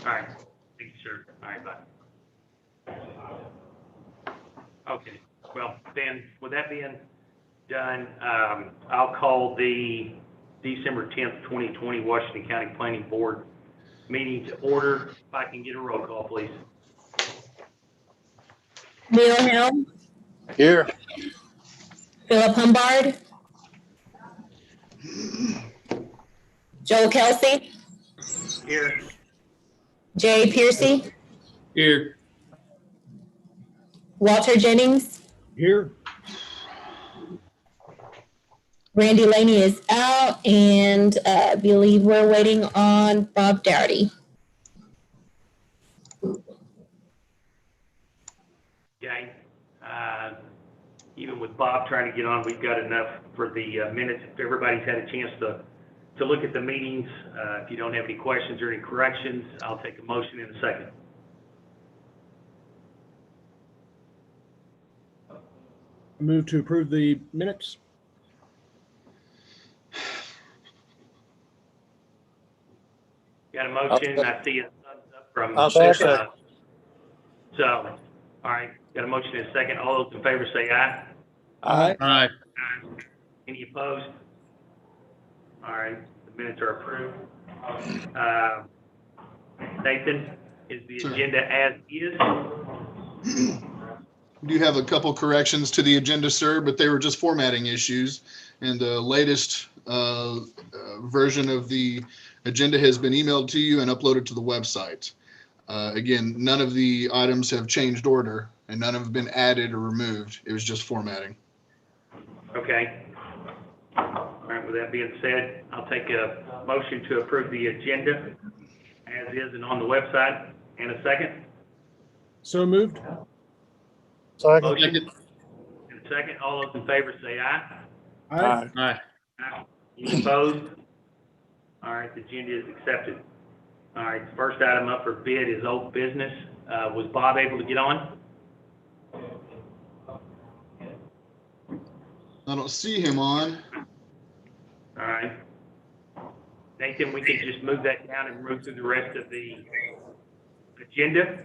All right. Thank you, sir. All right, bye. Okay. Well, then, with that being done, I'll call the December 10th, 2020 Washington County Planning Board meeting to order. If I can get a roll call, please. Neil Helm, Here. Philip Humbard, Joel Kelsey, Here. Jay Piercy, Here. Walter Jennings, Here. Randy Laney is out, and I believe we're waiting on Bob Dougherty. Okay. Even with Bob trying to get on, we've got enough for the minutes. If everybody's had a chance to look at the meetings, if you don't have any questions or any corrections, I'll take a motion in a second. Move to approve the minutes. Got a motion? I see a thumbs up from. I'll second. So, all right, got a motion in a second. All those in favor say aye. Aye. Aye. Any opposed? All right, the minutes are approved. Nathan, is the Sure. agenda as is? We do have a couple corrections to the agenda, sir, but they were just formatting issues. And the latest version of the agenda has been emailed to you and uploaded to the website. Again, none of the items have changed order and none have been added or removed. It was just formatting. Okay. All right, with that being said, I'll take a motion to approve the agenda as is and on the website. And a second? So moved. Motion and a second. All those in favor say aye. Aye. Aye. Aye. Any opposed? All right, the agenda is accepted. All right, the first item up for bid is old business. Was Bob able to get on? I don't see him on. All right. Nathan, we can just move that down and move through the rest of the agenda.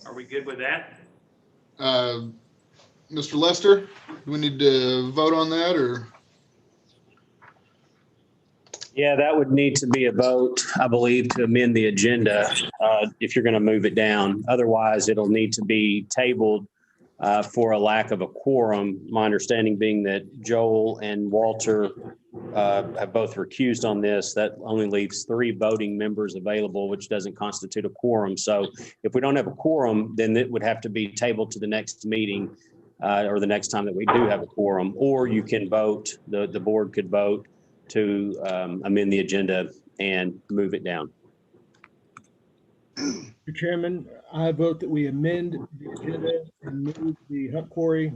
Are we good with that? Mr. Lester, do we need to vote on that or? Yeah, that would need to be a vote, I believe, to amend the agenda if you're going to move it down. Otherwise, it'll need to be tabled for a lack of a quorum. My understanding being that Joel and Walter have both recused on this. That only leaves 3 voting members available, which doesn't constitute a quorum. So if we don't have a quorum, then it would have to be tabled to the next meeting or the next time that we do have a quorum. Or you can vote, the board could vote to amend the agenda and move it down. Mr. Chairman, I vote that we amend the agenda and move the Hunt Quarry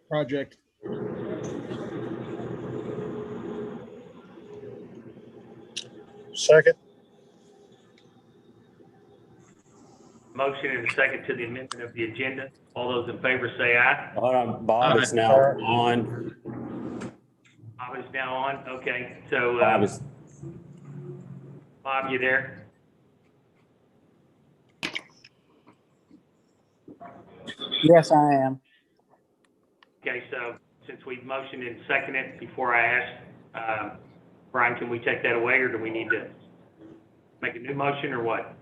project. Second. Motion and a second to the amendment of the agenda. All those in favor say aye. Hold on, Bob is now on. Bob is now on. Okay, so Bob, you there? Yes, I am. Okay, so since we've motioned and seconded, before I ask, Brian, can we take that away or do we need to make a new motion or what?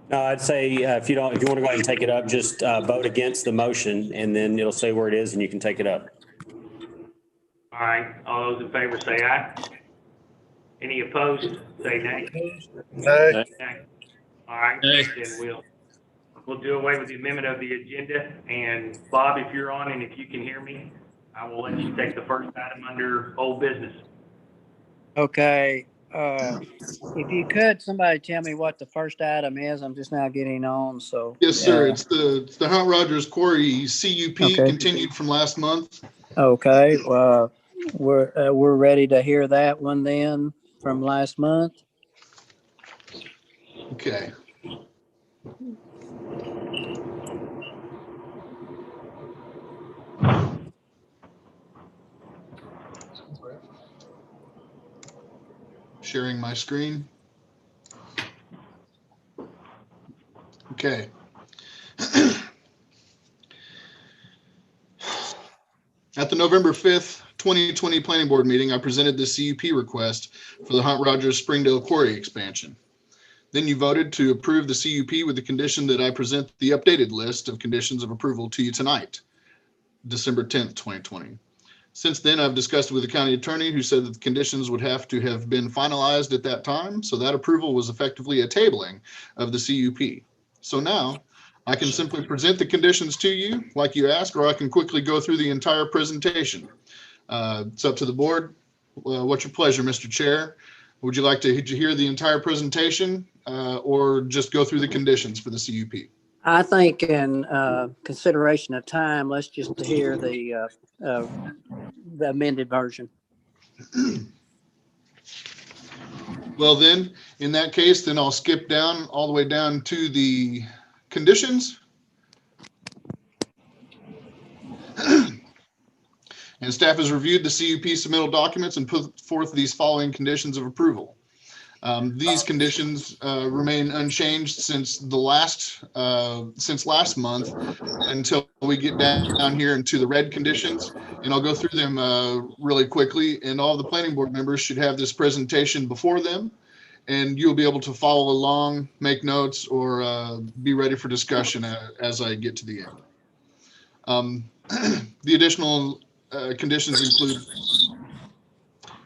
No, I'd say if you want to go ahead and take it up, just vote against the motion and then it'll say where it is and you can take it up. All right, all those in favor say aye. Any opposed, say nay. Nay. Okay. All right, Nay. then we'll do away with the amendment of the agenda. And Bob, if you're on and if you can hear me, I will let you take the first item under old business. Okay. If you could, somebody tell me what the first item is. I'm just now getting on, so. Yes, sir. It's the Hunt Rogers Quarry CUP Okay. continued from last month. Okay, we're ready to hear that one then from last month. Okay. Sharing my screen. Okay. At the November 5th, 2020 Planning Board meeting, I presented the CUP request for the Hunt Rogers Springdale Quarry expansion. Then you voted to approve the CUP with the condition that I present the updated list of conditions of approval to you tonight, December 10th, 2020. Since then, I've discussed with the county attorney, who said that the conditions would have to have been finalized at that time. So that approval was effectively a tabling of the CUP. So now I can simply present the conditions to you like you asked, or I can quickly go through the entire presentation. It's up to the board. What's your pleasure, Mr. Chair? Would you like to hear the entire presentation or just go through the conditions for the CUP? I think in consideration of time, let's just hear the amended version. Well, then, in that case, then I'll skip down all the way down to the conditions. And staff has reviewed the CUP submittal documents and put forth these following conditions of approval. These conditions remain unchanged since last month until we get down here into the red conditions, and I'll go through them really quickly. And all the planning board members should have this presentation before them, and you'll be able to follow along, make notes, or be ready for discussion as I get to the end. The additional conditions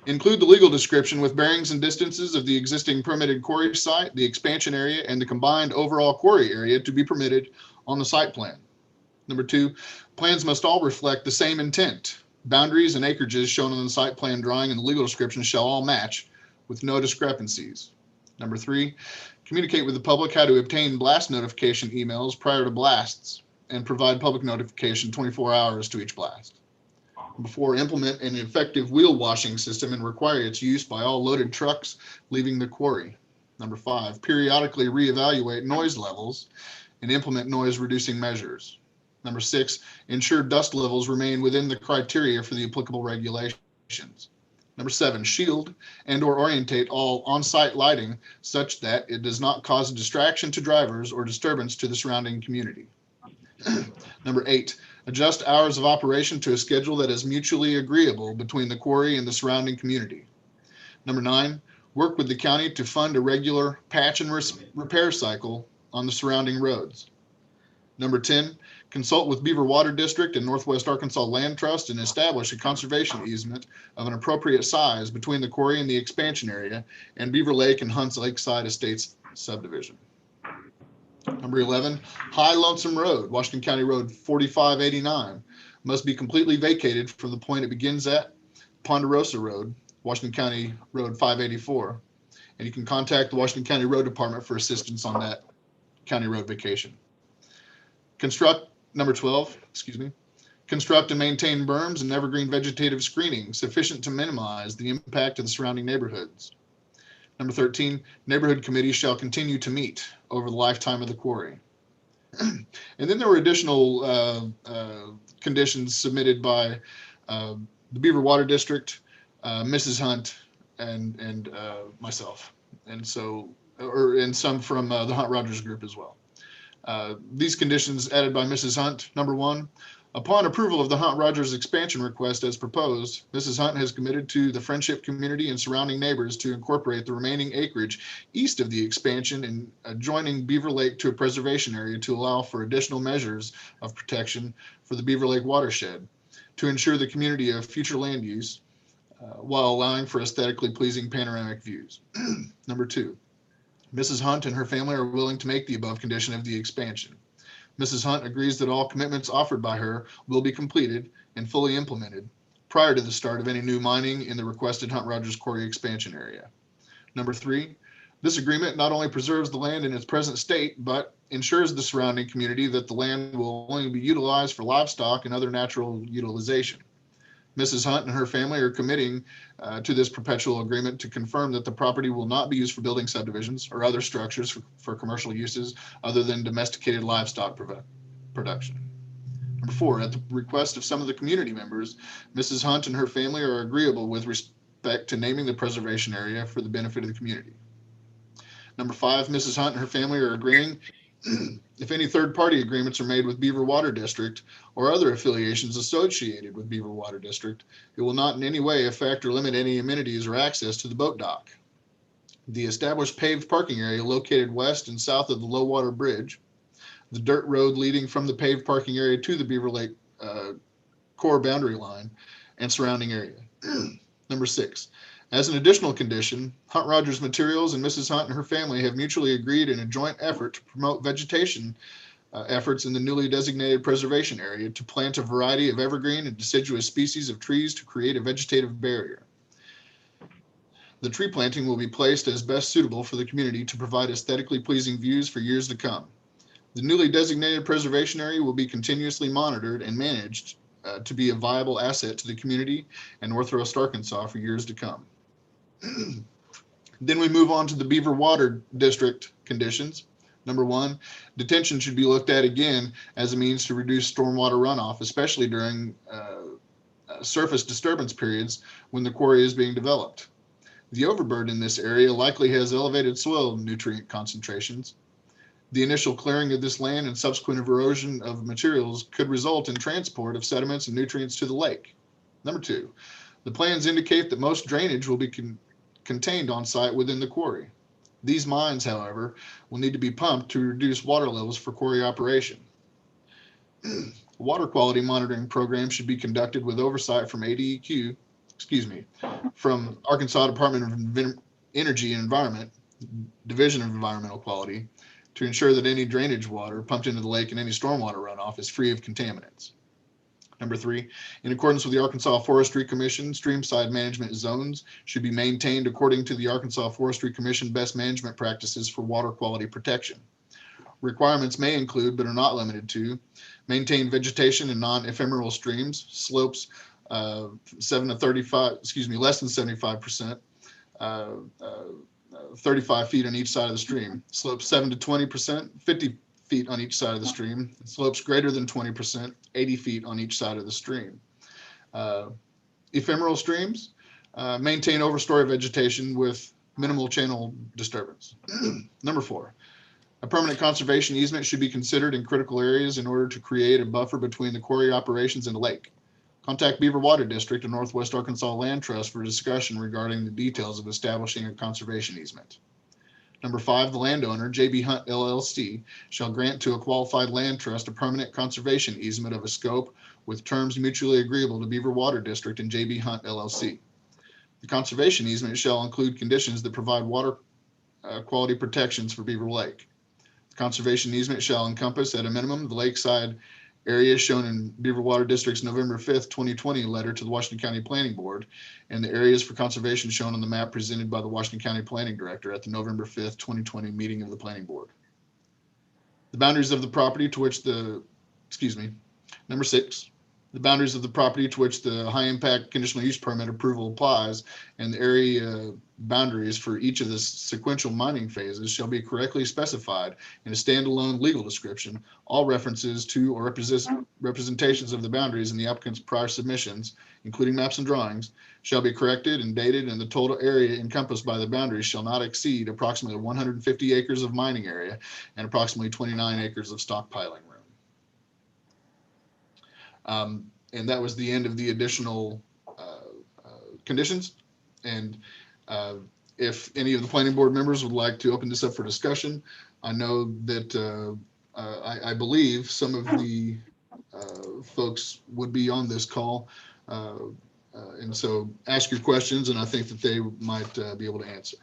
include the legal description with bearings and distances of the existing permitted quarry site, the expansion area, and the combined overall quarry area to be permitted on the site plan. Number 2, plans must all reflect the same intent. Boundaries and acreages shown on the site plan drawing and the legal description shall all match with no discrepancies. Number 3, communicate with the public how to obtain blast notification emails prior to blasts and provide public notification 24 hours to each blast. Before, implement an effective wheel washing system and require its use by all loaded trucks leaving the quarry. Number 5, periodically reevaluate noise levels and implement noise reducing measures. Number 6, ensure dust levels remain within the criteria for the applicable regulations. Number 7, shield and or orientate all on-site lighting such that it does not cause a distraction to drivers or disturbance to the surrounding community. Number 8, adjust hours of operation to a schedule that is mutually agreeable between the quarry and the surrounding community. Number 9, work with the county to fund a regular patch and repair cycle on the surrounding roads. Number 10, consult with Beaver Water District and Northwest Arkansas Land Trust and establish a conservation easement of an appropriate size between the quarry and the expansion area and Beaver Lake and Hunts Lakeside Estates subdivision. Number 11, High Lonesome Road, Washington County Road 4589, must be completely vacated from the point it begins at Ponderosa Road, Washington County Road 584. And you can contact the Washington County Road Department for assistance on that county road vacation. Number 12, construct and maintain berms and evergreen vegetative screening sufficient to minimize the impact of the surrounding neighborhoods. Number 13, neighborhood committees shall continue to meet over the lifetime of the quarry. And then there were additional conditions submitted by the Beaver Water District, Mrs. Hunt, and myself, and some from the Hunt Rogers group as well. These conditions added by Mrs. Hunt. Number 1, upon approval of the Hunt Rogers expansion request as proposed, Mrs. Hunt has committed to the friendship community and surrounding neighbors to incorporate the remaining acreage east of the expansion and adjoining Beaver Lake to a preservation area to allow for additional measures of protection for the Beaver Lake watershed to ensure the community of future land use while allowing for aesthetically pleasing panoramic views. Number 2, Mrs. Hunt and her family are willing to make the above condition of the expansion. Mrs. Hunt agrees that all commitments offered by her will be completed and fully implemented prior to the start of any new mining in the requested Hunt Rogers Quarry expansion area. Number 3, this agreement not only preserves the land in its present state, but ensures the surrounding community that the land will only be utilized for livestock and other natural utilization. Mrs. Hunt and her family are committing to this perpetual agreement to confirm that the property will not be used for building subdivisions or other structures for commercial uses other than domesticated livestock production. Number 4, at the request of some of the community members, Mrs. Hunt and her family are agreeable with effect to naming the preservation area for the benefit of the community. Number 5, Mrs. Hunt and her family are agreeing if any third-party agreements are made with Beaver Water District or other affiliations associated with Beaver Water District, it will not in any way affect or limit any amenities or access to the boat dock. The established paved parking area located west and south of the low water bridge, the dirt road leading from the paved parking area to the Beaver Lake core boundary line and surrounding area. Number 6, as an additional condition, Hunt Rogers Materials and Mrs. Hunt and her family have mutually agreed in a joint effort to promote vegetation efforts in the newly designated preservation area to plant a variety of evergreen and deciduous species of trees to create a vegetative barrier. The tree planting will be placed as best suitable for the community to provide aesthetically pleasing views for years to come. The newly designated preservation area will be continuously monitored and managed to be a viable asset to the community and Northwest Arkansas for years to come. Then we move on to the Beaver Water District conditions. Number 1, detention should be looked at again as a means to reduce stormwater runoff, especially during surface disturbance periods when the quarry is being developed. The overburden in this area likely has elevated soil nutrient concentrations. The initial clearing of this land and subsequent erosion of materials could result in transport of sediments and nutrients to the lake. Number 2, the plans indicate that most drainage will be contained on site within the quarry. These mines, however, will need to be pumped to reduce water levels for quarry operation. Water quality monitoring program should be conducted with oversight from from Arkansas Department of Energy and Environment, Division of Environmental Quality, to ensure that any drainage water pumped into the lake and any stormwater runoff is free of contaminants. Number 3, in accordance with the Arkansas Forestry Commission, streamside management zones should be maintained according to the Arkansas Forestry Commission best management practices for water quality protection. Requirements may include, but are not limited to, maintain vegetation in non-ephemeral streams, slopes less than 75%, 35 feet on each side of the stream, slopes 7 to 20%, 50 feet on each side of the stream, slopes greater than 20%, 80 feet on each side of the stream. Ephemeral streams maintain overstory vegetation with minimal channel disturbance. Number 4, a permanent conservation easement should be considered in critical areas in order to create a buffer between the quarry operations and the lake. Contact Beaver Water District and Northwest Arkansas Land Trust for discussion regarding the details of establishing a conservation easement. Number 5, the landowner, J.B. Hunt LLC, shall grant to a qualified land trust a permanent conservation easement of a scope with terms mutually agreeable to Beaver Water District and J.B. Hunt LLC. The conservation easement shall include conditions that provide water quality protections for Beaver Lake. The conservation easement shall encompass, at a minimum, the lakeside area shown in Beaver Water District's November 5th, 2020 letter to the Washington County Planning Board, and the areas for conservation shown on the map presented by the Washington County Planning Director at the November 5th, 2020 meeting of the Planning Board. The boundaries of the property to which Number 6, the boundaries of the property to which the high impact conditional use permit approval applies and the area boundaries for each of the sequential mining phases shall be correctly specified in a standalone legal description. All references to or representations of the boundaries in the applicant's prior submissions, including maps and drawings, shall be corrected and dated, and the total area encompassed by the boundaries shall not exceed approximately 150 acres of mining area and approximately 29 acres of stockpiling room. And that was the end of the additional conditions. And if any of the planning board members would like to open this up for discussion, I know that I believe some of the folks would be on this call. And so ask your questions, and I think that they might be able to answer.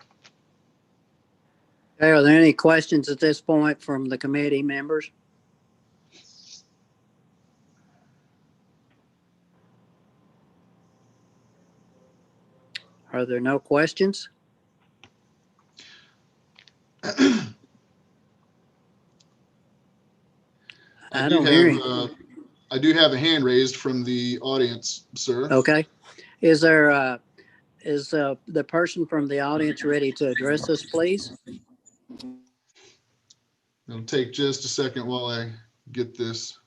Okay, are there any questions at this point from the committee members? Are there no questions? I don't hear any. I do have a hand raised from the audience, sir. Okay. Is there, is the person from the audience ready to address us, please? It'll take just a second while I get this.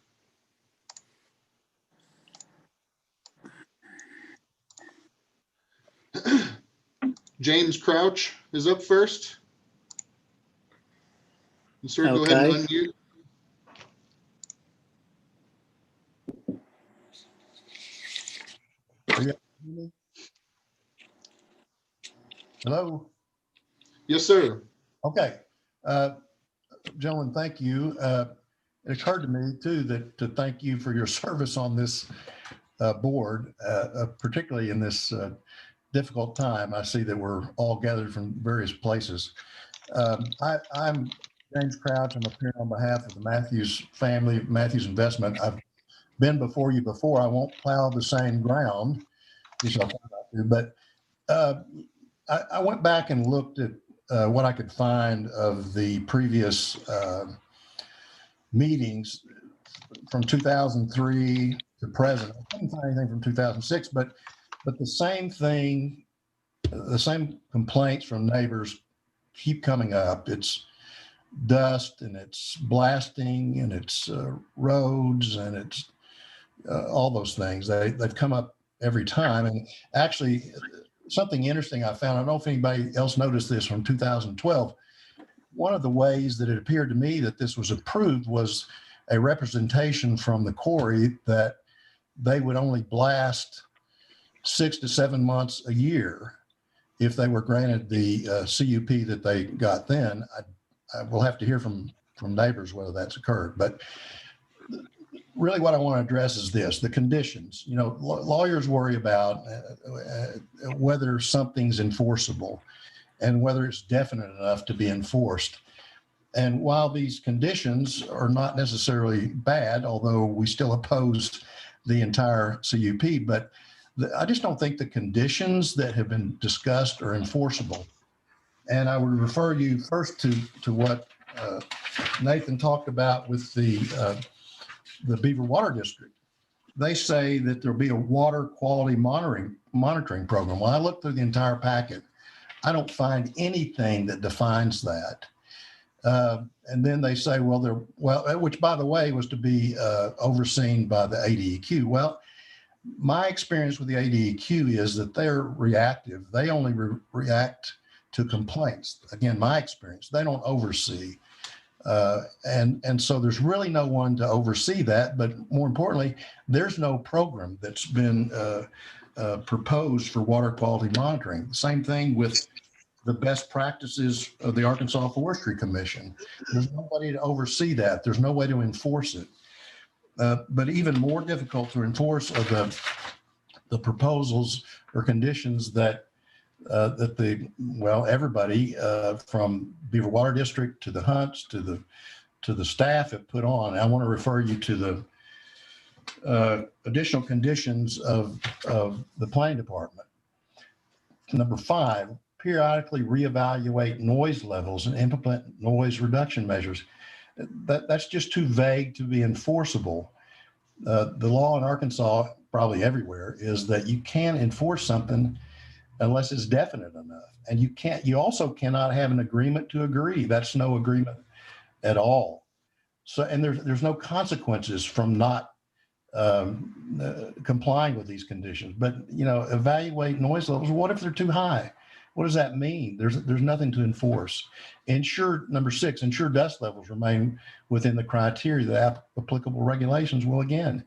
James Crouch is up first. And sir, go ahead and Okay. unmute. Hello? Yes, sir. Okay. Gentlemen, thank you. It occurred to me too that to thank you for your service on this board, particularly in this difficult time. I see that we're all gathered from various places. I'm James Crouch. I'm appearing on behalf of the Matthews family, Matthews Investment. I've been before you before. I won't plow the same ground, at least I'll try not to, but I went back and looked at what I could find of the previous meetings from 2003 to present. I couldn't find anything from 2006, but the same thing, the same complaints from neighbors keep coming up. It's dust and it's blasting and it's roads and it's all those things. They've come up every time. And actually, something interesting I found, I don't know if anybody else noticed this from 2012. One of the ways that it appeared to me that this was approved was a representation from the quarry that they would only blast 6 to 7 months a year if they were granted the CUP that they got then. I will have to hear from neighbors whether that's occurred. But really what I want to address is this, the conditions. You know, lawyers worry about whether something's enforceable and whether it's definite enough to be enforced. And while these conditions are not necessarily bad, although we still oppose the entire CUP, but I just don't think the conditions that have been discussed are enforceable. And I would refer you first to what Nathan talked about with the Beaver Water District. They say that there'll be a water quality monitoring program. When I look through the entire packet, I don't find anything that defines that. And then they say, well, which by the way was to be overseen by the ADEQ. Well, my experience with the ADEQ is that they're reactive. They only react to complaints. Again, my experience, they don't oversee. And so there's really no one to oversee that, but more importantly, there's no program that's been proposed for water quality monitoring. Same thing with the best practices of the Arkansas Forestry Commission. There's nobody to oversee that. There's no way to enforce it. But even more difficult to enforce are the proposals or conditions that everybody from Beaver Water District to the Hunts to the staff have put on. I want to refer you to the additional conditions of the planning department. Number 5, periodically reevaluate noise levels and implement noise reduction measures. That's just too vague to be enforceable. The law in Arkansas, probably everywhere, is that you can't enforce something unless it's definite enough. And you also cannot have an agreement to agree. That's no agreement at all. So, and there's no consequences from not complying with these conditions. But, you know, evaluate noise levels. What if they're too high? What does that mean? There's nothing to enforce. Number 6, ensure dust levels remain within the criteria, the applicable regulations. Well, again,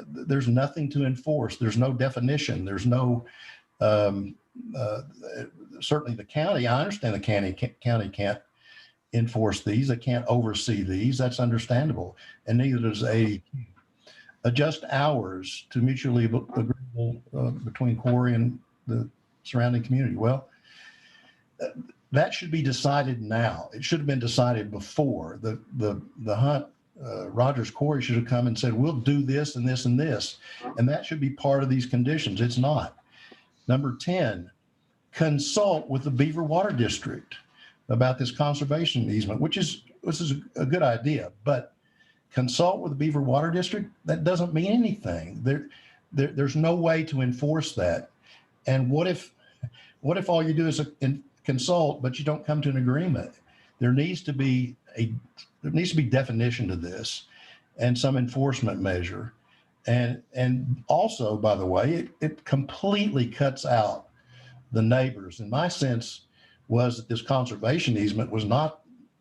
there's nothing to enforce. There's no definition. There's no, certainly the county, I understand the county can't enforce these. They can't oversee these. That's understandable. And neither does adjust hours to mutually agreeable between quarry and the surrounding community. Well, that should be decided now. It should have been decided before. The Hunt Rogers Quarry should have come and said, we'll do this and this and this. And that should be part of these conditions. It's not. Number 10, consult with the Beaver Water District about this conservation easement, which is a good idea, but consult with the Beaver Water District, that doesn't mean anything. There's no way to enforce that. And what if all you do is consult, but you don't come to an agreement? There needs to be definition to this and some enforcement measure. And also, by the way, it completely cuts out the neighbors. And my sense was that this conservation easement was not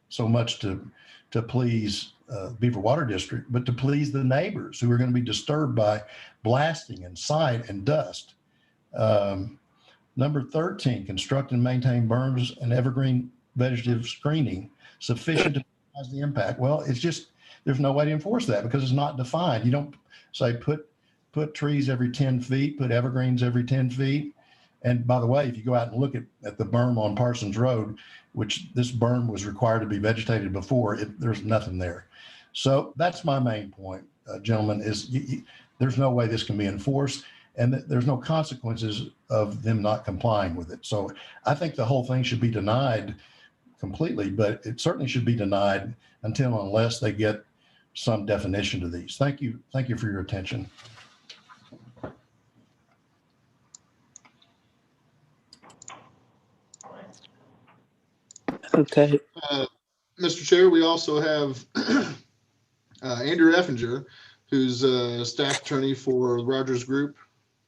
so much to please Beaver Water District, but to please the neighbors who are going to be disturbed by blasting and site and dust. Number 13, construct and maintain berms and evergreen vegetative screening sufficient to minimize the impact. Well, it's just, there's no way to enforce that because it's not defined. You don't say put trees every 10 feet, put evergreens every 10 feet. And by the way, if you go out and look at the berm on Parsons Road, which this berm was required to be vegetated before, there's nothing there. So that's my main point, gentlemen, is there's no way this can be enforced, and there's no consequences of them not complying with it. So I think the whole thing should be denied completely, but it certainly should be denied until unless they get some definition to these. Thank you. Thank you for your attention. Okay. Mr. Chair, we also have Andrew Effinger, who's a staff attorney for Rogers Group.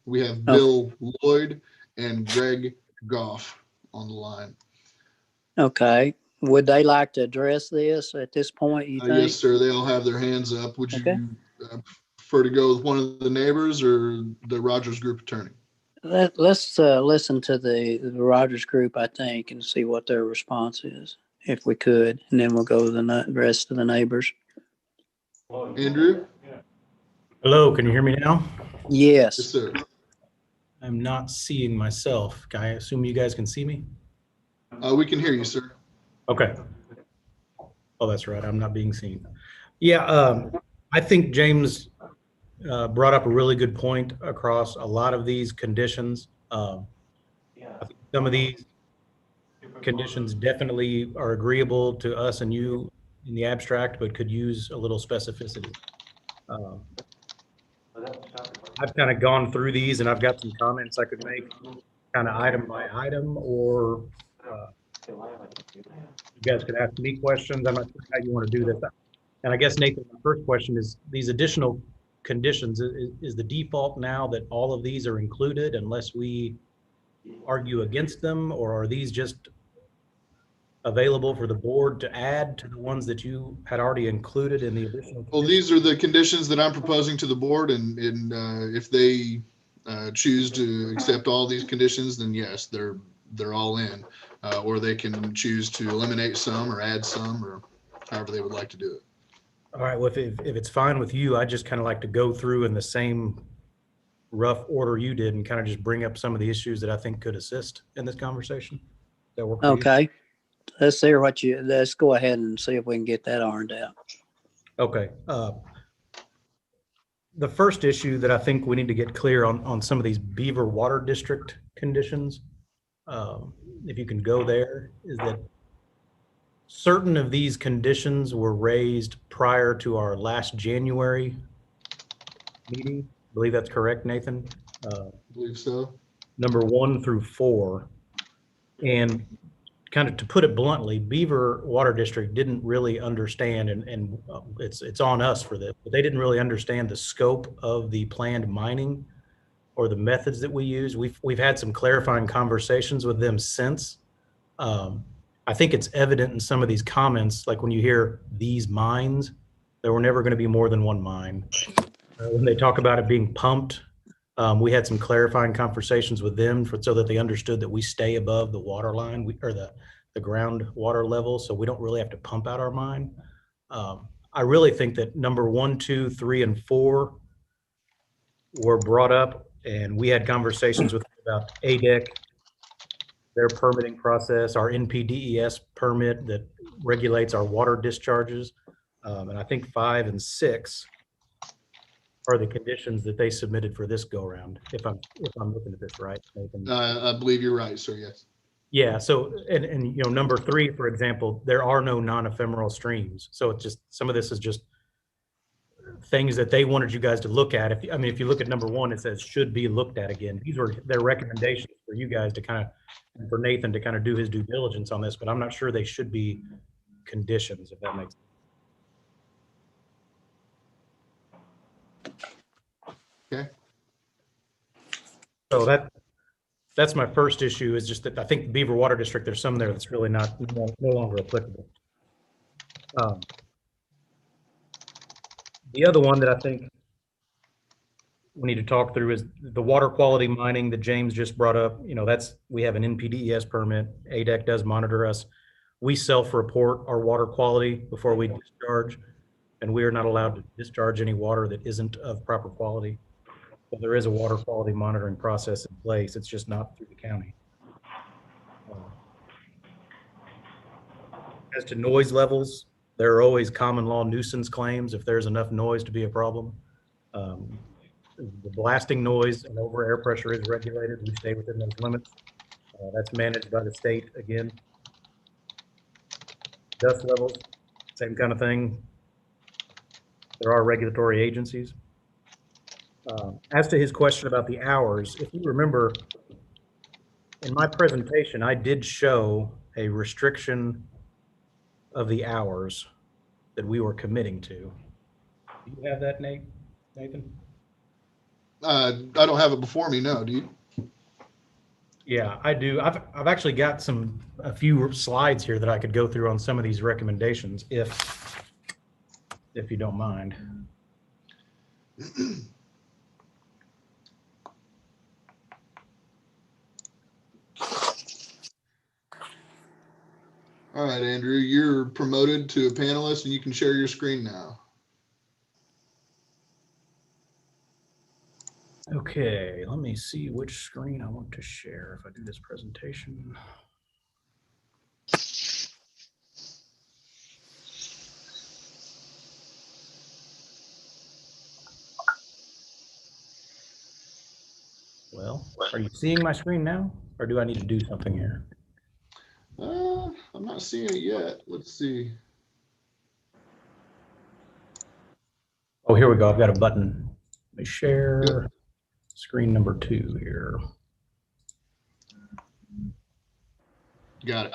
We have Bill Lloyd and Greg Goff on the line. Okay. Would they like to address this at this point, you think? Yes, sir. They all have their hands up. Would Okay. you prefer to go with one of the neighbors or the Rogers Group attorney? Let's listen to the Rogers Group, I think, and see what their response is, if we could, and then we'll go to the rest of the neighbors. Andrew? Hello, can you hear me now? Yes, Yes. sir. I'm not seeing myself. I assume you guys can see me? We can hear you, sir. Okay. Oh, that's right. I'm not being seen. Yeah, I think James brought up a really good point across a lot of these conditions. I think some of these conditions definitely are agreeable to us and you in the abstract, but could use a little specificity. I've kind of gone through these and I've got some comments I could make kind of item by item, or you guys could ask me questions. I'm not sure how you want to do this. And I guess, Nathan, the first question is these additional conditions, is the default now that all of these are included unless we argue against them, or are these just available for the board to add to the ones that you had already included in the additional? Well, these are the conditions that I'm proposing to the board, and if they choose to accept all these conditions, then yes, they're all in, or they can choose to eliminate some or add some, or however they would like to do it. All right, well, if it's fine with you, I just kind of like to go through in the same rough order you did and kind of just bring up some of the issues that I think could assist in this conversation. Does that work for you? Okay. Let's hear let's go ahead and see if we can get that ironed out. Okay. The first issue that I think we need to get clear on some of these Beaver Water District conditions, if you can go there, is that certain of these conditions were raised prior to our last January meeting. I believe that's correct, Nathan? I believe so. Number 1 through 4. And kind of to put it bluntly, Beaver Water District didn't really understand, and it's on us for this, but they didn't really understand the scope of the planned mining or the methods that we use. We've had some clarifying conversations with them since. I think it's evident in some of these comments, like when you hear these mines, there were never going to be more than one mine. When they talk about it being pumped, we had some clarifying conversations with them so that they understood that we stay above the water line, or the groundwater level, so we don't really have to pump out our mine. I really think that number 1, 2, 3, and 4 were brought up, and we had conversations with them about ADEC, their permitting process, our NPDES permit that regulates our water discharges. And I think 5 and 6 are the conditions that they submitted for this go round. If I'm looking at this right, Nathan. I believe you're right, sir. Yes. Yeah. So, and you know, number 3, for example, there are no non-ephemeral streams. So it's just, some of this is just things that they wanted you guys to look at. If you look at number 1, it says should be looked at again. These were their recommendations for you guys to kind of, and for Nathan to kind of do his due diligence on this, but I'm not sure they should be conditions, if that makes sense. Okay. So that's my first issue, is just that I think Beaver Water District, there's some there that's really no longer applicable. The other one that I think we need to talk through is the water quality mining that James just brought up. You know, we have an NPDES permit. ADEC does monitor us. We self-report our water quality before we discharge, and we are not allowed to discharge any water that isn't of proper quality. So there is a water quality monitoring process in place. It's just not through the county. As to noise levels, there are always common law nuisance claims if there's enough noise to be a problem. The blasting noise and over air pressure is regulated. We stay within those limits. That's managed by the state again. Dust levels, same kind of thing. There are regulatory agencies. As to his question about the hours, if you remember, in my presentation, I did show a restriction of the hours that we were committing to. Do you have that, Nathan? I don't have it before me, no, do you? Yeah, I do. I've actually got a few slides here that I could go through on some of these recommendations, if you don't mind. All right, Andrew, you're promoted to a panelist and you can share your screen now. Okay, let me see which screen I want to share if I do this presentation. Well, are you seeing my screen now, or do I need to do something here? I'm not seeing it yet. Let's see. Oh, here we go. I've got a button. Let me share screen number 2 here. Got it.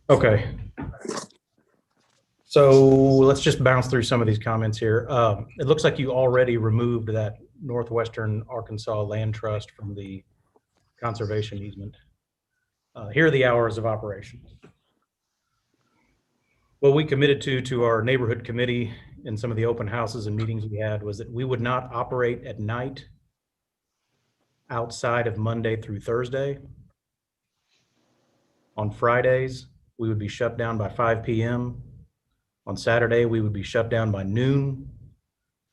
Okay. So let's just bounce through some of these comments here. It looks like you already removed that Northwestern Arkansas Land Trust from the conservation easement. Here are the hours of operation. What we committed to our neighborhood committee in some of the open houses and meetings we had was that we would not operate at night outside of Monday through Thursday. On Fridays, we would be shut down by 5 p.m. On Saturday, we would be shut down by noon.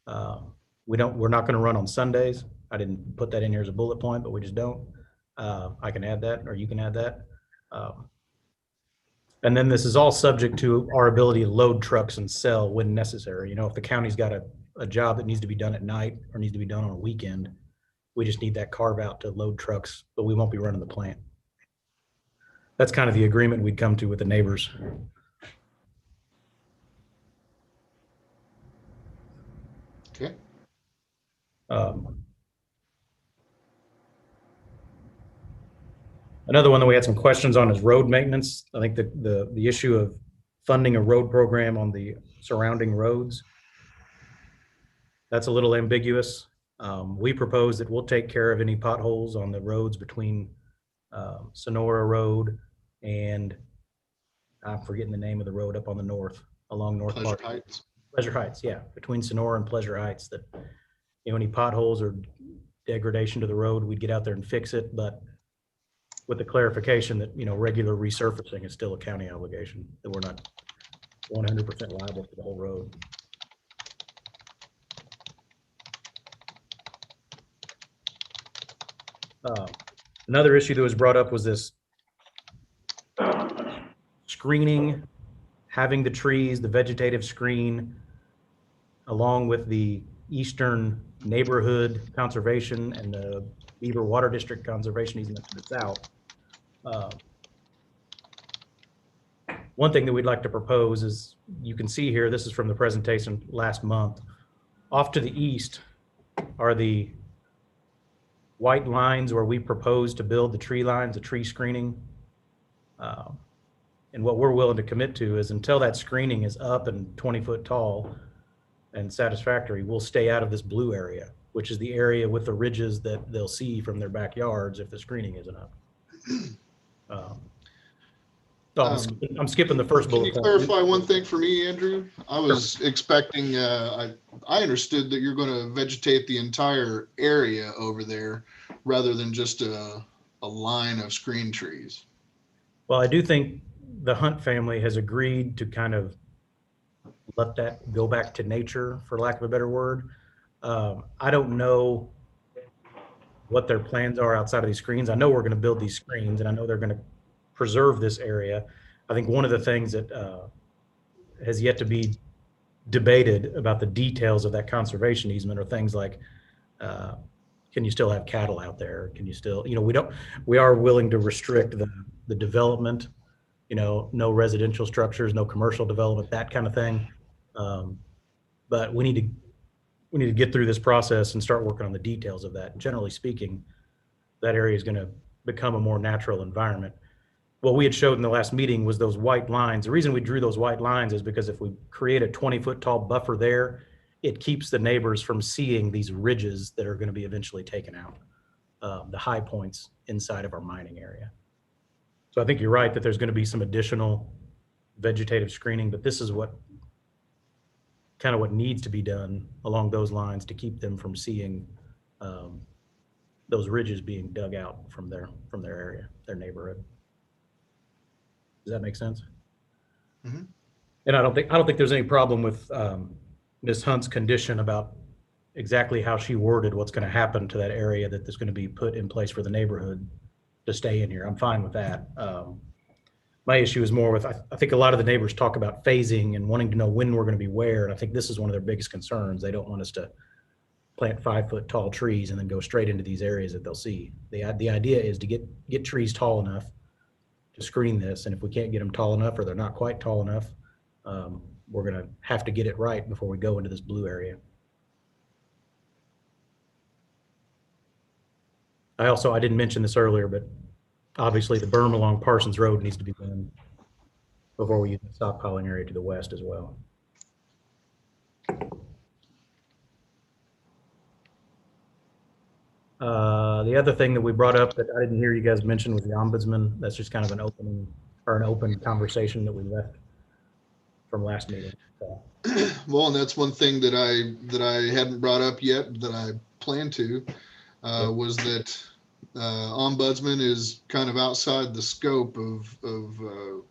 We're not going to run on Sundays. I didn't put that in here as a bullet point, but we just don't. I can add that, or you can add that. And then this is all subject to our ability to load trucks and sell when necessary. You know, if the county's got a job that needs to be done at night or needs to be done on a weekend, we just need that carve out to load trucks, but we won't be running the plant. That's kind of the agreement we'd come to with the neighbors. Okay. Another one that we had some questions on is road maintenance. I think the issue of funding a road program on the surrounding roads, that's a little ambiguous. We propose that we'll take care of any potholes on the roads between Sonora Road and I'm forgetting the name of the road up on the north, along North Pleasure Park. Heights. Pleasure Heights, yeah, between Sonora and Pleasure Heights, that, you know, any potholes or degradation to the road, we'd get out there and fix it, but with the clarification that, you know, regular resurfacing is still a county obligation, that we're not 100% liable for the whole road. Another issue that was brought up was this screening, having the trees, the vegetative screen, along with the Eastern Neighborhood Conservation and the Beaver Water District Conservation easement to the south. One thing that we'd like to propose is, you can see here, this is from the presentation last month. Off to the east are the white lines where we propose to build the tree lines, the tree screening. And what we're willing to commit to is, until that screening is up and 20 foot tall and satisfactory, we'll stay out of this blue area. which is the area with the ridges that they'll see from their backyards if the screening isn't up. I'm skipping the first Can bullet you point. clarify one thing for me, Andrew? I was expecting, I understood that you're going to vegetate the entire area over there rather than just a line of screen trees. Well, I do think the Hunt family has agreed to kind of let that go back to nature, for lack of a better word. I don't know what their plans are outside of these screens. I know we're going to build these screens, and I know they're going to preserve this area. I think one of the things that has yet to be debated about the details of that conservation easement are things like, can you still have cattle out there? Can you still, we are willing to restrict the development, no residential structures, no commercial development, that kind of thing. But we need to get through this process and start working on the details of that. Generally speaking, that area is going to become a more natural environment. What we had showed in the last meeting was those white lines. The reason we drew those white lines is because if we create a 20-foot tall buffer there, it keeps the neighbors from seeing these ridges that are going to be eventually taken out, the high points inside of our mining area. So I think you're right that there's going to be some additional vegetative screening, but this is what needs to be done along those lines to keep them from seeing those ridges being dug out from their area, their neighborhood. Does that make sense? Mm-hmm. And I don't think there's any problem with Ms. Hunt's condition about exactly how she worded what's going to happen to that area that is going to be put in place for the neighborhood to stay in here. I'm fine with that. My issue is more with, I think a lot of the neighbors talk about phasing and wanting to know when we're going to be where. And I think this is one of their biggest concerns. They don't want us to plant 5-foot tall trees and then go straight into these areas that they'll see. The idea is to get trees tall enough to screen this. And if we can't get them tall enough, or they're not quite tall enough, we're going to have to get it right before we go into this blue area. I didn't mention this earlier, but obviously the berm along Parsons Road needs to be done before we use the stockpiling area to the west as well. The other thing that we brought up that I didn't hear you guys mention was the Ombudsman. That's just kind of an open conversation that we left from last meeting. So. Well, and that's one thing that I hadn't brought up yet that I plan to, was that Ombudsman is kind of outside the scope of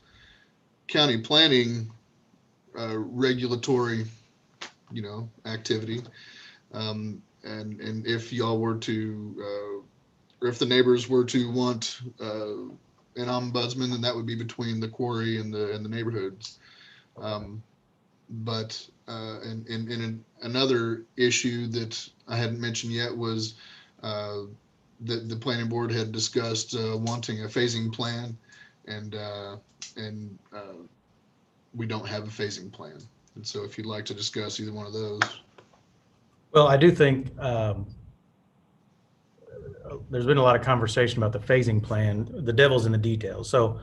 county planning regulatory, activity. And if y'all were to, or if the neighbors were to want an ombudsman, then that would be between the quarry and the neighborhoods. But in another issue that I hadn't mentioned yet was that the planning board had discussed wanting a phasing plan, and we don't have a phasing plan. And so if you'd like to discuss either one of those. Well, I do think there's been a lot of conversation about the phasing plan. The devil's in the details. So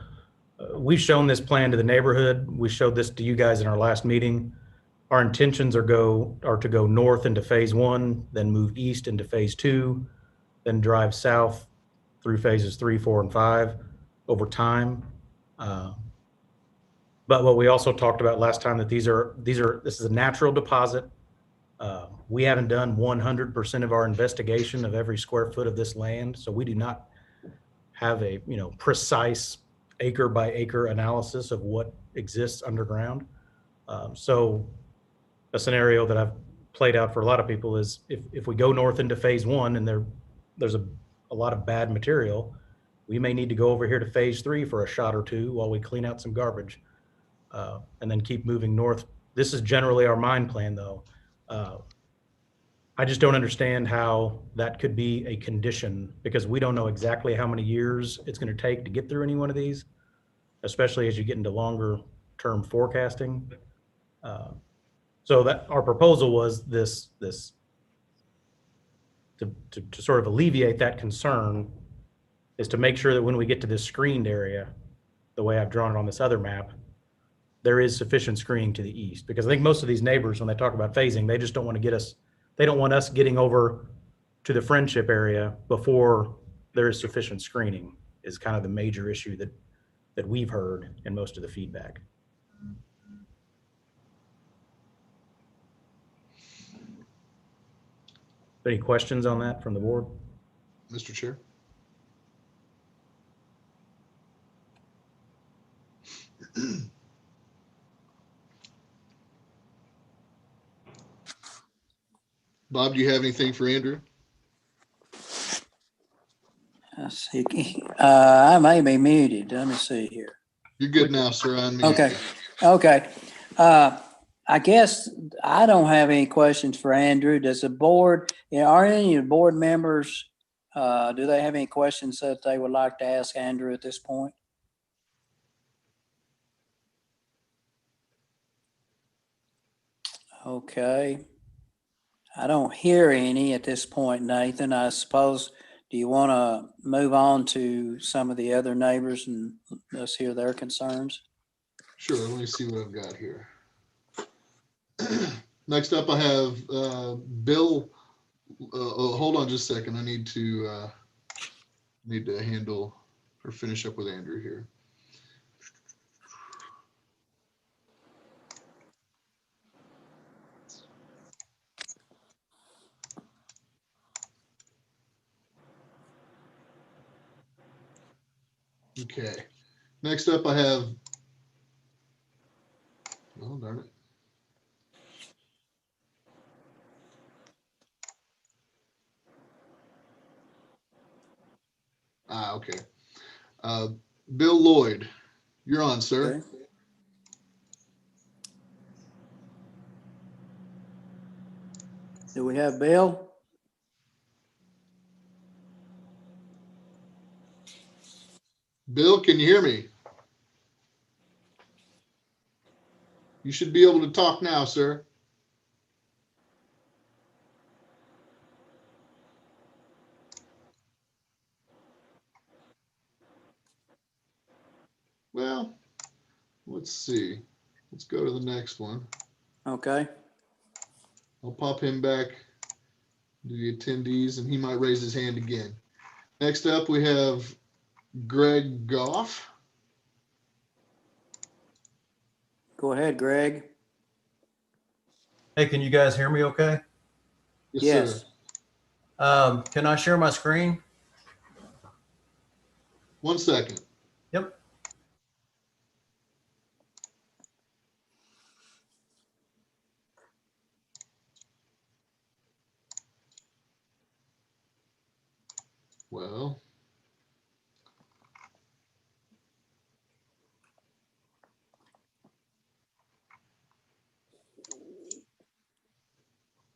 we've shown this plan to the neighborhood. We showed this to you guys in our last meeting. Our intentions are to go north into phase 1, then move east into phase 2, then drive south through phases 3, 4, and 5 over time. But what we also talked about last time, that this is a natural deposit. We haven't done 100% of our investigation of every square foot of this land, so we do not have a precise acre by acre analysis of what exists underground. So a scenario that I've played out for a lot of people is if we go north into phase 1 and there's a lot of bad material, we may need to go over here to phase 3 for a shot or two while we clean out some garbage, and then keep moving north. This is generally our mine plan, though. I just don't understand how that could be a condition, because we don't know exactly how many years it's going to take to get through any one of these, especially as you get into longer term forecasting. So that our proposal was this to sort of alleviate that concern, is to make sure that when we get to this screened area, the way I've drawn it on this other map, there is sufficient screening to the east. Because I think most of these neighbors, when they talk about phasing, they just don't want to they don't want us getting over to the Friendship area before there is sufficient screening is kind of the major issue that we've heard in most of the feedback. Any questions on that from the board? Mr. Chair. Bob, do you have anything for Andrew? Let's see. I may be muted. Let me see here. You're good now, sir. Okay. Okay. I guess I don't have any questions for Andrew. Does the board, are any of the board members, do they have any questions that they would like to ask Andrew at this point? Okay. I don't hear any at this point, Nathan. I suppose, do you want to move on to some of the other neighbors and let's hear their concerns? Sure. Let me see what I've got here. Next up, I have Bill. Hold on just a second. I need to handle or finish up with Andrew here. Okay. Next up, I have. Oh, darn it. Okay. Bill Lloyd, you're on, sir. Okay. Do we have Bill? Bill, can you hear me? You should be able to talk now, sir. Well, let's see. Let's go to the next one. Okay. I'll pop him back to the attendees, and he might raise his hand again. Next up, we have Greg Goff. Go ahead, Greg. Hey, can you guys hear me okay? Yes. Sir. Can I share my screen? 1 second. Yep. Well,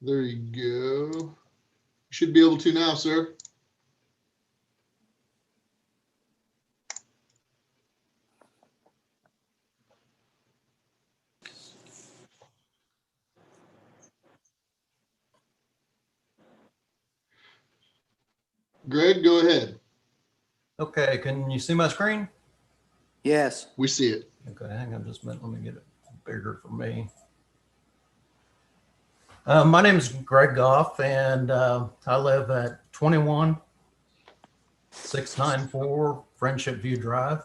there you go. You should be able to now, sir. Greg, go ahead. Okay, can you see my screen? Yes. We see it. Okay, hang on just a minute. Let me get it bigger for me. My name is Greg Goff, and I live at 21694 Friendship View Drive.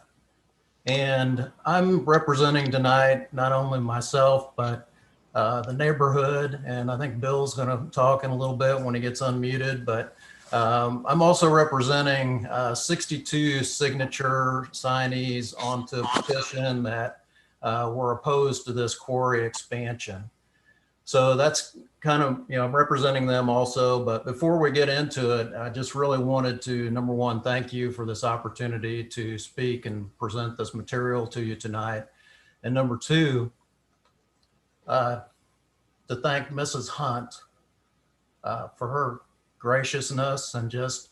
And I'm representing tonight not only myself, but the neighborhood. And I think Bill's going to talk in a little bit when he gets unmuted. But I'm also representing 62 signature signees onto a petition that were opposed to this quarry expansion. So that's kind of, I'm representing them also. But before we get into it, I just really wanted to, number one, thank you for this opportunity to speak and present this material to you tonight. And number two, to thank Mrs. Hunt for her graciousness and just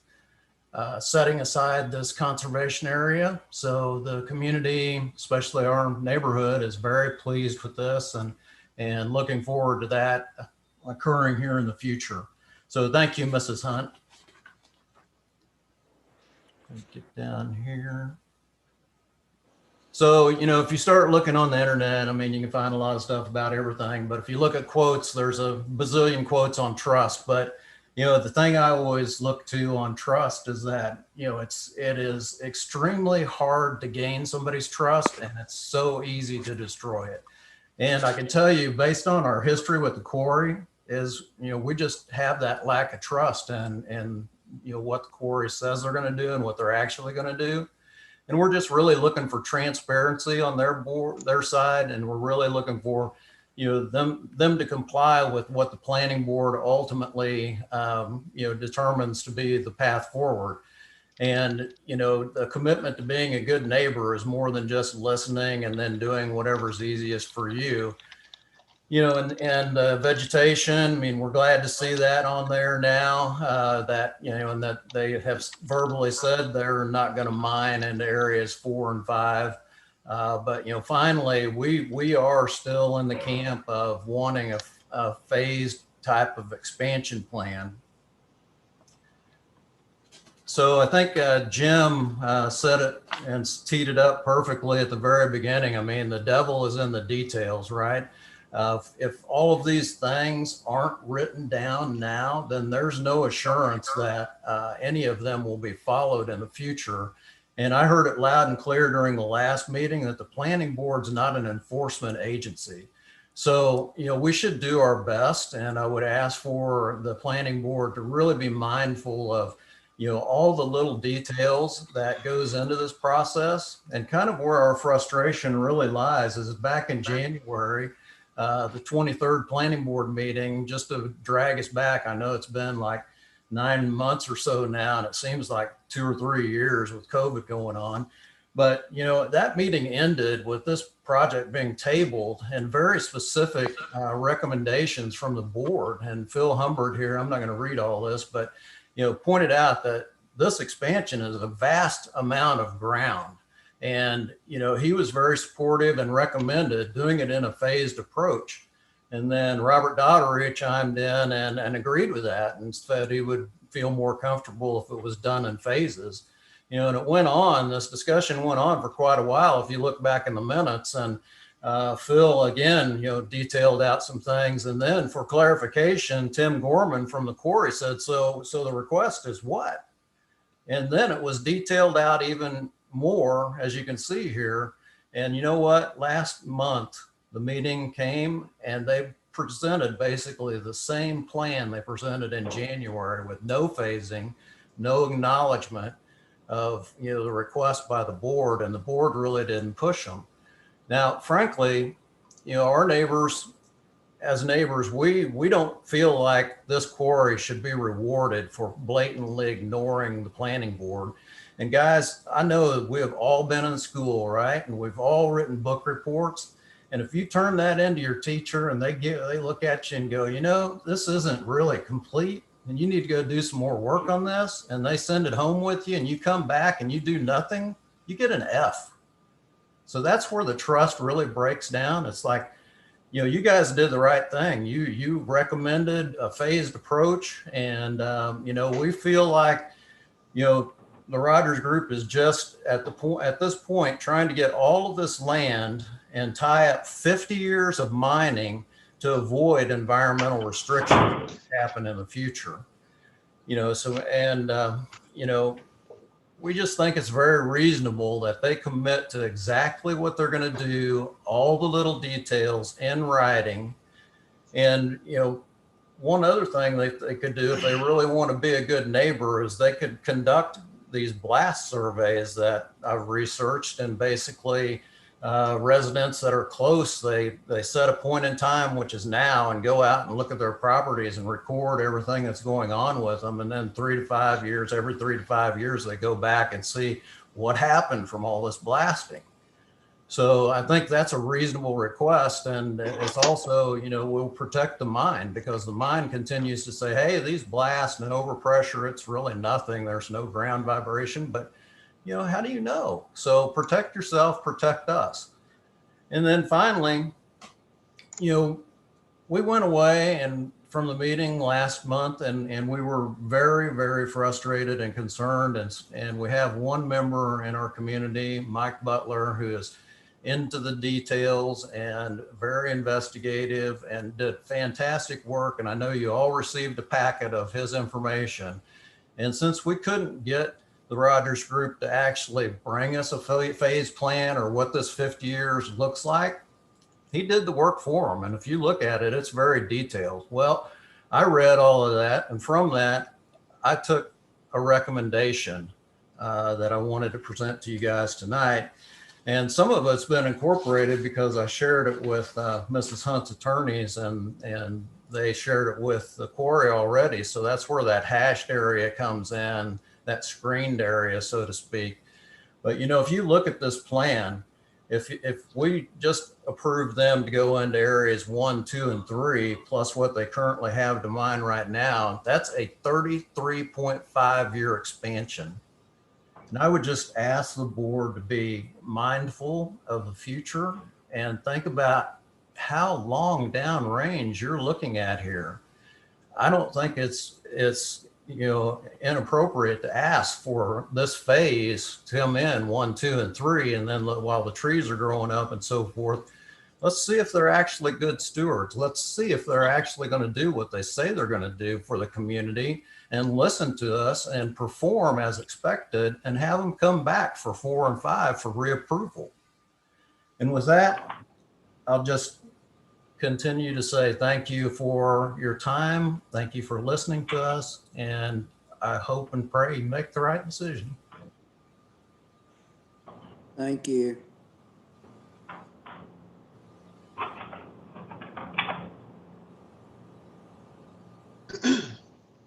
setting aside this conservation area. So the community, especially our neighborhood, is very pleased with this and looking forward to that occurring here in the future. So thank you, Mrs. Hunt. Let me get down here. So, you know, if you start looking on the internet, I mean, you can find a lot of stuff about everything, but if you look at quotes, there's a bazillion quotes on trust. But, you know, the thing I always look to on trust is that, you know, it is extremely hard to gain somebody's trust, and it's so easy to destroy it. And I can tell you, based on our history with the quarry, is, you know, we just have that lack of trust and you know, what the quarry says they're going to do and what they're actually going to do. And we're just really looking for transparency on their side, and we're really looking for, you know, them to comply with what the planning board ultimately, you know, determines to be the path forward. And, you know, the commitment to being a good neighbor is more than just listening and then doing whatever's easiest for you. You know, and vegetation, I mean, we're glad to see that on there now, that, you know, and that they have verbally said they're not going to mine into areas 4 and 5. But, you know, finally, we are still in the camp of wanting a phased type of expansion plan. So I think Jim said it and teed it up perfectly at the very beginning. I mean, the devil is in the details, right? If all of these things aren't written down now, then there's no assurance that any of them will be followed in the future. And I heard it loud and clear during the last meeting that the planning board's not an enforcement agency. So, you know, we should do our best. And I would ask for the planning board to really be mindful of, you know, all the little details that goes into this process. And kind of where our frustration really lies is back in January, the 23rd planning board meeting, just to drag us back. I know it's been like 9 months or so now, and it seems like 2 or 3 years with COVID going on. But, you know, that meeting ended with this project being tabled and very specific recommendations from the board. And Phil Humbert here, I'm not going to read all this, but, you know, pointed out that this expansion is a vast amount of ground. And, you know, he was very supportive and recommended doing it in a phased approach. And then Robert Daugherty chimed in and agreed with that and said he would feel more comfortable if it was done in phases. You know, and it went on, this discussion went on for quite a while. If you look back in the minutes, and Phil, again, you know, detailed out some things. And then for clarification, Tim Gorman from the quarry said, so the request is what? And then it was detailed out even more, as you can see here. And you know what? Last month, the meeting came and they presented basically the same plan they presented in January with no phasing, no acknowledgement of, you know, the request by the board, and the board really didn't push them. Now, frankly, you know, our neighbors, as neighbors, we don't feel like this quarry should be rewarded for blatantly ignoring the planning board. And guys, I know that we have all been in school, right? And we've all written book reports. And if you turn that into your teacher and they look at you and go, you know, this isn't really complete and you need to go do some more work on this, and they send it home with you and you come back and you do nothing, you get an F. So that's where the trust really breaks down. It's like, you know, you guys did the right thing. You recommended a phased approach, and you know, we feel like, you know, the Rogers Group is just at this point trying to get all of this land and tie up 50 years of mining to avoid environmental restrictions that happen in the future. You know, so, and you know, we just think it's very reasonable that they commit to exactly what they're going to do, all the little details in writing. And, you know, one other thing they could do if they really want to be a good neighbor is they could conduct these blast surveys that I've researched, and basically residents that are close, they set a point in time, which is now, and go out and look at their properties and record everything that's going on with them. And then every 3 to 5 years, they go back and see what happened from all this blasting. So I think that's a reasonable request. And it's also, you know, will protect the mine, because the mine continues to say, hey, these blasts and overpressure, it's really nothing. There's no ground vibration, but you know, how do you know? So protect yourself, protect us. And then finally, you know, we went away and from the meeting last month, and we were very, very frustrated and concerned. And we have one member in our community, Mike Butler, who is into the details and very investigative and did fantastic work. And I know you all received a packet of his information. And since we couldn't get the Rogers Group to actually bring us a phase plan or what this 50 years looks like, he did the work for them. And if you look at it, it's very detailed. Well, I read all of that. And from that, I took a recommendation that I wanted to present to you guys tonight. And some of it's been incorporated because I shared it with Mrs. Hunt's attorneys, and they shared it with the quarry already. So that's where that hashed area comes in, that screened area, so to speak. But, you know, if you look at this plan, if we just approve them to go into areas 1, 2, and 3, plus what they currently have to mine right now, that's a 33.5-year expansion. And I would just ask the board to be mindful of the future and think about how long downrange you're looking at here. I don't think it's you know, inappropriate to ask for this phase to come in 1, 2, and 3, and then while the trees are growing up and so forth. Let's see if they're actually good stewards. Let's see if they're actually going to do what they say they're going to do for the community, and listen to us and perform as expected, and have them come back for 4 and 5 for reapproval. And with that, I'll just continue to say thank you for your time. Thank you for listening to us. And I hope and pray you make the right decision. Thank you.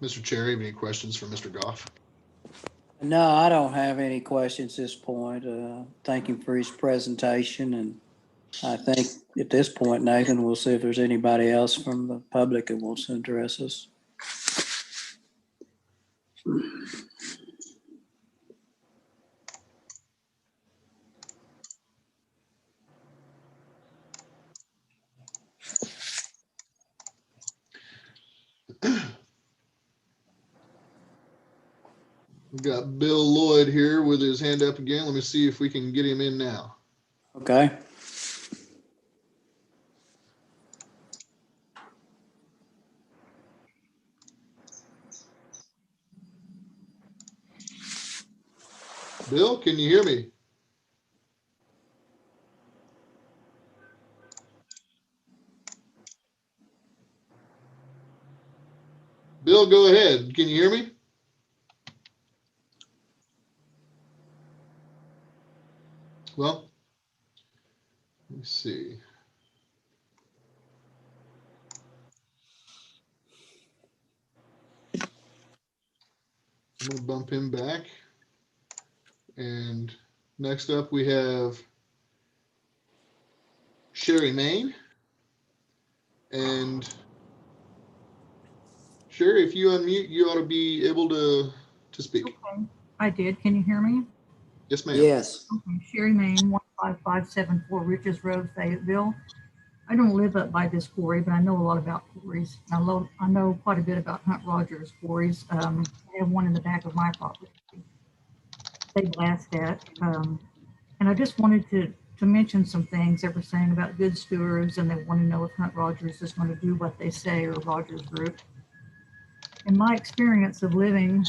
Mr. Chair, you have any questions for Mr. Goff? No, I don't have any questions at this point. Thank him for his presentation. And I think at this point, Nathan, we'll see if there's anybody else from the public that wants to address us. We've got Bill Lloyd here with his hand up again. Let me see if we can get him in now. Okay. Bill, can you hear me? Bill, go ahead. Can you hear me? Well, let me see. I'm going to bump him back. And next up we have Sherry Main. And Sherry, if you unmute, you ought to be able to speak. Okay, I did. Can you hear me? Yes, ma'am. Yes. Okay, Sherry Main, 15574 Riches Road, Fayetteville. I don't live up by this quarry, but I know a lot about quarries. I know quite a bit about Hunt Rogers quarries. I have one in the back of my property. They blast at. And I just wanted to mention some things they were saying about good stewards, and they want to know if Hunt Rogers is going to do what they say, or Rogers Group. In my experience of living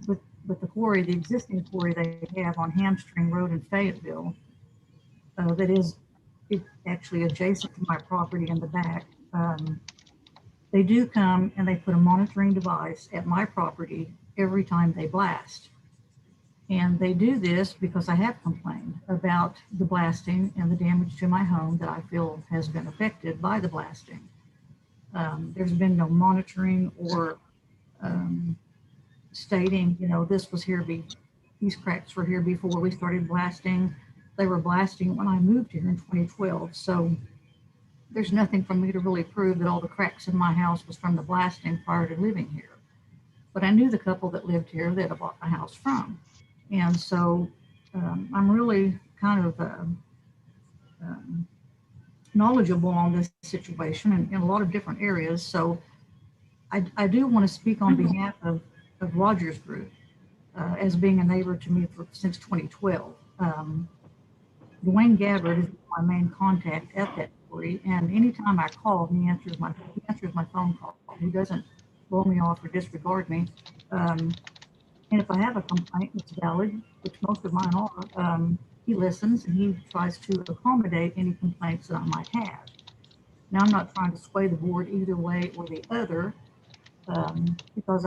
with the quarry, the existing quarry they have on Hamstring Road in Fayetteville, that is actually adjacent to my property in the back. They do come and they put a monitoring device at my property every time they blast. And they do this because I have complained about the blasting and the damage to my home that I feel has been affected by the blasting. There's been no monitoring or stating, you know, this was here, these cracks were here before we started blasting. They were blasting when I moved here in 2012. So there's nothing for me to really prove that all the cracks in my house was from the blasting prior to living here. But I knew the couple that lived here that I bought the house from. And so I'm really kind of knowledgeable on this situation in a lot of different areas. So I do want to speak on behalf of Rogers Group, as being a neighbor to me since 2012. Dwayne Gabbard is my main contact at that quarry, and anytime I call, he answers my phone call. He doesn't blow me off or disregard me. And if I have a complaint that's valid, which most of mine are, he listens and he tries to accommodate any complaints that I might have. Now, I'm not trying to sway the board either way or the other, because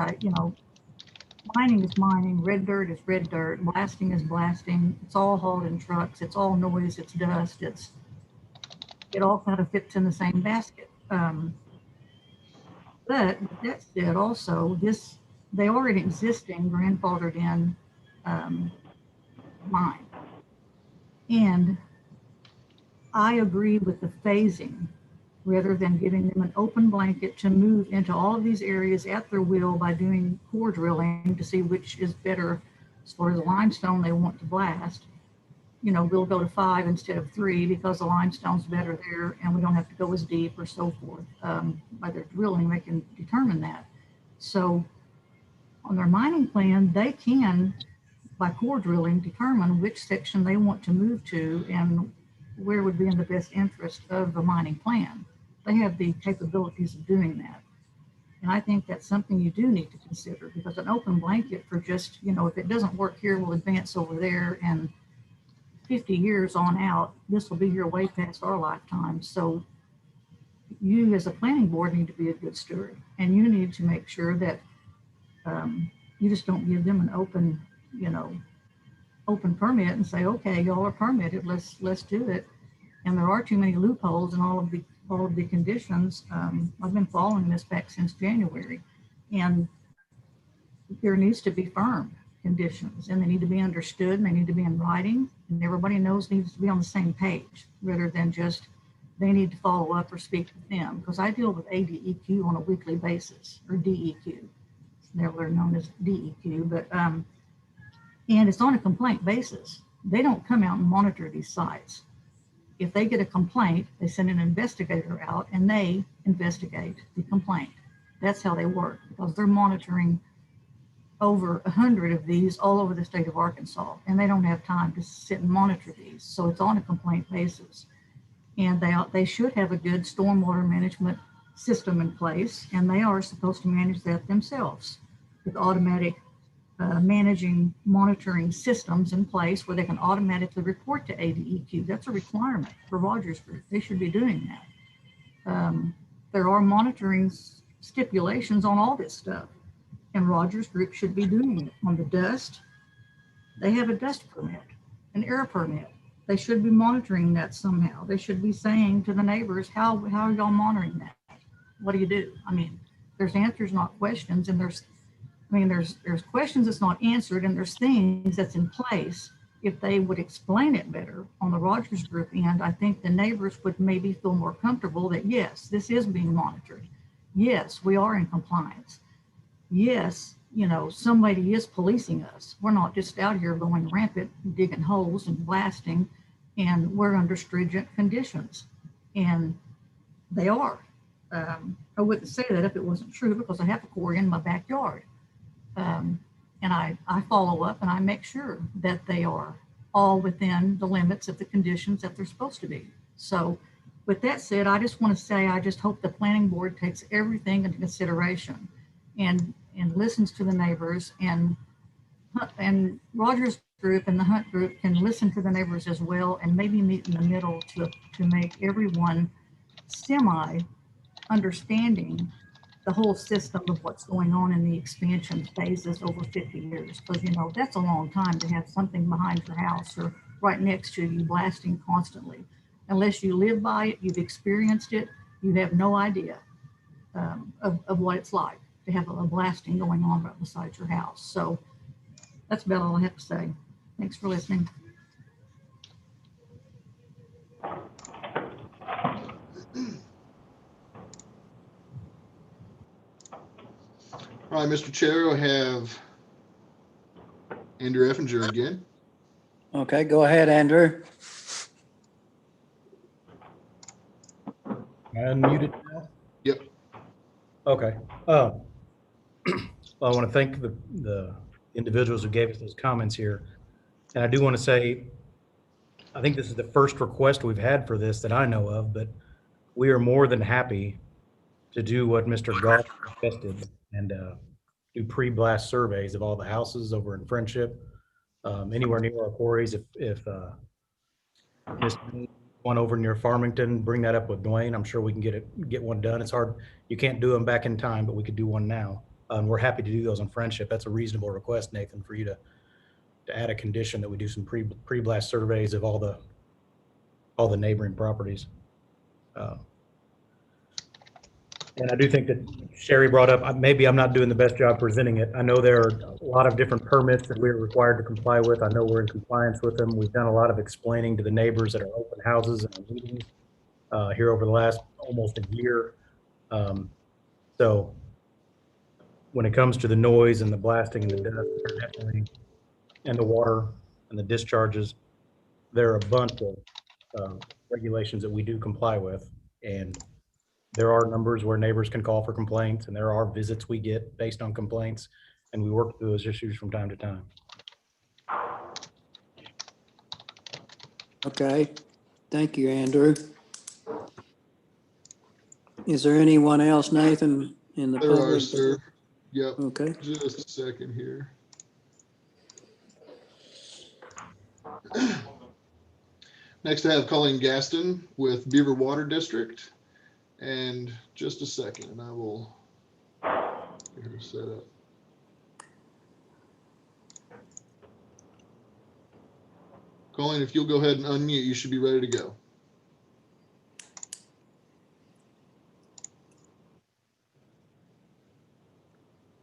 mining is mining, red dirt is red dirt, blasting is blasting. It's all hauled in trucks. It's all noise. It's dust. It all kind of fits in the same basket. But with that said, also they are an existing grandfathered in mine, and I agree with the phasing rather than giving them an open blanket to move into all of these areas at their will by doing core drilling to see which is better as far as the limestone they want to blast. We'll go to 5 instead of 3 because the limestone's better there and we don't have to go as deep or so forth. By their drilling, they can determine that. So on their mining plan, they can, by core drilling, determine which section they want to move to and where would be in the best interest of the mining plan. They have the capabilities of doing that. And I think that's something you do need to consider, because an open blanket for just, if it doesn't work here, we'll advance over there, and 50 years on out, this will be here way past our lifetime. So you as a planning board need to be a good steward, and you need to make sure that you just don't give them an open permit and say, okay, y'all are permitted, let's do it. And there are too many loopholes in all of the conditions. I've been following this back since January, and there needs to be firm conditions, and they need to be understood, and they need to be in writing, and everybody needs to be on the same page rather than just they need to follow up or speak with them. Because I deal with ADEQ on a weekly basis, or DEQ. It's never known as DEQ, but and it's on a complaint basis. They don't come out and monitor these sites. If they get a complaint, they send an investigator out and they investigate the complaint. That's how they work, because they're monitoring over 100 of these all over the state of Arkansas, and they don't have time to sit and monitor these. So it's on a complaint basis. And they should have a good stormwater management system in place, and they are supposed to manage that themselves with automatic managing monitoring systems in place where they can automatically report to ADEQ. That's a requirement for Rogers Group. They should be doing that. There are monitoring stipulations on all this stuff, and Rogers Group should be doing it. On the dust, they have a dust permit, an air permit. They should be monitoring that somehow. They should be saying to the neighbors, how are y'all monitoring that? What do you do? I mean, there's answers, not questions, and there's questions that's not answered, and there's things that's in place. If they would explain it better on the Rogers Group end, I think the neighbors would maybe feel more comfortable that yes, this is being monitored. Yes, we are in compliance. Yes, somebody is policing us. We're not just out here going rampant, digging holes and blasting, and we're under stringent conditions. And they are. I wouldn't say that if it wasn't true, because I have a quarry in my backyard. And I follow up and I make sure that they are all within the limits of the conditions that they're supposed to be. So with that said, I just want to say, I just hope the planning board takes everything into consideration and listens to the neighbors, and Rogers Group and the Hunt Group can listen to the neighbors as well, and maybe meet in the middle to make everyone semi understanding the whole system of what's going on in the expansion phases over 50 years. Because, that's a long time to have something behind your house or right next to you blasting constantly. Unless you live by it, you've experienced it, you have no idea of what it's like to have a blasting going on right beside your house. So that's about all I have to say. Thanks for listening. All right, Mr. Chair, I have Andrew Effinger again. Okay, go ahead, Andrew. Unmuted now. Yep. Okay. Well, I want to thank the individuals who gave us those comments here. And I do want to say, I think this is the first request we've had for this that I know of, but we are more than happy to do what Mr. Goff requested and do pre-blast surveys of all the houses over in Friendship, anywhere near our quarries. If one over near Farmington, bring that up with Dwayne. I'm sure we can get one done. It's hard. You can't do them back in time, but we could do one now. We're happy to do those on Friendship. That's a reasonable request, Nathan, for you to add a condition that we do some pre-blast surveys of all the neighboring properties. And I do think that Sherry brought up, maybe I'm not doing the best job presenting it. I know there are a lot of different permits that we're required to comply with. I know we're in compliance with them. We've done a lot of explaining to the neighbors at our open houses and meetings here over the last almost a year. So when it comes to the noise and the blasting and the dust, definitely, and the water and the discharges, there are a bunch of regulations that we do comply with. And there are numbers where neighbors can call for complaints, and there are visits we get based on complaints, and we work through those issues from time to time. Okay, thank you, Andrew. Is there anyone else, Nathan, in the There are, public? sir. Yep. Okay, Just a second here. Next, I have Colleen Gaston with Beaver Water District. And just a second, and I will get her set up. Colleen, if you'll go ahead and unmute, you should be ready to go.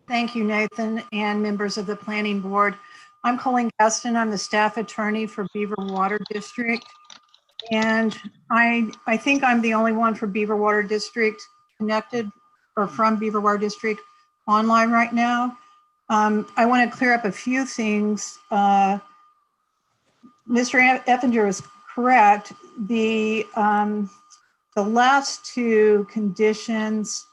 Thank you, Nathan, and members of the Planning Board. I'm Colleen Gaston. I'm the staff attorney for Beaver Water District. And I think I'm the only one for Beaver Water District connected or from Beaver Water District online right now. I want to clear up a few things. Mr. Effinger is correct. The last two conditions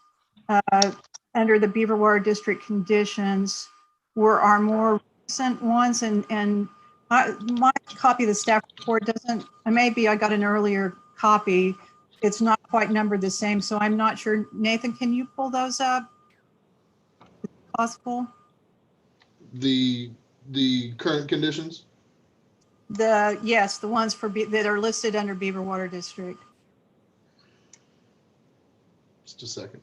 under the Beaver Water District conditions were our more recent ones, and my copy of the staff report doesn't, maybe I got an earlier copy. It's not quite numbered the same, so I'm not sure. Nathan, can you pull those up? Is it possible? The current conditions? Yes, the ones that are listed under Beaver Water District. Just a second.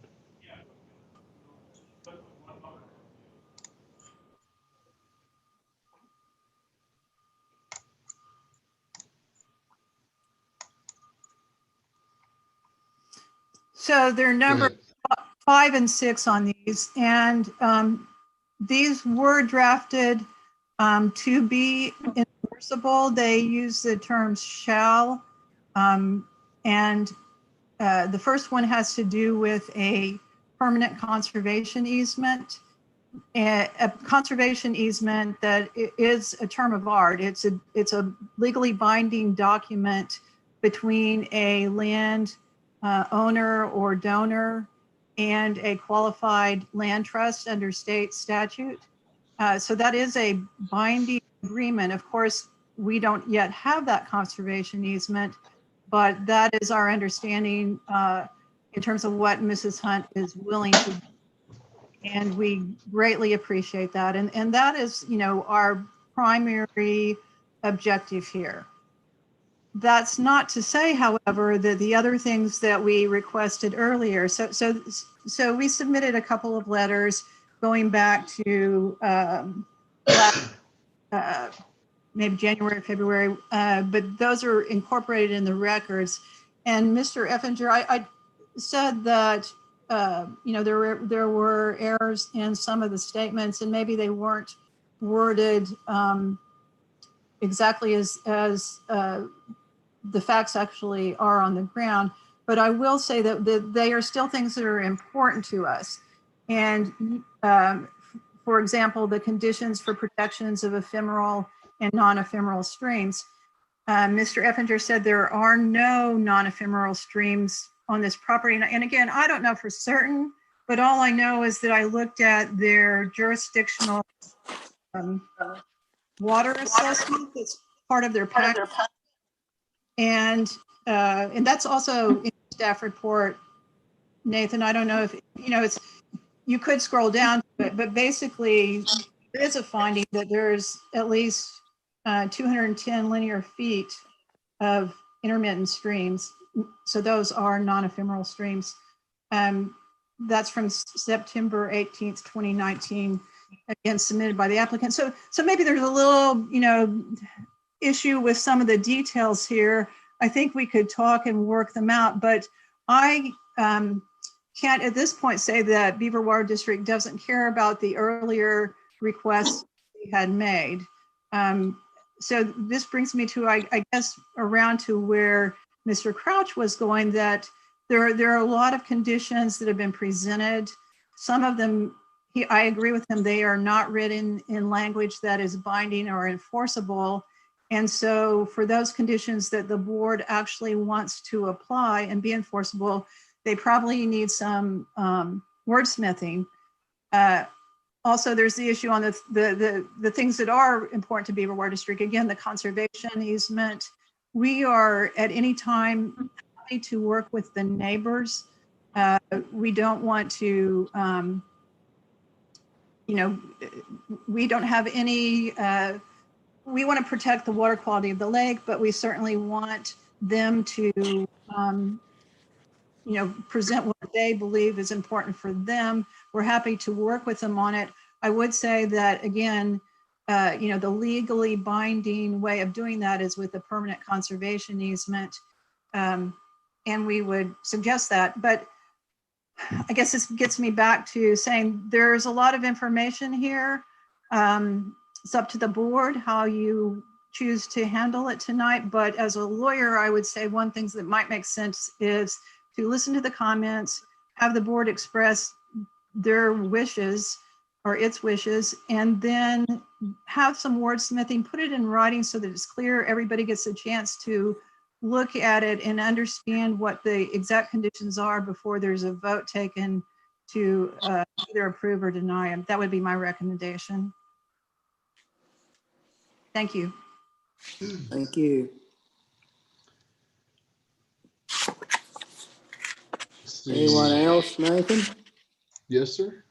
So they're numbered 5 and 6 on these, and these were drafted to be enforceable. They use the term shall, and the first one has to do with a permanent conservation easement. A conservation easement that is a term of art. It's a legally binding document between a land owner or donor and a qualified land trust under state statute. So that is a binding agreement. Of course, we don't yet have that conservation easement, but that is our understanding in terms of what Mrs. Hunt is willing to do. And we greatly appreciate that. And that is, our primary objective here. That's not to say, however, that the other things that we requested earlier. So we submitted a couple of letters going back to maybe January, February, but those are incorporated in the records. And Mr. Effinger, I said that there were errors in some of the statements, and maybe they weren't worded exactly as the facts actually are on the ground. But I will say that they are still things that are important to us. And for example, the conditions for protections of ephemeral and non-ephemeral streams. Mr. Effinger said there are no non-ephemeral streams on this property. And again, I don't know for certain, but all I know is that I looked at their jurisdictional water assessment that's part of their package. And that's also in the staff report, Nathan. I don't know if, you could scroll down to it, but basically there is a finding that there's at least 210 linear feet of intermittent streams. So those are non-ephemeral streams. That's from September 18th, 2019, again, submitted by the applicant. So maybe there's a little, issue with some of the details here. I think we could talk and work them out, but I can't at this point say that Beaver Water District doesn't care about the earlier requests we had made. So this brings me to, I guess, around to where Mr. Crouch was going, that there are a lot of conditions that have been presented. Some of them, I agree with him, they are not written in language that is binding or enforceable. And so for those conditions that the board actually wants to apply and be enforceable, they probably need some wordsmithing. Also, there's the issue on the things that are important to Beaver Water District. Again, the conservation easement. We are at any time happy to work with the neighbors. We don't want to, we don't have any, we want to protect the water quality of the lake, but we certainly want them to, present what they believe is important for them. We're happy to work with them on it. I would say that, again, the legally binding way of doing that is with a permanent conservation easement. And we would suggest that. But I guess this gets me back to saying there's a lot of information here. It's up to the board how you choose to handle it tonight. But as a lawyer, I would say one thing that might make sense is to listen to the comments, have the board express their wishes or its wishes, and then have some wordsmithing, put it in writing so that it's clear, everybody gets a chance to look at it and understand what the exact conditions are before there's a vote taken to either approve or deny them. That would be my recommendation. Thank you. Thank you. Anyone else, Nathan? Yes, sir.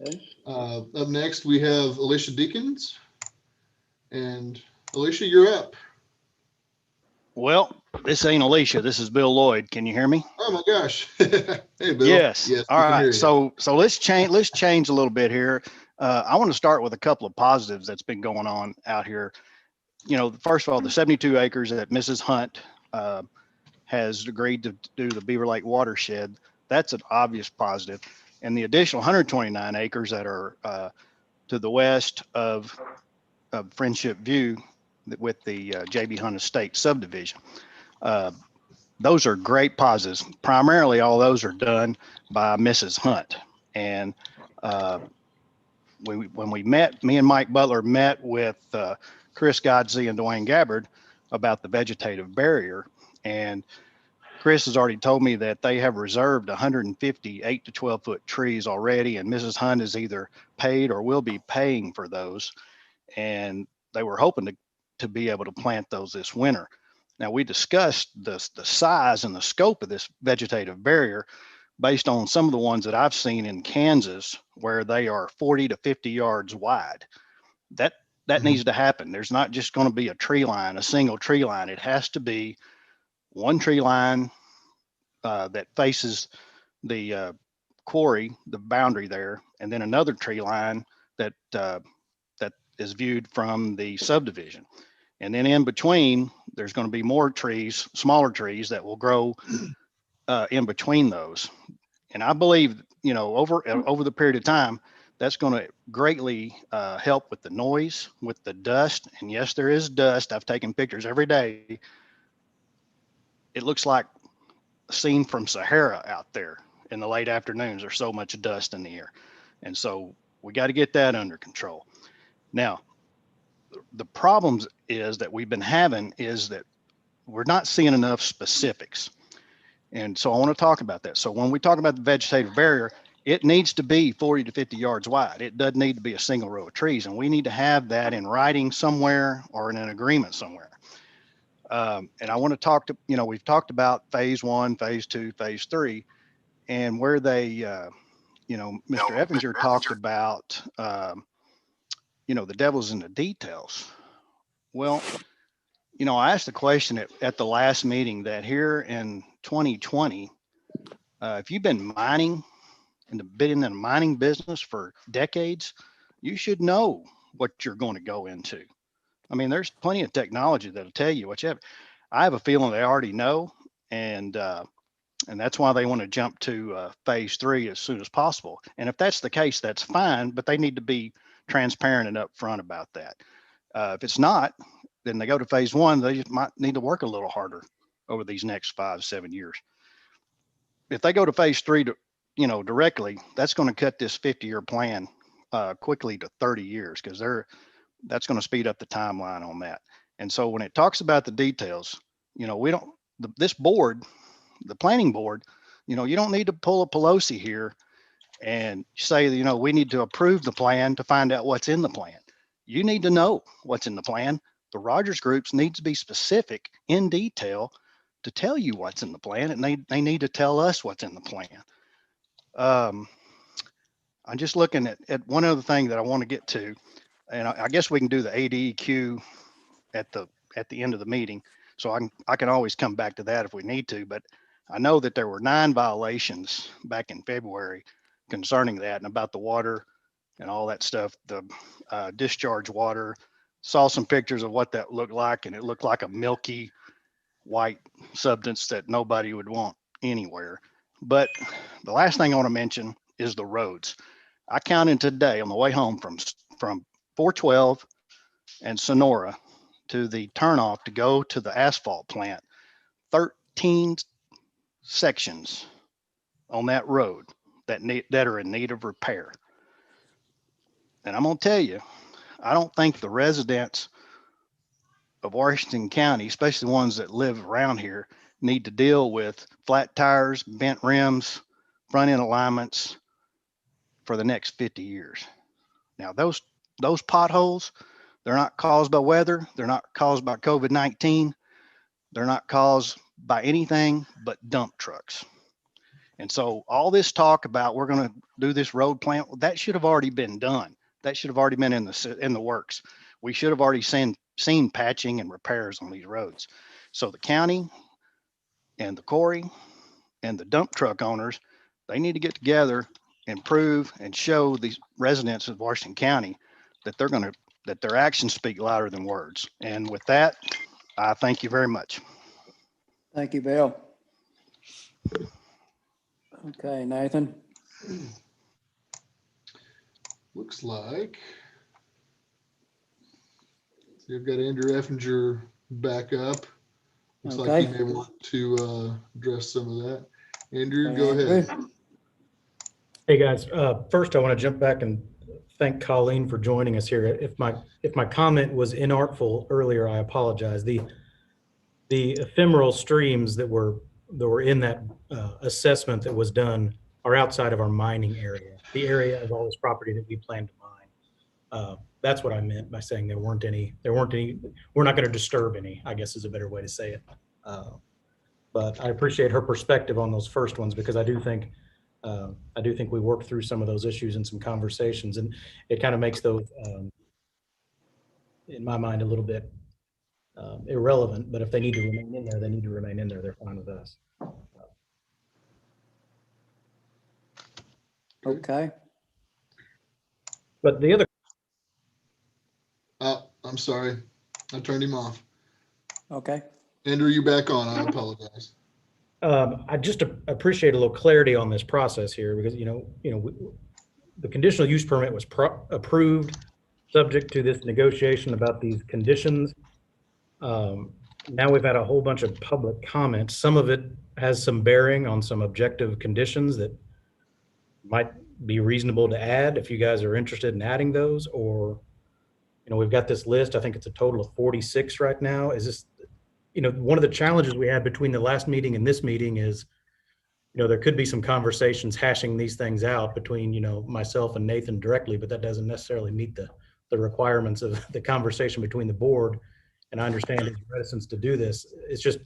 Okay. Up next, we have Alicia Deakins. And Alicia, you're up. Well, this ain't Alicia. This is Bill Lloyd. Can you hear me? Oh my gosh. Hey, Bill. Yes. Yes. All right. So let's change a little bit here. I want to start with a couple of positives that's been going on out here. First of all, the 72 acres that Mrs. Hunt has agreed to do the Beaver Lake watershed. That's an obvious positive. And the additional 129 acres that are to the west of Friendship View with the J.B. Hunt Estate subdivision. Those are great positives. Primarily, all those are done by Mrs. Hunt. And when we met, me and Mike Butler met with Chris Godsey and Dwayne Gabbard about the vegetative barrier. And Chris has already told me that they have reserved 150 8 to 12 foot trees already, and Mrs. Hunt is either paid or will be paying for those. And they were hoping to be able to plant those this winter. Now, we discussed the size and the scope of this vegetative barrier based on some of the ones that I've seen in Kansas, where they are 40 to 50 yards wide. That needs to happen. There's not just going to be a tree line, a single tree line. It has to be one tree line that faces the quarry, the boundary there, and then another tree line that is viewed from the subdivision. And then in between, there's going to be more trees, smaller trees that will grow in between those. And I believe, over the period of time, that's going to greatly help with the noise, with the dust. And yes, there is dust. I've taken pictures every day. It looks like a scene from Sahara out there in the late afternoons. There's so much dust in the air. And so we got to get that under control. Now, the problems is that we've been having is that we're not seeing enough specifics. And so I want to talk about that. So when we talk about the vegetative barrier, it needs to be 40 to 50 yards wide. It doesn't need to be a single row of trees. And we need to have that in writing somewhere or in an agreement somewhere. And I want to talk to, we've talked about phase 1, phase 2, phase 3, and where they, Mr. Effinger talked about, the devil's in the details. Well, I asked the question at the last meeting that here in 2020, if you've been mining and been in the mining business for decades, you should know what you're going to go into. I mean, there's plenty of technology that'll tell you what you have. I have a feeling they already know, and that's why they want to jump to phase 3 as soon as possible. And if that's the case, that's fine, but they need to be transparent and upfront about that. If it's not, then they go to phase 1. They just might need to work a little harder over these next 5-7 years. If they go to phase 3 directly, that's going to cut this 50-year plan quickly to 30 years, because that's going to speed up the timeline on that. And so when it talks about the details, this board, the planning board, you don't need to pull a Pelosi here and say, we need to approve the plan to find out what's in the plan. You need to know what's in the plan. The Rogers groups need to be specific in detail to tell you what's in the plan, and they need to tell us what's in the plan. I'm just looking at one other thing that I want to get to, and I guess we can do the ADEQ at the end of the meeting. So I can always come back to that if we need to, but I know that there were 9 violations back in February concerning that and about the water and all that stuff, the discharge water. Saw some pictures of what that looked like, and it looked like a milky white substance that nobody would want anywhere. But the last thing I want to mention is the roads. I counted today on the way home from 412 and Sonora to the turnoff to go to the asphalt plant, 13 sections on that road that are in need of repair. And I'm going to tell you, I don't think the residents of Washington County, especially the ones that live around here, need to deal with flat tires, bent rims, front end alignments for the next 50 years. Now, those potholes, they're not caused by weather. They're not caused by COVID-19. They're not caused by anything but dump trucks. And so all this talk about we're going to do this road plan, that should have already been done. That should have already been in the works. We should have already seen patching and repairs on these roads. So the county and the quarry and the dump truck owners, they need to get together and prove and show these residents of Washington County that that their actions speak louder than words. And with that, I thank you very much. Thank you, Bill. Okay, Nathan. Looks like, see, I've got Andrew Effinger back up. Looks like he may want to address some of that. Andrew, go ahead. Hey guys, first I want to jump back and thank Colleen for joining us here. If my comment was inartful earlier, I apologize. The ephemeral streams that were in that assessment that was done are outside of our mining area, the area of all this property that we plan to mine. That's what I meant by saying there weren't any, we're not going to disturb any, I guess is a better way to say it. But I appreciate her perspective on those first ones, because I do think we worked through some of those issues in some conversations, and it kind of makes those, in my mind, a little bit irrelevant. But if they need to remain in there, they need to remain in there. They're fine with us. Okay. But the other. I'm sorry, I turned him off. Okay. Andrew, you back on? I apologize. I just appreciate a little clarity on this process here, because the conditional use permit was approved subject to this negotiation about these conditions. Now we've had a whole bunch of public comments. Some of it has some bearing on some objective conditions that might be reasonable to add if you guys are interested in adding those. Or, we've got this list. I think it's a total of 46 right now. Is this, one of the challenges we had between the last meeting and this meeting is there could be some conversations hashing these things out between, myself and Nathan directly, but that doesn't necessarily meet the requirements of the conversation between the board. And I understand his reticence to do this. It's just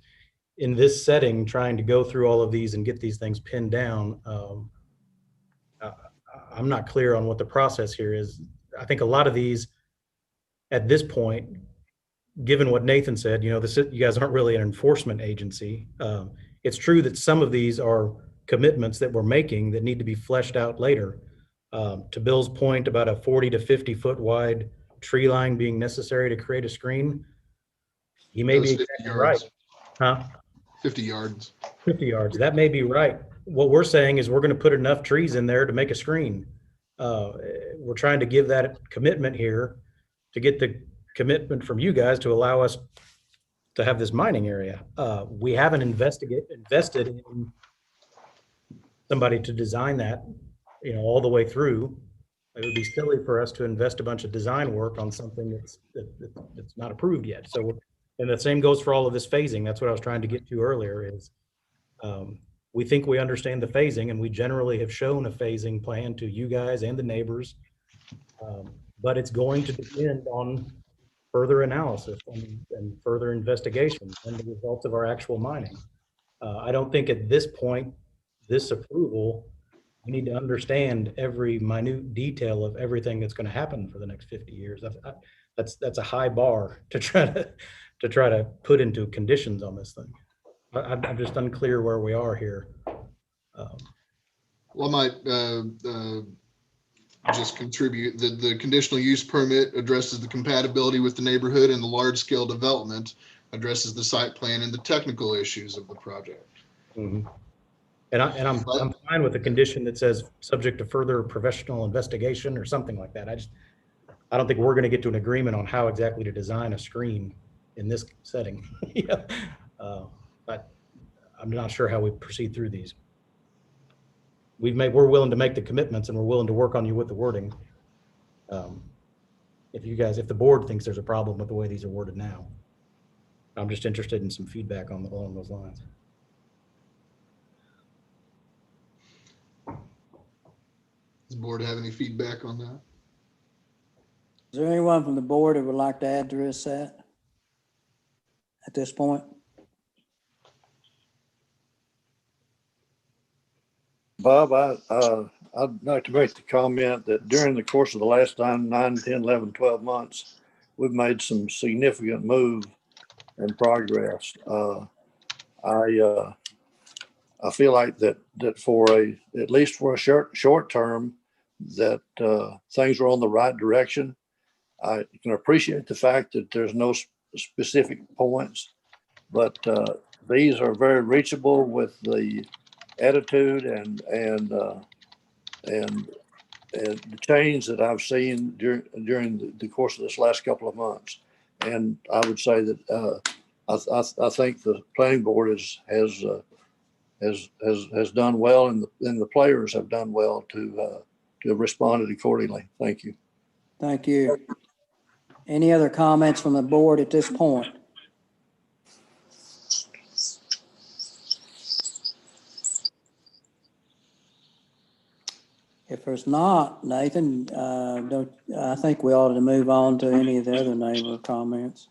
in this setting, trying to go through all of these and get these things pinned down. I'm not clear on what the process here is. I think a lot of these at this point, given what Nathan said, you guys aren't really an enforcement agency. It's true that some of these are commitments that we're making that need to be fleshed out later. To Bill's point about a 40 to 50 foot wide tree line being necessary to create a screen, he may be exactly right. Huh? 50 yards. 50 yards. That may be right. What we're saying is we're going to put enough trees in there to make a screen. We're trying to give that commitment here to get the commitment from you guys to allow us to have this mining area. We haven't invested in somebody to design that, all the way through. It would be silly for us to invest a bunch of design work on something that's not approved yet. So, and the same goes for all of this phasing. That's what I was trying to get to earlier is we think we understand the phasing, and we generally have shown a phasing plan to you guys and the neighbors. But it's going to depend on further analysis and further investigation and the results of our actual mining. I don't think at this point, this approval, we need to understand every minute detail of everything that's going to happen for the next 50 years. That's a high bar to try to put into conditions on this thing. I'm just unclear where we are here. Well, I might just contribute that the conditional use permit addresses the compatibility with the neighborhood, and the large scale development addresses the site plan and the technical issues of the project. Mm-hmm. And I'm fine with the condition that says subject to further professional investigation or something like that. I don't think we're going to get to an agreement on how exactly to design a screen in this setting. Yeah. But I'm not sure how we proceed through these. We're willing to make the commitments, and we're willing to work on you with the wording. If the board thinks there's a problem with the way these are worded now, I'm just interested in some feedback along those lines. Does the board have any feedback on that? Is there anyone from the board who would like to address that at this point? Bob, I'd like to make the comment that during the course of the last 9, 10, 11, 12 months, we've made some significant move and progress. I feel like that for at least for a short term, that things are on the right direction. I can appreciate the fact that there's no specific points, but these are very reachable with the attitude and the change that I've seen during the course of this last couple of months. And I would say that I think the planning board has done well, and the players have done well to have responded accordingly. Thank you. Thank you. Any other comments from the board at this point? If there's not, Nathan, I think we ought to move on to any of the other neighbor comments.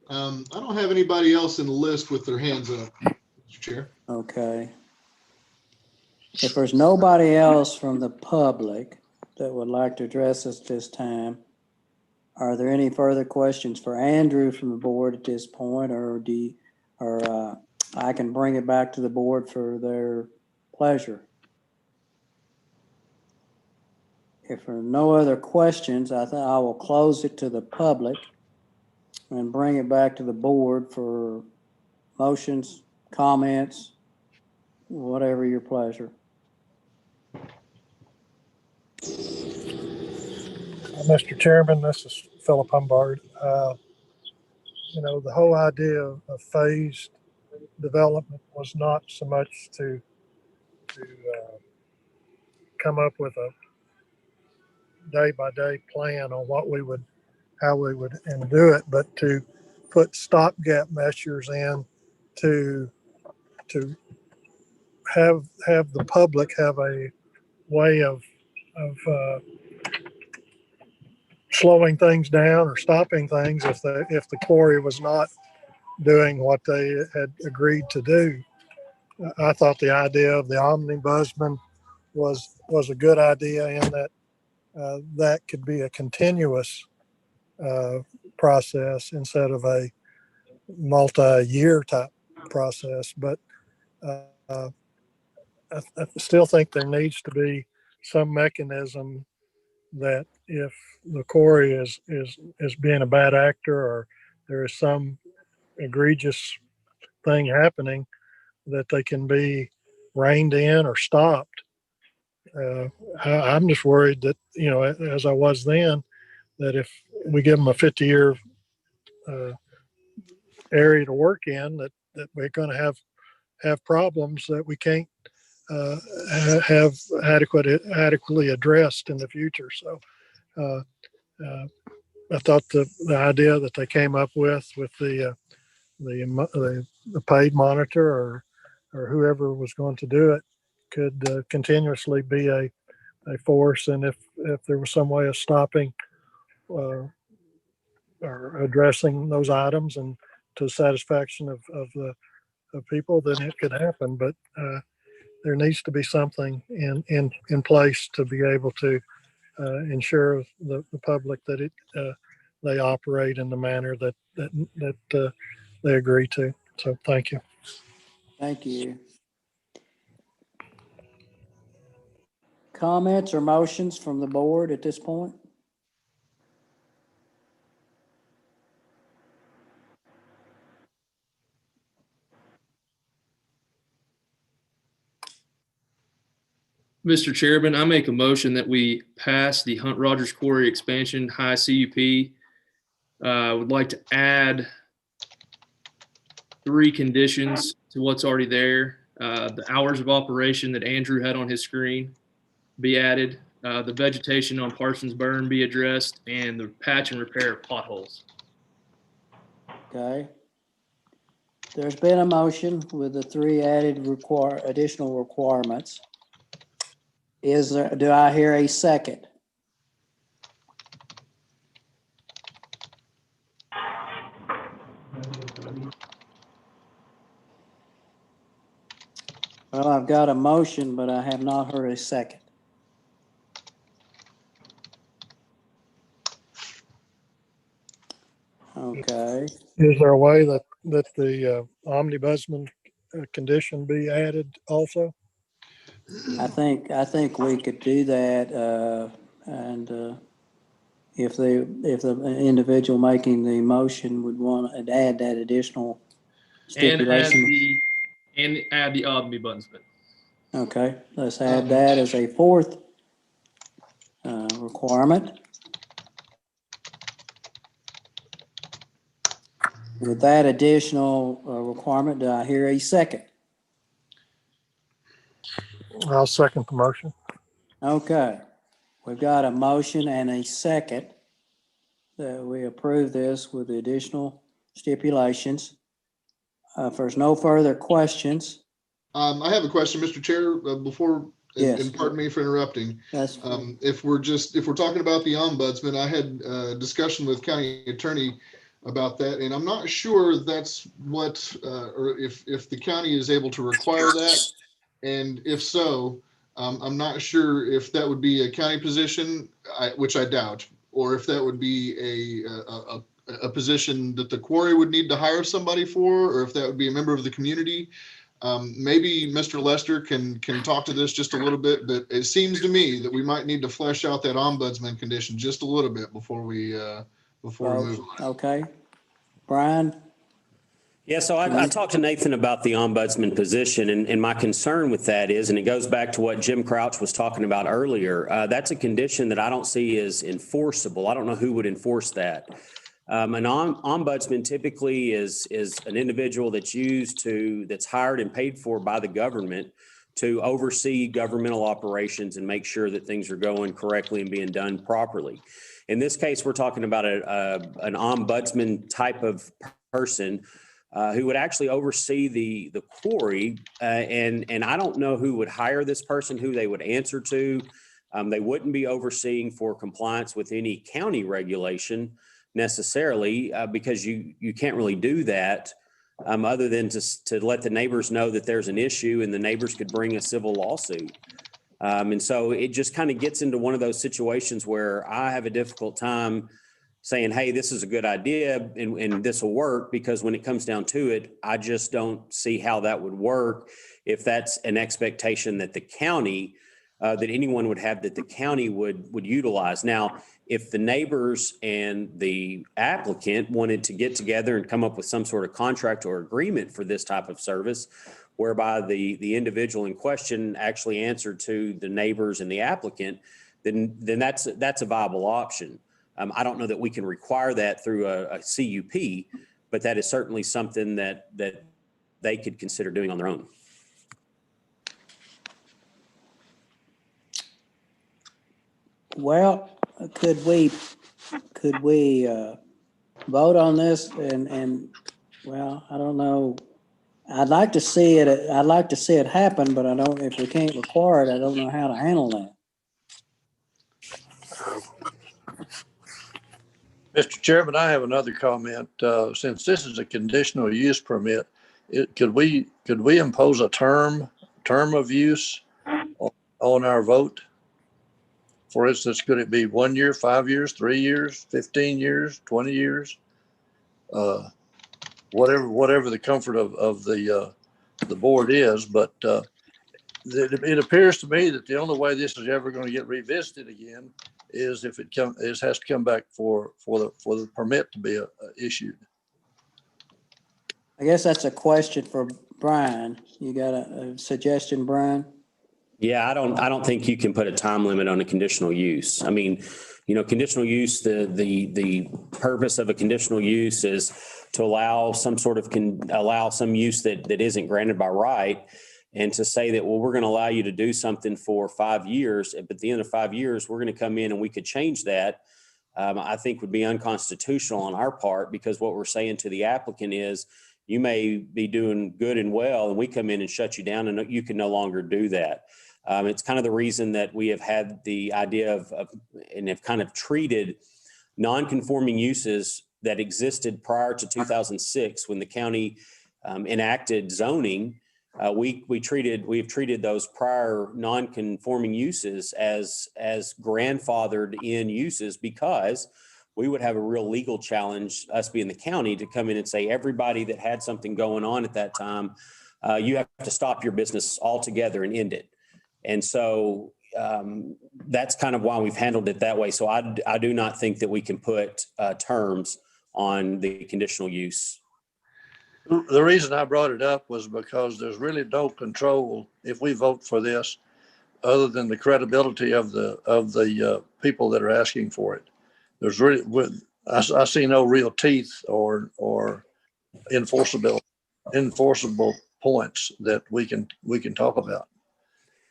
I don't have anybody else in the list with their hands up, Mr. Chair. Okay. If there's nobody else from the public that would like to address us this time, are there any further questions for Andrew from the board at this point, or I can bring it back to the board for their pleasure? If there are no other questions, I think I will close it to the public and bring it back to the board for motions, comments, whatever your pleasure. Mr. Chairman, this is Philip Humbard. The whole idea of phased development was not so much to come up with a day-by-day plan on how we would do it, but to put stopgap measures in to have the public have a way of slowing things down or stopping things if the quarry was not doing what they had agreed to do. I thought the idea of the ombudsman was a good idea in that that could be a continuous process instead of a multi-year type process. But I still think there needs to be some mechanism that if the quarry is being a bad actor or there is some egregious thing happening, that they can be reined in or stopped. I'm just worried that, as I was then, that if we give them a 50-year area to work in, that we're going to have problems that we can't have adequately addressed in the future. So I thought the idea that they came up with the paid monitor or whoever was going to do it could continuously be a force, and if there was some way of stopping or addressing those items and to the satisfaction of the people, then it could happen. But there needs to be something in place to be able to ensure the public that they operate in the manner that they agree to. So thank you. Thank you. Comments or motions from the board at this point? Mr. Chairman, I make a motion that we pass the Hunt Rogers Quarry expansion high CUP. Would like to add 3 conditions to what's already there. The hours of operation that Andrew had on his screen be added. The vegetation on Parsons Burn be addressed, and the patch and repair of potholes. Okay. There's been a motion with the 3 added additional requirements. Do I hear a second? Well, I've got a motion, but I have not heard a second. Okay. Is there a way that the ombudsman condition be added also? I think we could do that, and if the individual making the motion would want to add that additional stipulation. And add the ombudsman. Okay, let's add that as a 4th requirement. With that additional requirement, do I hear a second? I'll second the motion. Okay, we've got a motion and a second that we approve this with the additional stipulations. If there's no further questions. I have a question, Mr. Chair, before, Yes. and pardon me for interrupting. That's If we're talking about the ombudsman, I had a discussion with county attorney about that, and I'm not sure that's what, or if the county is able to require that. And if so, I'm not sure if that would be a county position, which I doubt, or if that would be a position that the quarry would need to hire somebody for, or if that would be a member of the community. Maybe Mr. Lester can talk to this just a little bit, but it seems to me that we might need to flesh out that ombudsman condition just a little bit before we move on. Okay. Brian? Yeah, so I talked to Nathan about the ombudsman position, and my concern with that is, and it goes back to what Jim Crouch was talking about earlier, that's a condition that I don't see as enforceable. I don't know who would enforce that. An ombudsman typically is an individual that's hired and paid for by the government to oversee governmental operations and make sure that things are going correctly and being done properly. In this case, we're talking about an ombudsman type of person who would actually oversee the quarry. And I don't know who would hire this person, who they would answer to. They wouldn't be overseeing for compliance with any county regulation necessarily, because you can't really do that other than to let the neighbors know that there's an issue, and the neighbors could bring a civil lawsuit. And so it just kind of gets into one of those situations where I have a difficult time saying, hey, this is a good idea and this will work, because when it comes down to it, I just don't see how that would work if that's an expectation that the county, that anyone would have, that the county would utilize. Now, if the neighbors and the applicant wanted to get together and come up with some sort of contract or agreement for this type of service, whereby the individual in question actually answered to the neighbors and the applicant, then that's a viable option. I don't know that we can require that through a CUP, but that is certainly something that they could consider doing on their own. Well, could we vote on this and well, I don't know. I'd like to see it happen, but I don't, if we can't require it, I don't know how to handle that. Mr. Chairman, I have another comment. Since this is a conditional use permit, could we impose a term of use on our vote? For instance, could it be 1 year, 5 years, 3 years, 15 years, 20 years? Whatever the comfort of the board is, but it appears to me that the only way this is ever going to get revisited again is if it has to come back for the permit to be issued. I guess that's a question for Brian. You got a suggestion, Brian? Yeah, I don't think you can put a time limit on a conditional use. I mean, conditional use, the purpose of a conditional use is to allow some sort of allow some use that isn't granted by right, and to say that, well, we're going to allow you to do something for 5 years, but at the end of 5 years, we're going to come in and we could change that. I think would be unconstitutional on our part, because what we're saying to the applicant is, you may be doing good and well, and we come in and shut you down, and you can no longer do that. It's kind of the reason that we have had the idea of and have kind of treated non-conforming uses that existed prior to 2006, when the county enacted zoning. We have treated those prior non-conforming uses as grandfathered in uses, because we would have a real legal challenge, us being the county, to come in and say, everybody that had something going on at that time, you have to stop your business altogether and end it. And so that's kind of why we've handled it that way. So I do not think that we can put terms on the conditional use. The reason I brought it up was because there's really no control if we vote for this, other than the credibility of the people that are asking for it. There's really, I see no real teeth or enforceable points that we can talk about.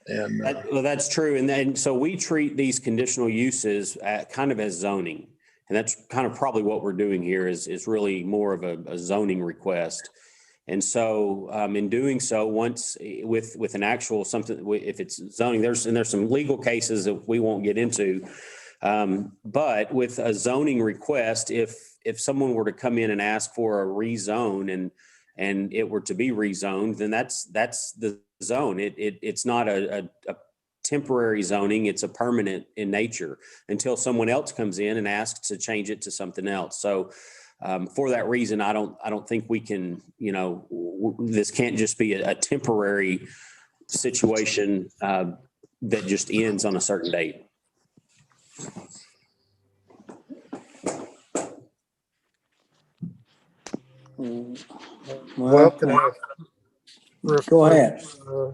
And well, that's true. And then, so we treat these conditional uses kind of as zoning. And that's kind of probably what we're doing here is really more of a zoning request. And so in doing so, once with an actual something, if it's zoning, there's some legal cases that we won't get into. But with a zoning request, if someone were to come in and ask for a rezone and it were to be rezoned, then that's the zone. It's not a temporary zoning, it's a permanent in nature until someone else comes in and asks to change it to something else. So for that reason, I don't think we can, this can't just be a temporary situation that just ends on a certain date. Well, can I go ahead.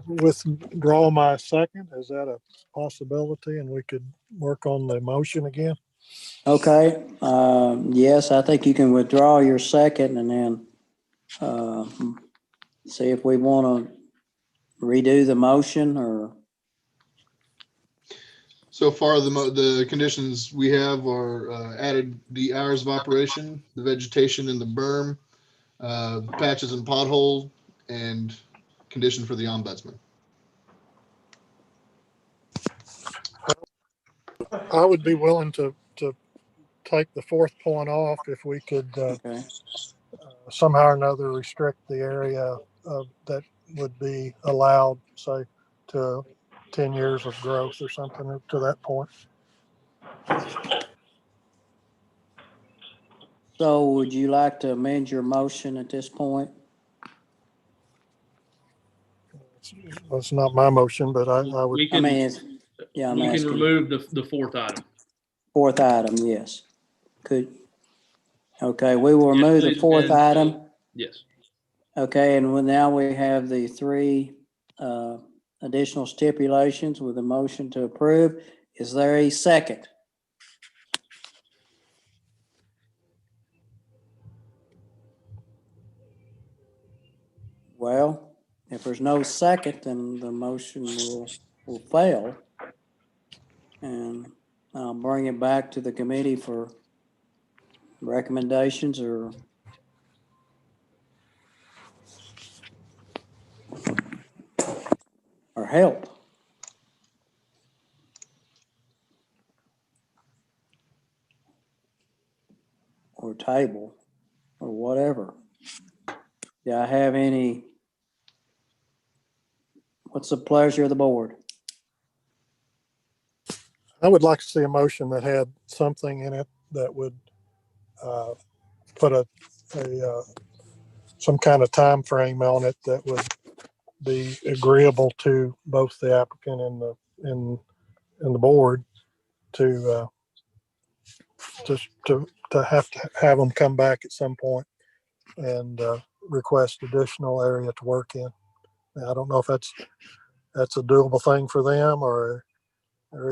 Withdraw my second? Is that a possibility, and we could work on the motion again? Okay. Yes, I think you can withdraw your second and then see if we want to redo the motion or. So far, the conditions we have are added the hours of operation, the vegetation and the berm, patches and pothole, and condition for the ombudsman. I would be willing to take the fourth point off if we could Okay. somehow or another restrict the area that would be allowed, say, to 10 years of growth or something to that point. So would you like to amend your motion at this point? It's not my motion, but I would. We I can, mean, yeah, I'm we can asking. remove the fourth item. Fourth item, yes. Okay, we will remove the please fourth amend. item. Yes. Okay, and now we have the three additional stipulations with a motion to approve. Is there a second? Well, if there's no second, then the motion will fail. And I'll bring it back to the committee for recommendations or help. Or table or whatever. Do I have any? What's the pleasure of the board? I would like to see a motion that had something in it that would put some kind of time frame on it that would be agreeable to both the applicant and the board to have them come back at some point and request additional area to work in. Now, I don't know if that's a doable thing for them or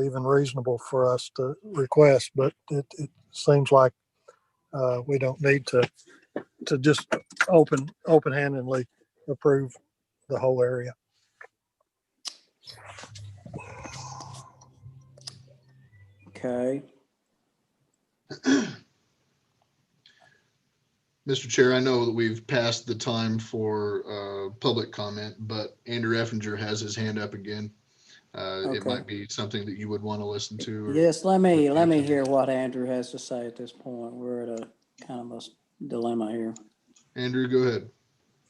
even reasonable for us to request, but it seems like we don't need to just open-handedly approve the whole area. Okay. Mr. Chair, I know that we've passed the time for public comment, but Andrew Effinger has his hand up again. It Okay. might be something that you would want to listen to. Yes, let me hear what Andrew has to say at this point. We're at a kind of a dilemma here. Andrew, go ahead.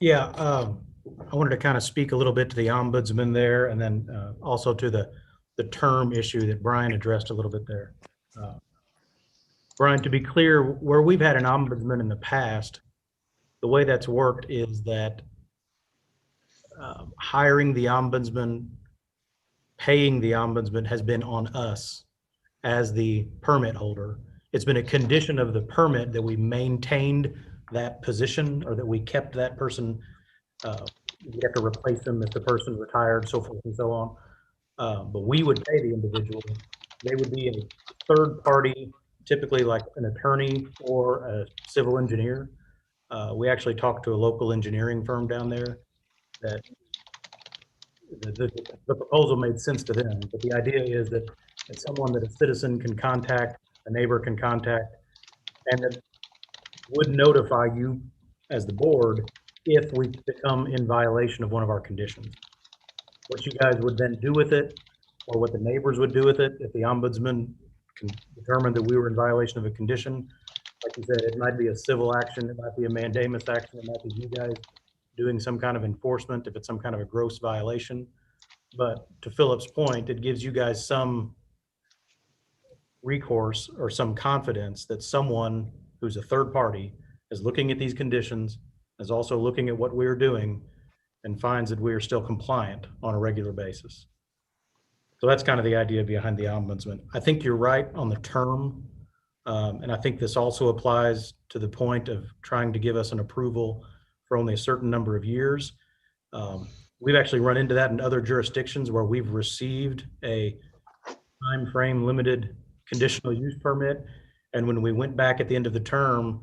Yeah, I wanted to kind of speak a little bit to the ombudsman there, and then also to the term issue that Brian addressed a little bit there. Brian, to be clear, where we've had an ombudsman in the past, the way that's worked is that hiring the ombudsman, paying the ombudsman has been on us as the permit holder. It's been a condition of the permit that we maintained that position or that we kept that person. We have to replace them if the person retired, so forth and so on. But we would pay the individual. They would be a third party, typically like an attorney or a civil engineer. We actually talked to a local engineering firm down there that the proposal made sense to them. But the idea is that it's someone that a citizen can contact, a neighbor can contact, and that would notify you as the board if we become in violation of one of our conditions. What you guys would then do with it, or what the neighbors would do with it, if the ombudsman can determine that we were in violation of a condition, like you said, it might be a civil action, it might be a mandamus action, it might be you guys doing some kind of enforcement if it's some kind of a gross violation. But to Philip's point, it gives you guys some recourse or some confidence that someone who's a third party is looking at these conditions, is also looking at what we're doing, and finds that we are still compliant on a regular basis. So that's kind of the idea behind the ombudsman. I think you're right on the term. And I think this also applies to the point of trying to give us an approval for only a certain number of years. We've actually run into that in other jurisdictions where we've received a time frame limited conditional use permit. And when we went back at the end of the term,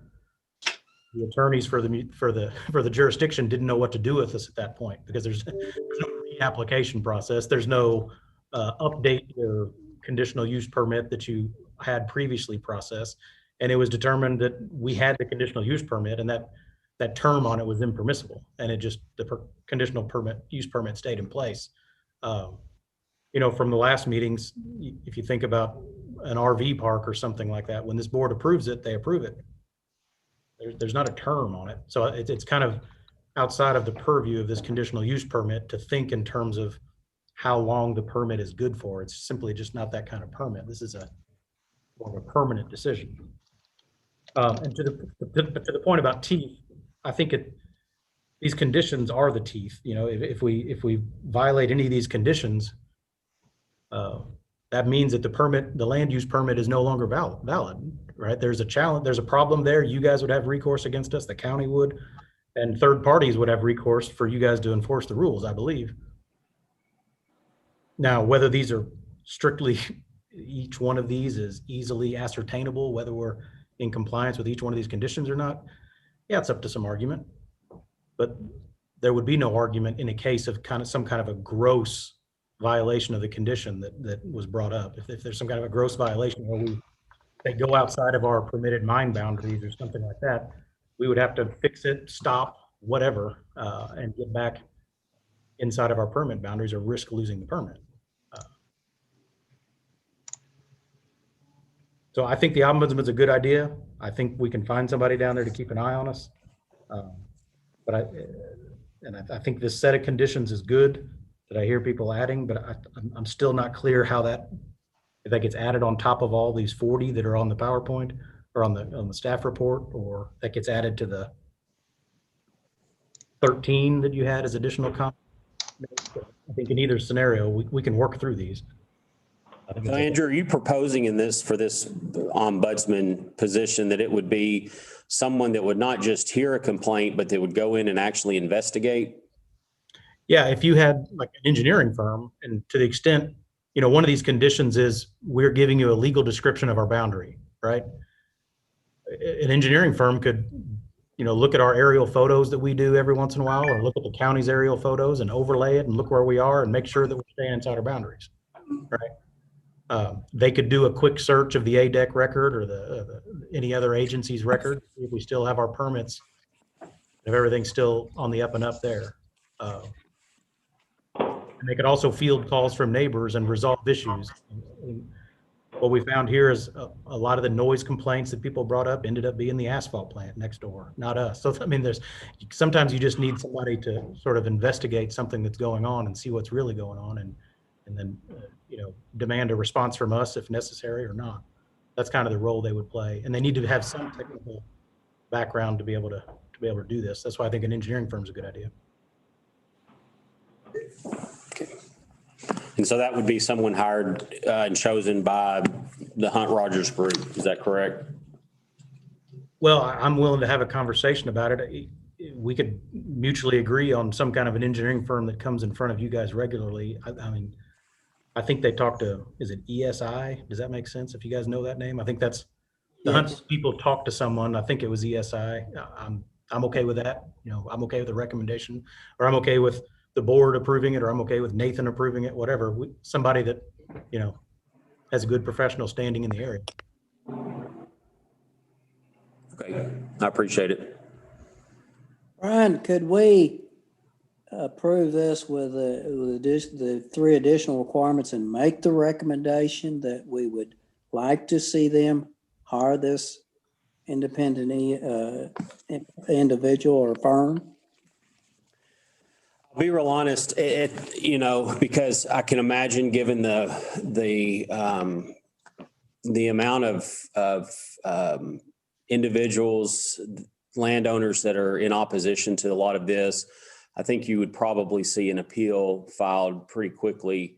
the attorneys for the jurisdiction didn't know what to do with us at that point, because there's no pre-application process. There's no update your conditional use permit that you had previously processed. And it was determined that we had the conditional use permit, and that that term on it was impermissible, and it just, conditional use permit stayed in place. You know, from the last meetings, if you think about an RV park or something like that, when this board approves it, they approve it. There's not a term on it. So it's kind of outside of the purview of this conditional use permit to think in terms of how long the permit is good for. It's simply just not that kind of permit. This is more of a permanent decision. And to the point about teeth, I think these conditions are the teeth. You know, if we violate any of these conditions, that means that the land use permit is no longer valid, right? There's a challenge, there's a problem there. You guys would have recourse against us, the county would, and third parties would have recourse for you guys to enforce the rules, I believe. Now, whether these are strictly, each one of these is easily ascertainable, whether we're in compliance with each one of these conditions or not, yeah, it's up to some argument. But there would be no argument in a case of some kind of a gross violation of the condition that was brought up. If there's some kind of a gross violation where they go outside of our permitted mine boundaries or something like that, we would have to fix it, stop, whatever, and get back inside of our permit boundaries or risk losing the permit. So I think the Ombudsman's a good idea. I think we can find somebody down there to keep an eye on us. But I think this set of conditions is good that I hear people adding, but I'm still not clear how if that gets added on top of all these 40 that are on the PowerPoint or on the staff report, or that gets added to the 13 that you had as additional comments. I think in either scenario, we can work through these. So Andrew, are you proposing for this ombudsman position that it would be someone that would not just hear a complaint, but that would go in and actually investigate? Yeah, if you had like an engineering firm, and to the extent, you know, one of these conditions is we're giving you a legal description of our boundary, right? An engineering firm could, you know, look at our aerial photos that we do every once in a while, or look at the county's aerial photos and overlay it and look where we are and make sure that we're staying inside our boundaries, right? They could do a quick search of the ADEC record or any other agency's record if we still have our permits, if everything's still on the up and up there. And they could also field calls from neighbors and resolve issues. And what we found here is a lot of the noise complaints that people brought up ended up being the asphalt plant next door, not us. So, I mean, sometimes you just need somebody to sort of investigate something that's going on and see what's really going on, and then, you know, demand a response from us if necessary or not. That's kind of the role they would play. And they need to have some technical background to be able to do this. That's why I think an engineering firm is a good idea. Okay. And so that would be someone hired and chosen by the Hunt Rogers Group. Is that correct? Well, I'm willing to have a conversation about it. We could mutually agree on some kind of an engineering firm that comes in front of you guys regularly. I mean, I think they talk to, is it ESI? Does that make sense? If you guys know that name, I think that's the Hunt people talk to someone. I think it was ESI. I'm okay with that. You know, I'm okay with the recommendation, or I'm okay with the board approving it, or I'm okay with Nathan approving it, whatever. Somebody that, you know, has a good professional standing in the area. Okay, I appreciate it. Brian, could we approve this with the 3 additional requirements and make the recommendation that we would like to see them hire this independent individual or firm? I'll be real honest, you know, because I can imagine, given the amount of individuals, landowners that are in opposition to a lot of this, I think you would probably see an appeal filed pretty quickly.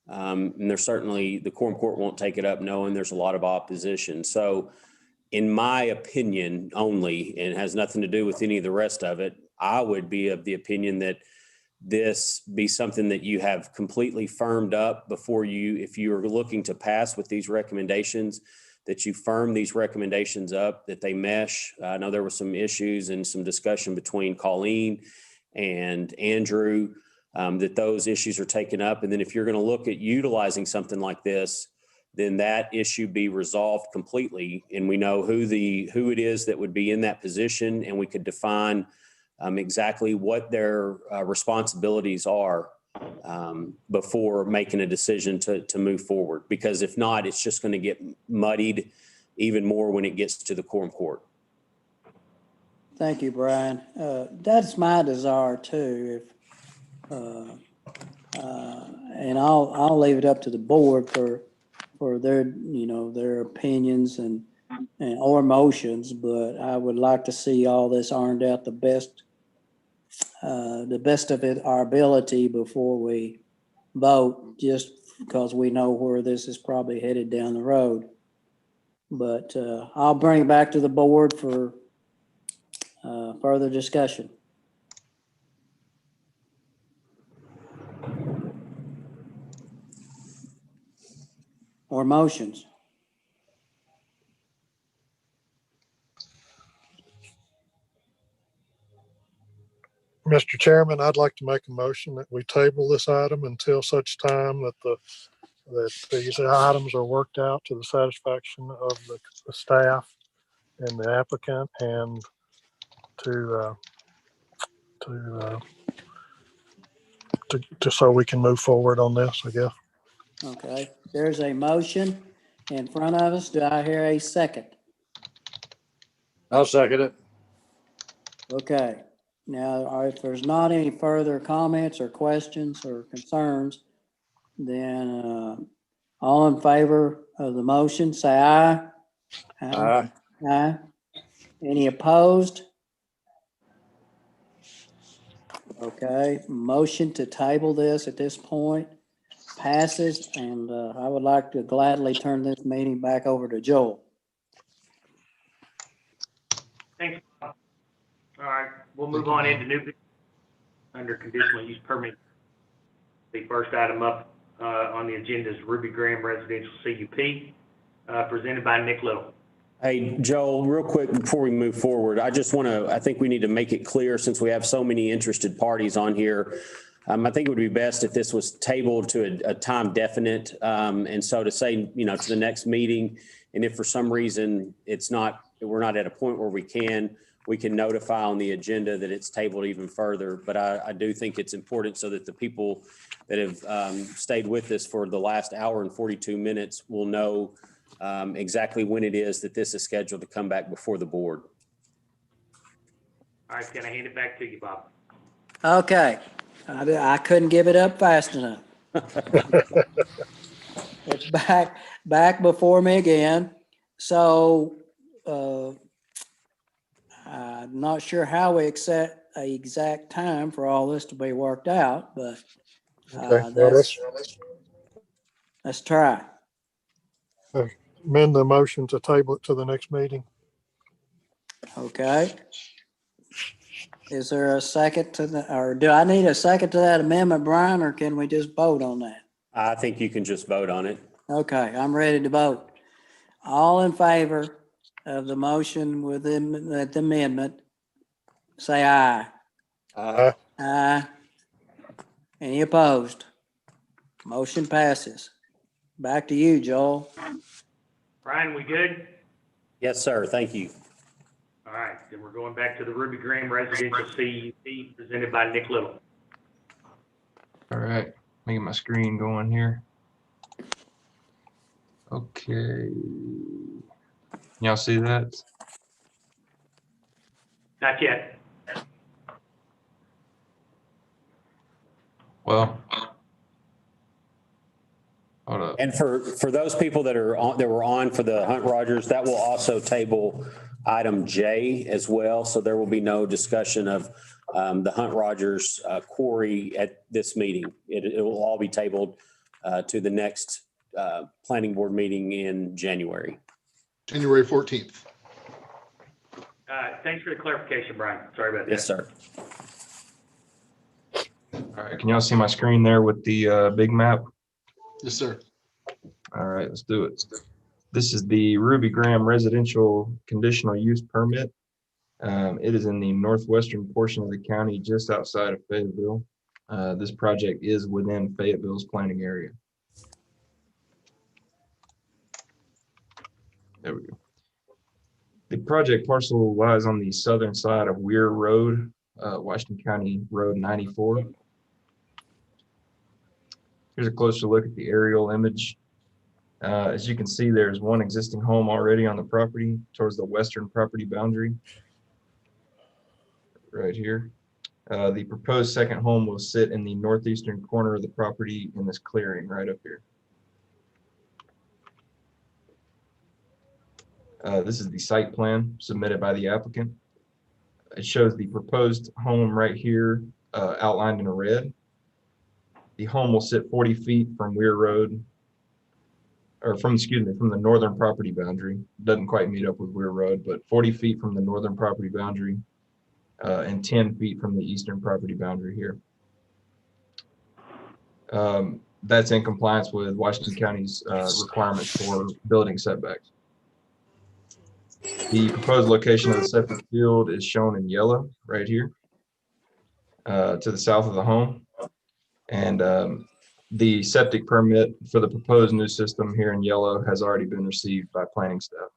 And there's certainly, the quorum court won't take it up knowing there's a lot of opposition. So in my opinion only, and it has nothing to do with any of the rest of it, I would be of the opinion that this be something that you have completely firmed up before you, if you are looking to pass with these recommendations, that you firm these recommendations up, that they mesh. I know there were some issues and some discussion between Colleen and Andrew, that those issues are taken up. And then if you're going to look at utilizing something like this, then that issue be resolved completely, and we know who it is that would be in that position, and we could define exactly what their responsibilities are before making a decision to move forward. Because if not, it's just going to get muddied even more when it gets to the quorum court. Thank you, Brian. That's my desire too. And I'll leave it up to the board for their, their opinions and or motions, but I would like to see all this ironed out the best of our ability before we vote, just because we know where this is probably headed down the road. But I'll bring it back to the board for further discussion. Or motions. Mr. Chairman, I'd like to make a motion that we table this item until such time that these items are worked out to the satisfaction of the staff and the applicant, and to so we can move forward on this, I guess. Okay, there's a motion in front of us. Do I hear a second? I'll second it. Okay, now, if there's not any further comments or questions or concerns, then all in favor of the motion, say aye. Aye. Aye. Any opposed? Okay, motion to table this at this point passes, and I would like to gladly turn this meeting back over to Joel. Thanks. All right, we'll move on into new business under conditional use permit. The first item up on the agenda is Ruby Graham Residential CUP, presented by Nick Little. Hey, Joel, real quick before we move forward, I think we need to make it clear, since we have so many interested parties on here. I think it would be best if this was tabled to a time definite. And so to say, to the next meeting, and if for some reason we're not at a point where we can notify on the agenda that it's tabled even further. But I do think it's important so that the people that have stayed with us for the last hour and 42 minutes will know exactly when it is that this is scheduled to come back before the board. All right, can I hand it back to you, Bob? Okay, I couldn't give it up fast enough. It's back before me again. So I'm not sure how we set an exact time for all this to be worked out, but let's try. Amend the motion to table it to the next meeting. Okay. Is there a second or do I need a second to that amendment, Brian, or can we just vote on that? I think you can just vote on it. Okay, I'm ready to vote. All in favor of the motion with the amendment, say aye. Aye. Aye. Any opposed? Motion passes. Back to you, Joel. Brian, we good? Yes, sir. Thank you. All right, then we're going back to the Ruby Graham Residential CUP, presented by Nick Little. All right, making my screen going here. Okay. Y'all see that? Not yet. Well, hold up. And for those people that were on for the Hunt Rogers, that will also table item J as well. So there will be no discussion of the Hunt Rogers quarry at this meeting. It will all be tabled to the next planning board meeting in January. January 14th. Thanks for the clarification, Brian. Sorry about that. Yes, sir. All right, can y'all see my screen there with the big map? Yes, sir. All right, let's do it. This is the Ruby Graham Residential Conditional Use Permit. It is in the northwestern portion of the county, just outside of Fayetteville. This project is within Fayetteville's planning area. There we go. The project parcel lies on the southern side of Weir Road, Washington County Road 94. Here's a closer look at the aerial image. As you can see, there's one existing home already on the property towards the western property boundary, right here. The proposed second home will sit in the northeastern corner of the property in this clearing right up here. This is the site plan submitted by the applicant. It shows the proposed home right here outlined in red. The home will sit 40 feet from Weir Road, or from the northern property boundary. Doesn't quite meet up with Weir Road, but 40 feet from the northern property boundary and 10 feet from the eastern property boundary here. That's in compliance with Washington County's requirements for building setbacks. The proposed location of the septic field is shown in yellow right here to the south of the home. And the septic permit for the proposed new system here in yellow has already been received by planning staff.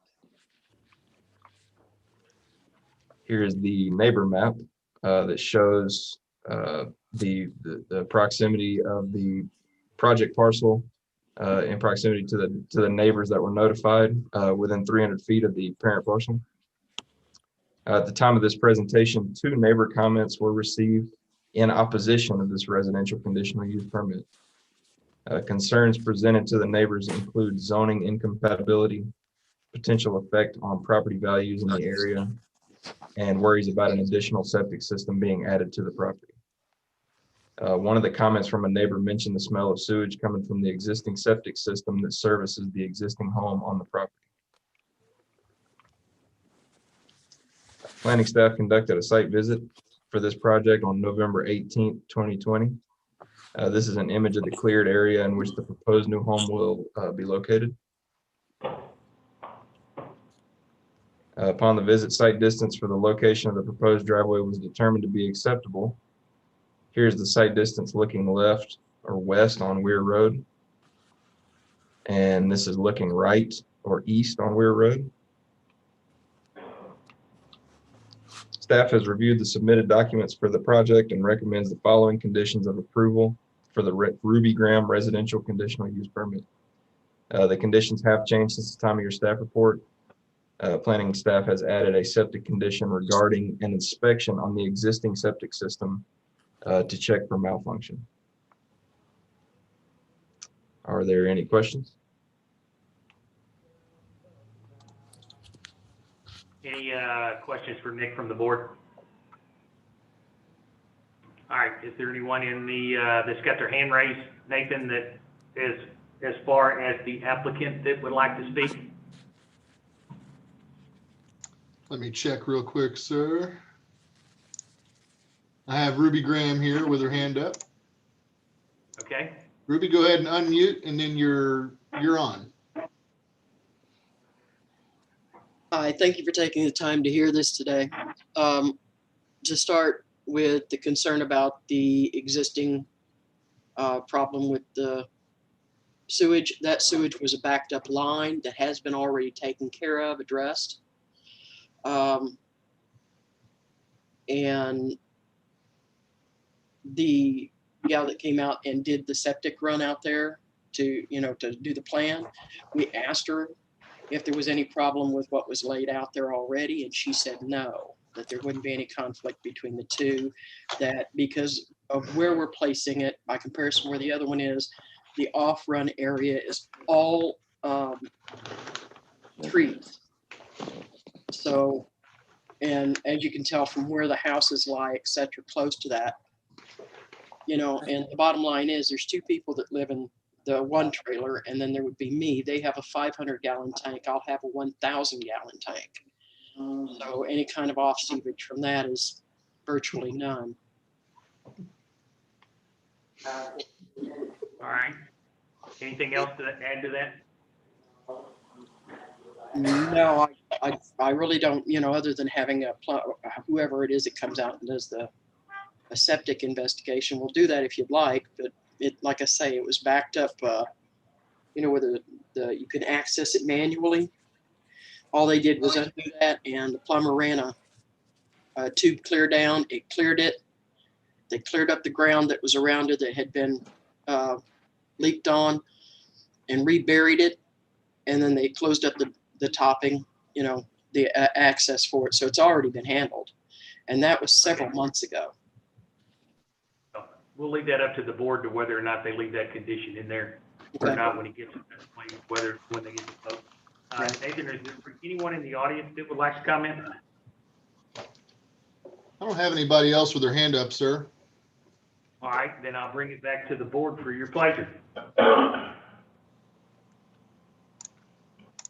Here's the neighbor map that shows the proximity of the project parcel in proximity to the neighbors that were notified within 300 feet of the parent parcel. At the time of this presentation, 2 neighbor comments were received in opposition of this residential conditional use permit. Concerns presented to the neighbors include zoning incompatibility, potential effect on property values in the area, and worries about an additional septic system being added to the property. One of the comments from a neighbor mentioned the smell of sewage coming from the existing septic system that services the existing home on the property. Planning staff conducted a site visit for this project on November 18th, 2020. This is an image of the cleared area in which the proposed new home will be located. Upon the visit, site distance for the location of the proposed driveway was determined to be acceptable. Here's the site distance looking left or west on Weir Road. And this is looking right or east on Weir Road. Staff has reviewed the submitted documents for the project and recommends the following conditions of approval for the Ruby Graham residential conditional use permit. The conditions have changed since the time of your staff report. Planning staff has added a septic condition regarding an inspection on the existing septic system to check for malfunction. Are there any questions? Any questions for Nick from the board? All right, is there anyone in that's got their hand raised, Nathan, that is as far as the applicant that would like to speak? Let me check real quick, sir. I have Ruby Graham here with her hand up. Okay. Ruby, go ahead and unmute, and then you're on. Hi, thank you for taking the time to hear this today. To start with the concern about the existing problem with the sewage, that sewage was a backed up line that has been already taken care of, addressed. And the gal that came out and did the septic run out there to do the plan, we asked her if there was any problem with what was laid out there already, and she said no, that there wouldn't be any conflict between the two, that because of where we're placing it, by comparison where the other one is, the off-run area is all trees. So, and as you can tell from where the houses lie, et cetera, close to that, and the bottom line is there's 2 people that live in the one trailer, and then there would be me. They have a 500-gallon tank. I'll have a 1,000-gallon tank. So any kind of off seepage from that is virtually none. All right. Anything else to add to that? No, I really don't, other than having whoever it is that comes out and does a septic investigation. We'll do that if you'd like, but like I say, it was backed up, where you can access it manually. All they did was undo that, and the plumber ran a tube clear down. It cleared it. They cleared up the ground that was around it that had been leaked on, and reburied it. And then they closed up the topping, you know, the access for it. So it's already been handled. And that was several months ago. We'll leave that up to the board to whether or not they leave that condition in there or Okay. not when it gets to that point, whether, when they get to vote. Nathan, is there anyone in the audience that would like to comment? I don't have anybody else with their hand up, sir. All right, then I'll bring it back to the board for your pleasure.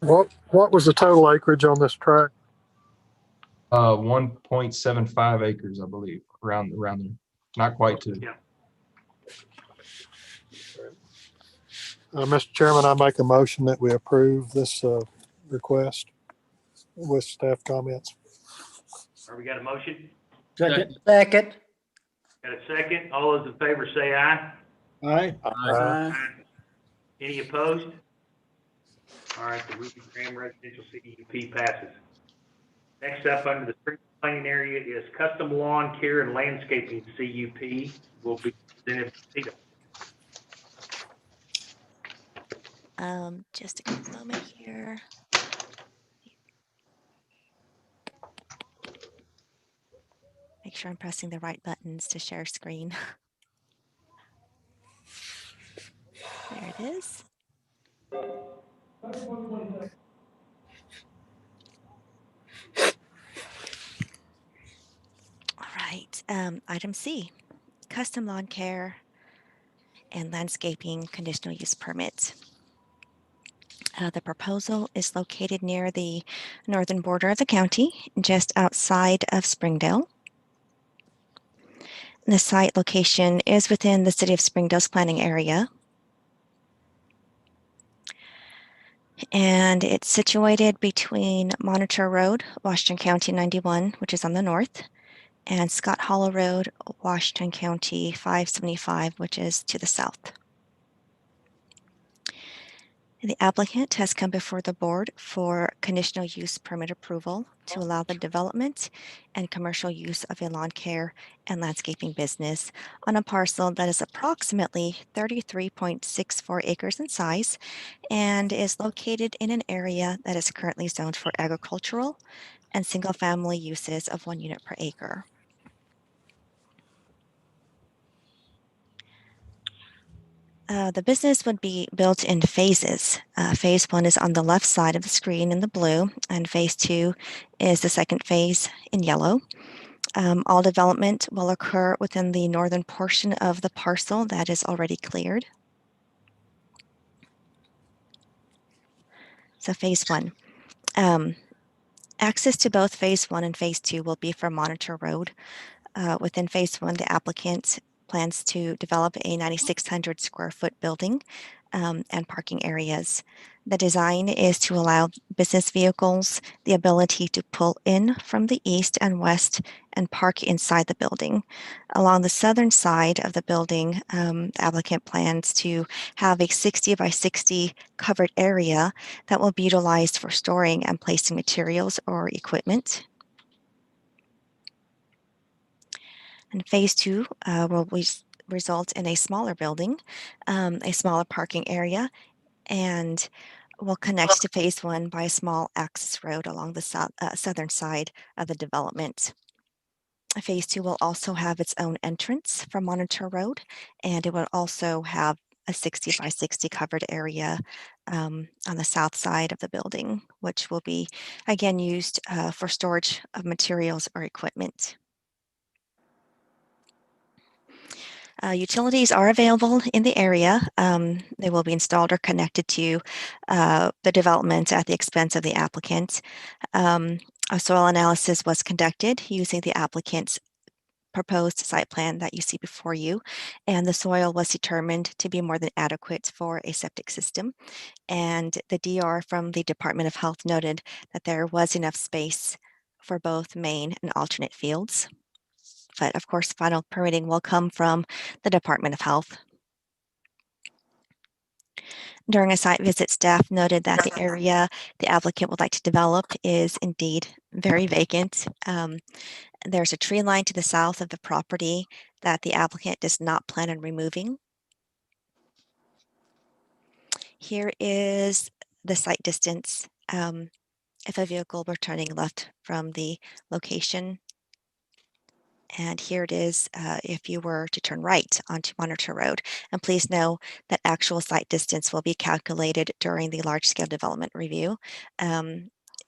What was the total acreage on this tract? 1.75 acres, I believe, around there. Not quite 2. Yeah. Mr. Chairman, I make a motion that we approve this request with staff comments. All right, we got a motion? Second. Second. Got a second? All those in favor say aye. Aye. Aye. Any opposed? All right, the Ruby Graham Residential CUP passes. Next up, under the spring planning area is custom lawn care and landscaping CUP. Will be presented by Tito. Just a moment here. Make sure I'm pressing the right buttons to share screen. There it is. All right, item C, custom lawn care and landscaping conditional use permit. The proposal is located near the northern border of the county, just outside of Springdale. The site location is within the City of Springdale's planning area. And it's situated between Monitor Road, Washington County 91, which is on the north, and Scott Hollow Road, Washington County 575, which is to the south. The applicant has come before the board for conditional use permit approval to allow the development and commercial use of a lawn care and landscaping business on a parcel that is approximately 33.64 acres in size and is located in an area that is currently zoned for agricultural and single-family uses of 1 unit per acre. The business would be built in phases. Phase 1 is on the left side of the screen in the blue, and phase 2 is the second phase in yellow. All development will occur within the northern portion of the parcel that is already cleared. So phase 1. Access to both phase 1 and phase 2 will be from Monitor Road. Within phase 1, the applicant plans to develop a 9,600 square foot building and parking areas. The design is to allow business vehicles the ability to pull in from the east and west and park inside the building. Along the southern side of the building, the applicant plans to have a 60 by 60 covered area that will be utilized for storing and placing materials or equipment. And phase 2 will result in a smaller building, a smaller parking area, and will connect to phase 1 by a small access road along the southern side of the development. Phase 2 will also have its own entrance from Monitor Road, and it will also have a 60 by 60 covered area on the south side of the building, which will be again used for storage of materials or equipment. Utilities are available in the area. They will be installed or connected to the development at the expense of the applicant. A soil analysis was conducted using the applicant's proposed site plan that you see before you, and the soil was determined to be more than adequate for a septic system. And the DR from the Department of Health noted that there was enough space for both main and alternate fields. But of course, final permitting will come from the Department of Health. During a site visit, staff noted that the area the applicant would like to develop is indeed very vacant. There's a tree line to the south of the property that the applicant does not plan on removing. Here is the site distance if a vehicle were turning left from the location. And here it is if you were to turn right onto Monitor Road. And please know that actual site distance will be calculated during the large-scale development review.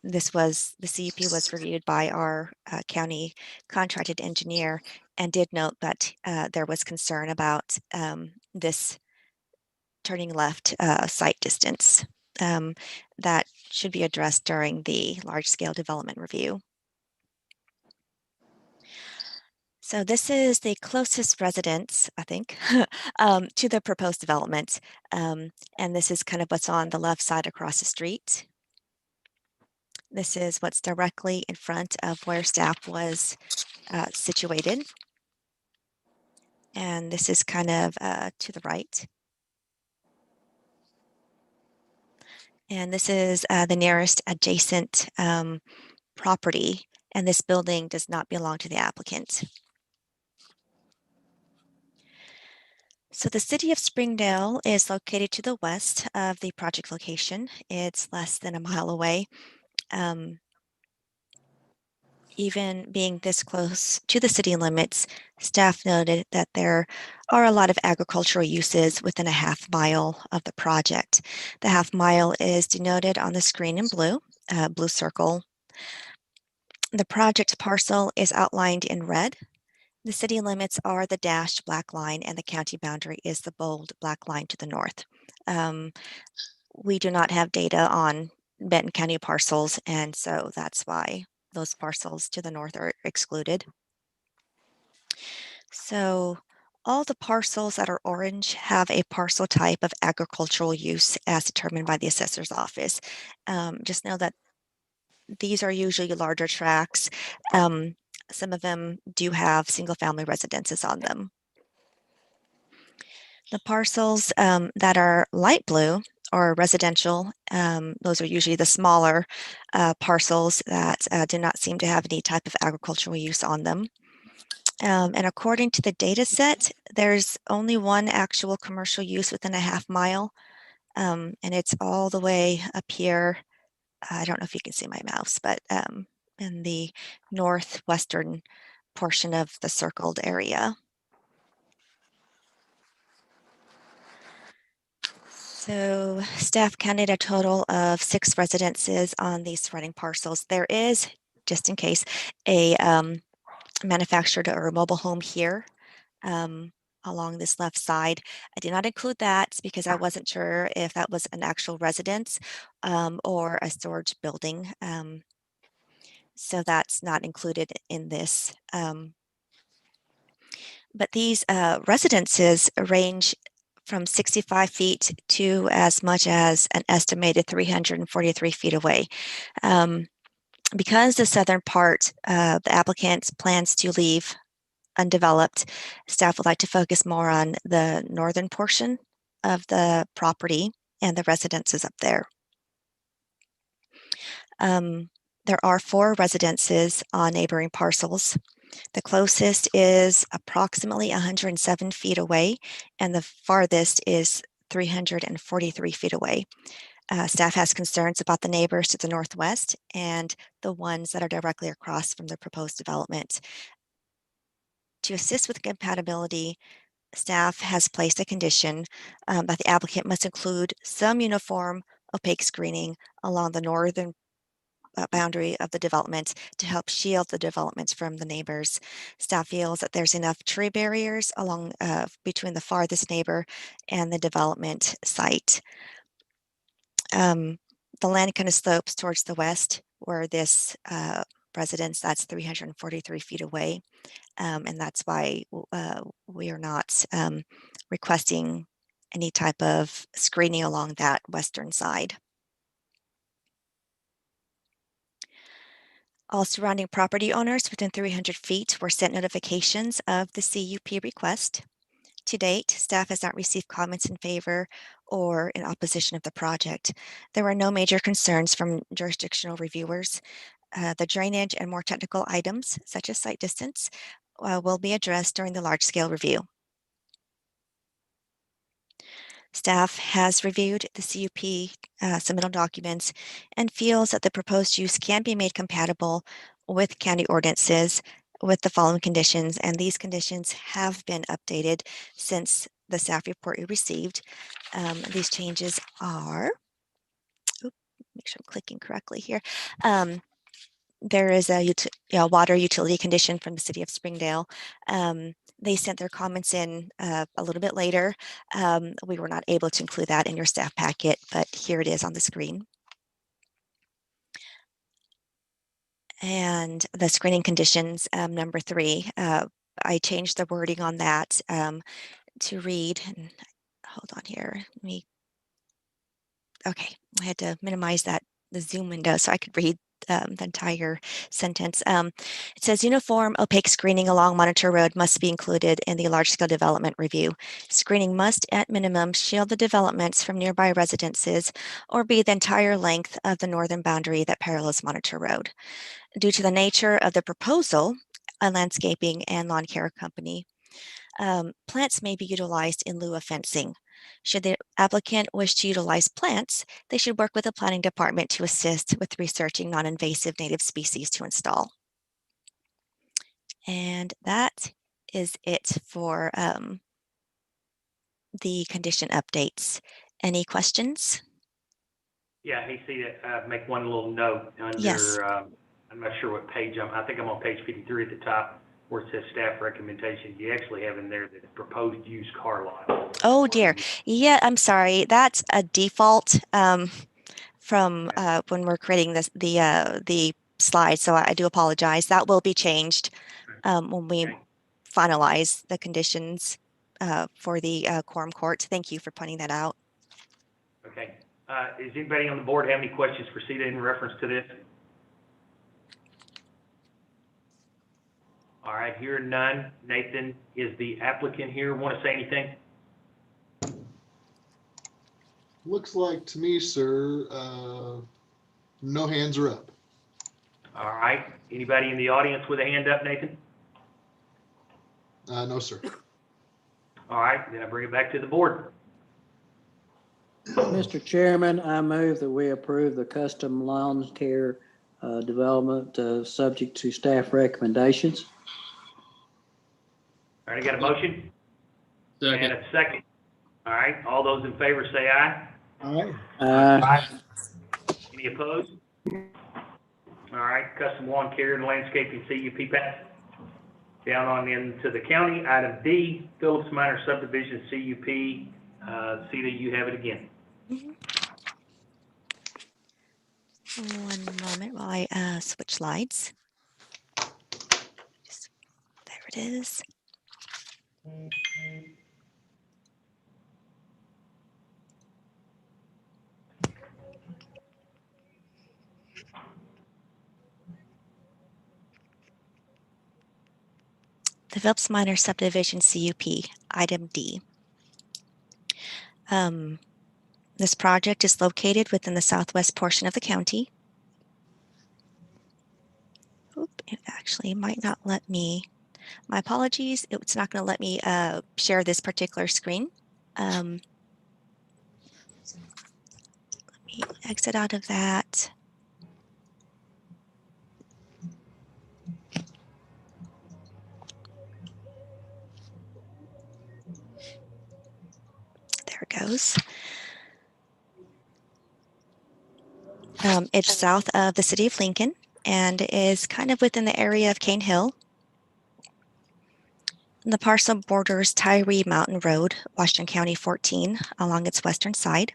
The CUP was reviewed by our county contracted engineer and did note that there was concern about this turning left site distance that should be addressed during the large-scale development review. So this is the closest residence, I think, to the proposed development. And this is kind of what's on the left side across the street. This is what's directly in front of where staff was situated. And this is kind of to the right. And this is the nearest adjacent property. And this building does not belong to the applicant. So the city of Springdale is located to the west of the project location. It's less than a mile away. Even being this close to the city limits, staff noted that there are a lot of agricultural uses within a half mile of the project. The half mile is denoted on the screen in blue, blue circle. The project parcel is outlined in red. The city limits are the dashed black line and the county boundary is the bold black line to the north. We do not have data on Benton County parcels, and so that's why those parcels to the north are excluded. So all the parcels that are orange have a parcel type of agricultural use as determined by the assessor's office. Just know that these are usually larger tracts. Some of them do have single-family residences on them. The parcels that are light blue are residential. Those are usually the smaller parcels that do not seem to have any type of agricultural use on them. And according to the data set, there's only one actual commercial use within a half mile. And it's all the way up here. I don't know if you can see my mouse, but in the northwestern portion of the circled area. So staff counted a total of 6 residences on these surrounding parcels. There is, just in case, a manufactured or a mobile home here along this left side. I did not include that because I wasn't sure if that was an actual residence or a storage building. So that's not included in this. But these residences range from 65 feet to as much as an estimated 343 feet away. Because the southern part, the applicant plans to leave undeveloped, staff would like to focus more on the northern portion of the property and the residences up there. There are 4 residences on neighboring parcels. The closest is approximately 107 feet away, and the farthest is 343 feet away. Staff has concerns about the neighbors to the northwest and the ones that are directly across from the proposed development. To assist with compatibility, staff has placed a condition that the applicant must include some uniform opaque screening along the northern boundary of the development to help shield the development from the neighbors. Staff feels that there's enough tree barriers along between the farthest neighbor and the development site. The land kind of slopes towards the west where this residence, that's 343 feet away. And that's why we are not requesting any type of screening along that western side. All surrounding property owners within 300 feet were sent notifications of the CUP request. To date, staff has not received comments in favor or in opposition of the project. There were no major concerns from jurisdictional reviewers. The drainage and more technical items, such as site distance, will be addressed during the large-scale review. Staff has reviewed the CUP submittal documents and feels that the proposed use can be made compatible with county ordinances with the following conditions, and these conditions have been updated since the staff report you received. These changes are, make sure I'm clicking correctly here. There is a water utility condition from the city of Springdale. They sent their comments in a little bit later. We were not able to include that in your staff packet, but here it is on the screen. And the screening conditions, number 3, I changed the wording on that to read, and hold on here, okay, I had to minimize the Zoom window so I could read the entire sentence. It says uniform opaque screening along Monitor Road must be included in the large-scale development review. Screening must at minimum shield the developments from nearby residences or be the entire length of the northern boundary that parallels Monitor Road. Due to the nature of the proposal, a landscaping and lawn care company, plants may be utilized in lieu of fencing. Should the applicant wish to utilize plants, they should work with the planning department to assist with researching non-invasive native species to install. And that is it for the condition updates. Any questions? Yeah, hey, see, make one little note Yes. under, I'm not sure what page I think I'm on page 53 at the top where it says staff recommendations. You actually have in there the proposed used car lot. Oh dear. Yeah, I'm sorry. That's a default from when we're creating the slide. So I do apologize. That will be changed when we finalize the conditions for the quorum court. Thank you for pointing that out. Okay. Does anybody on the board have any questions for CETA in reference to this? All right, hearing none. Nathan, is the applicant here? Want to say anything? Looks like to me, sir, no hands are up. All right. Anybody in the audience with a hand up, Nathan? No, sir. All right, then I bring it back to the board. Mr. Chairman, I move that we approve the custom lawn care development subject to staff recommendations. All right, I got a motion? Second. And a second. All right, all those in favor say aye. Aye. Any opposed? All right, custom lawn care and landscaping CUP pass. Down on into the county, item D, Phillips Minor subdivision CUP. CETA, you have it again. One moment while I switch slides. There it is. The Phillips Minor subdivision CUP, item D. This project is located within the southwest portion of the county. It actually might not let me, my apologies, it's not going to let me share this particular screen. Let me exit out of that. There it goes. It's south of the city of Lincoln and is kind of within the area of Cane Hill. The parcel borders Tyree Mountain Road, Washington County 14, along its western side.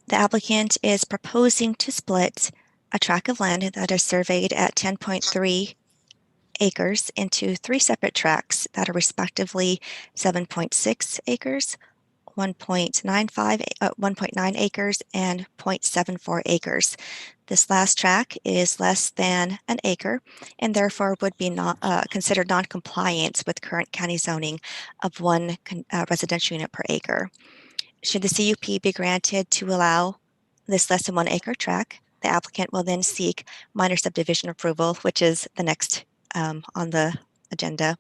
The applicant is proposing to split a tract of land that is surveyed at 10.3 acres into 3 separate tracts that are respectively 7.6 acres, 1.9 acres, and 0.74 acres. This last tract is less than an acre and therefore would be not considered non-compliant with current county zoning of one residential unit per acre. Should the CUP be granted to allow this less than 1 acre tract, the applicant will then seek minor subdivision approval, which is the next on the agenda.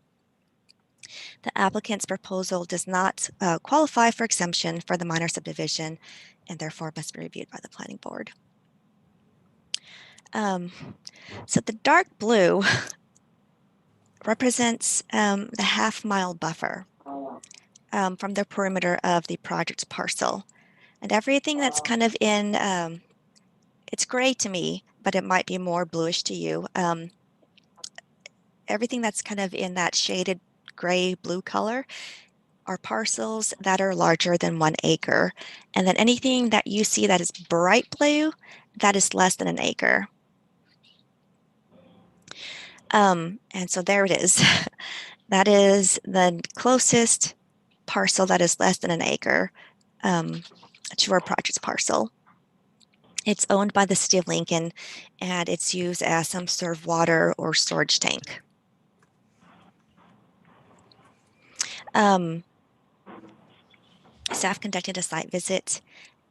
The applicant's proposal does not qualify for exemption for the minor subdivision and therefore must be reviewed by the planning board. So the dark blue represents the half-mile buffer from the perimeter of the project parcel. And everything that's kind of in, it's gray to me, but it might be more bluish to you. Everything that's kind of in that shaded gray blue color are parcels that are larger than 1 acre. And then anything that you see that is bright blue, that is less than an acre. And so there it is. That is the closest parcel that is less than an acre to our project parcel. It's owned by the city of Lincoln and it's used as some sort of water or storage tank. Staff conducted a site visit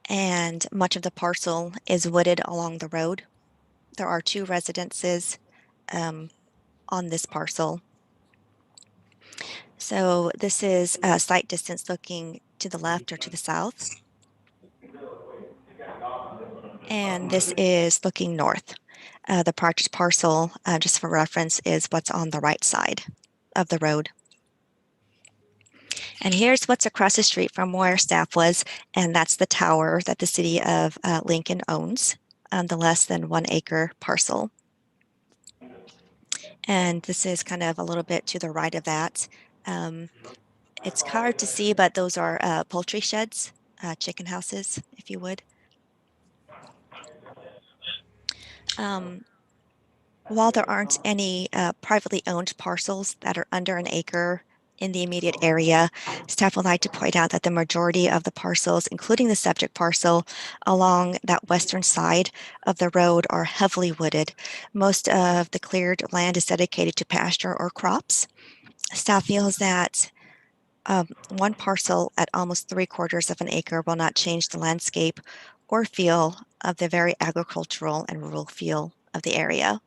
and much of the parcel is wooded along the road. There are 2 residences on this parcel. So this is a site distance looking to the left or to the south. And this is looking north. The project parcel, just for reference, is what's on the right side of the road. And here's what's across the street from where staff was, and that's the tower that the city of Lincoln owns, the less than 1 acre parcel. And this is kind of a little bit to the right of that. It's hard to see, but those are poultry sheds, chicken houses, if you would. While there aren't any privately owned parcels that are under an acre in the immediate area, staff would like to point out that the majority of the parcels, including the subject parcel along that western side of the road, are heavily wooded. Most of the cleared land is dedicated to pasture or crops. Staff feels that one parcel at almost 3/4 of an acre will not change the landscape or feel of the very agricultural and rural feel of the area.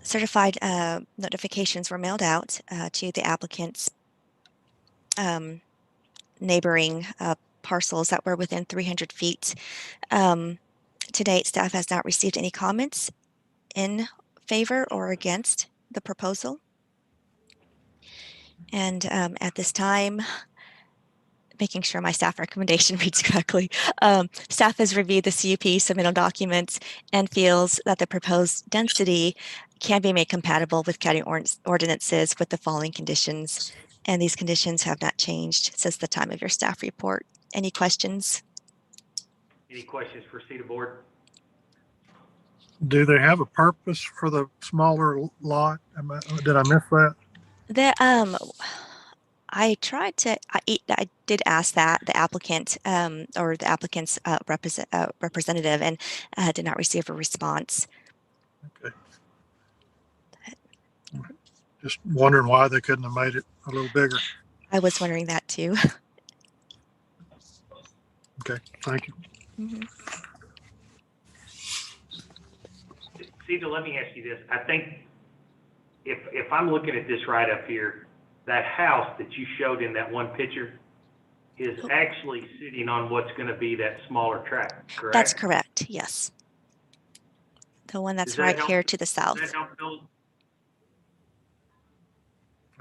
Certified notifications were mailed out to the applicant's neighboring parcels that were within 300 feet. To date, staff has not received any comments in favor or against the proposal. And at this time, making sure my staff recommendation reads correctly, staff has reviewed the CUP submittal documents and feels that the proposed density can be made compatible with county ordinances with the following conditions. And these conditions have not changed since the time of your staff report. Any questions? Any questions for city board? Do they have a purpose for the smaller lot? Did I miss that? I tried to, I did ask that the applicant or the applicant's representative and did not receive a response. Okay. Just wondering why they couldn't have made it a little bigger. I was wondering that too. Okay, thank you. Mm-hmm. Cedar, let me ask you this. I think if I'm looking at this right up here, that house that you showed in that one picture is actually sitting on what's going to be that smaller tract, correct? That's correct, yes. The one that's right here to the south. Does that help build?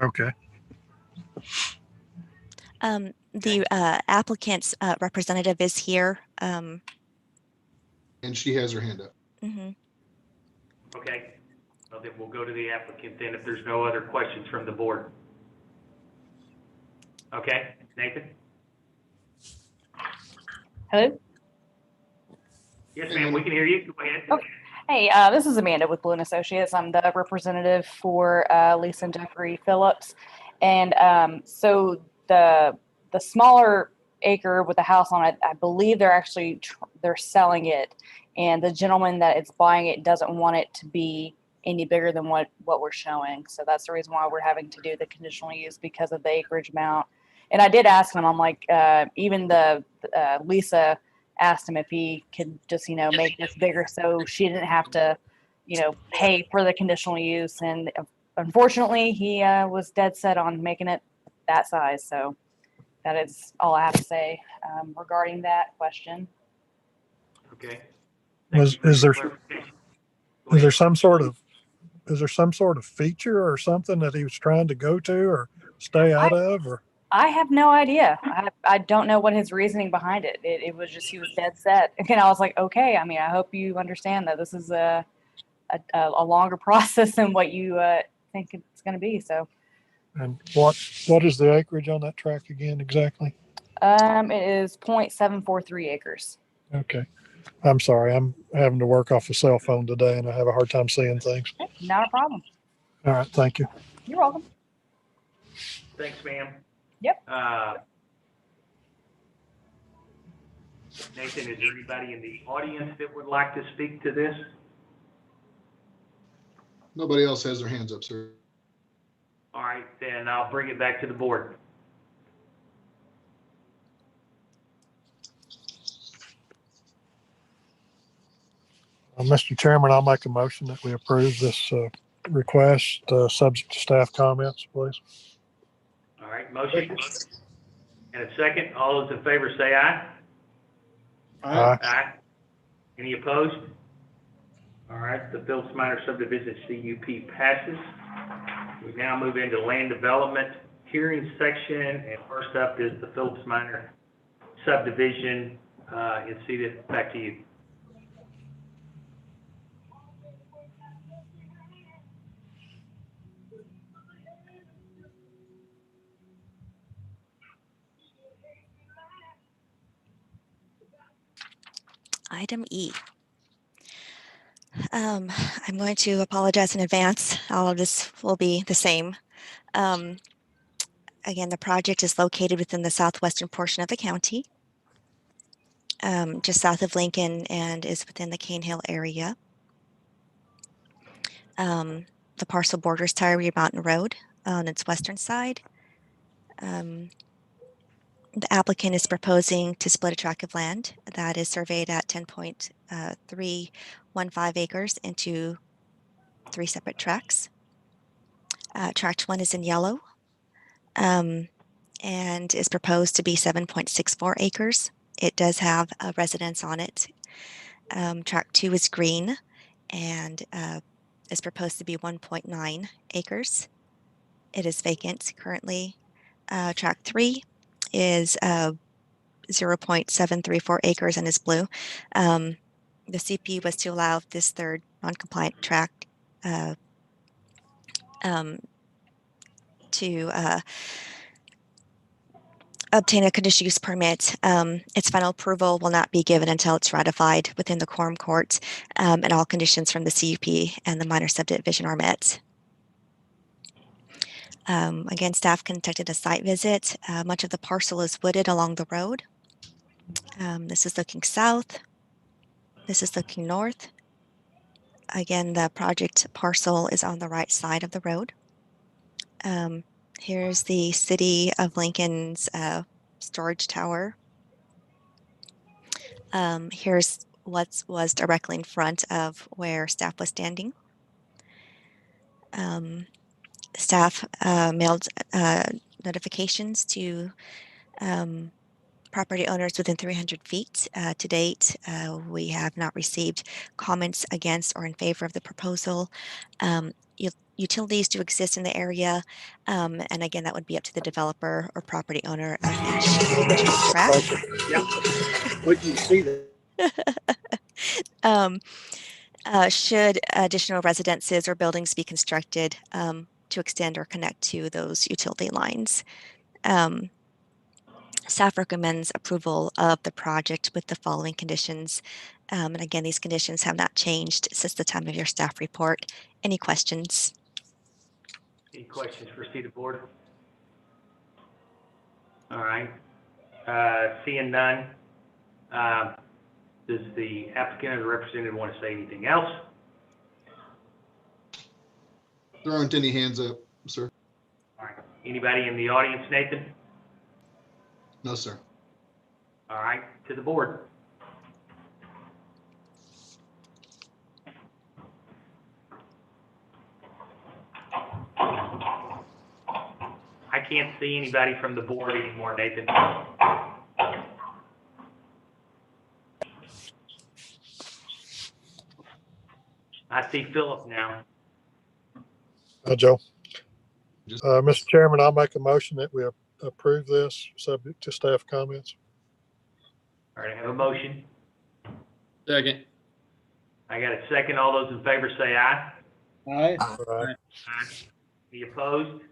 Okay. The applicant's representative is here. And she has her hand up. Mm-hmm. Okay. Well, then we'll go to the applicant then if there's no other questions from the board. Okay, Nathan? Hello? Yes, ma'am, we can hear you. Go ahead. Okay. Hey, this is Amanda with Blue & Associates. I'm the representative for Lisa and Jeffrey Phillips. And so the smaller acre with the house on it, I believe they're actually they're selling it, and the gentleman that is buying it doesn't want it to be any bigger than what we're showing. So that's the reason why we're having to do the conditional use, because of the acreage amount. And I did ask him, I'm like, even Lisa asked him if he could just, make this bigger so she didn't have to, pay for the conditional use. And unfortunately, he was dead set on making it that size. So that is all I have to say regarding that question. Okay. Is there some sort of feature or something that he was trying to go to or stay out of, or? I have no idea. I don't know what his reasoning behind it. It was just, he was dead set. And I was like, okay, I mean, I hope you understand that this is a longer process than what you think it's going to be. So. And what is the acreage on that tract again exactly? It is 0.743 acres. Okay. I'm sorry. I'm having to work off a cell phone today and I have a hard time seeing things. Okay, not a problem. All right. Thank you. You're welcome. Thanks, ma'am. Yep. Nathan, is there anybody in the audience that would like to speak to this? Nobody else has their hands up, sir. All right, then I'll bring it back to the board. Mr. Chairman, I'll make a motion that we approve this request, subject to staff comments, please. All right, motion. And a second. All those in favor say aye. Aye. Aye. Any opposed? All right, the Phillips Minor subdivision CUP passes. We now move into land development hearing section, and first up is the Phillips Minor subdivision. And Cedar, back to you. Item E. I'm going to apologize in advance. All of this will be the same. Again, the project is located within the southwestern portion of the county, just south of Lincoln, and is within the Cane Hill area. The parcel borders Tyree Mountain Road on its western side. The applicant is proposing to split a tract of land that is surveyed at 10.315 acres into 3 separate tracts. Tract 1 is in yellow and is proposed to be 7.64 acres. It does have a residence on it. Tract 2 is green and is proposed to be 1.9 acres. It is vacant currently. Tract 3 is 0.734 acres and is blue. The CP was to allow this third non-compliant tract to obtain a conditional use permit. Its final approval will not be given until it's ratified within the quorum court, and all conditions from the CUP and the minor subdivision are met. Again, staff conducted a site visit. Much of the parcel is wooded along the road. This is looking south. This is looking north. Again, the project parcel is on the right side of the road. Here's the city of Lincoln's storage tower. Here's what was directly in front of where staff was standing. Staff mailed notifications to property owners within 300 feet. To date, we have not received comments against or in favor of the proposal. Utilities do exist in the area, and again, that would be up to the developer or property owner of each tract. We can see that. Should additional residences or buildings be constructed to extend or connect to those utility lines. Staff recommends approval of the project with the following conditions. And again, these conditions have not changed since the time of your staff report. Any questions? Any questions for Cedar Board? All right. Seeing none, does the applicant or the representative want to say anything else? There aren't any hands up, sir. All right. Anybody in the audience, Nathan? No, sir. All right, to the board. I can't see anybody from the board anymore, Nathan. I see Philip now. Hi, Joe. Mr. Chairman, I'll make a motion that we approve this subject to staff comments. All right, I have a motion. Second. I got a second. All those in favor say aye. Aye. Aye. Any opposed?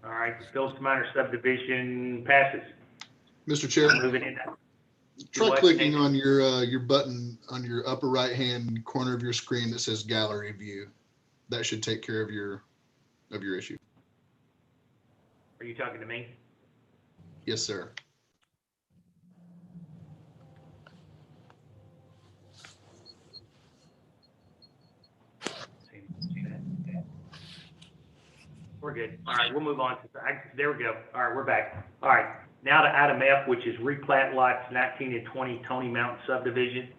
All right, Phillips Minor subdivision passes. Mr. Chair, Moving in. try What, clicking Nathan? on your button on your upper right-hand corner of your screen that says gallery view. That should take care of your issue. Are you talking to me? Yes, sir. We're good. All right, we'll move on. There we go. All right, we're back. All right, now to item F, which is replat lots 19 and 20 Tony Mountain subdivision.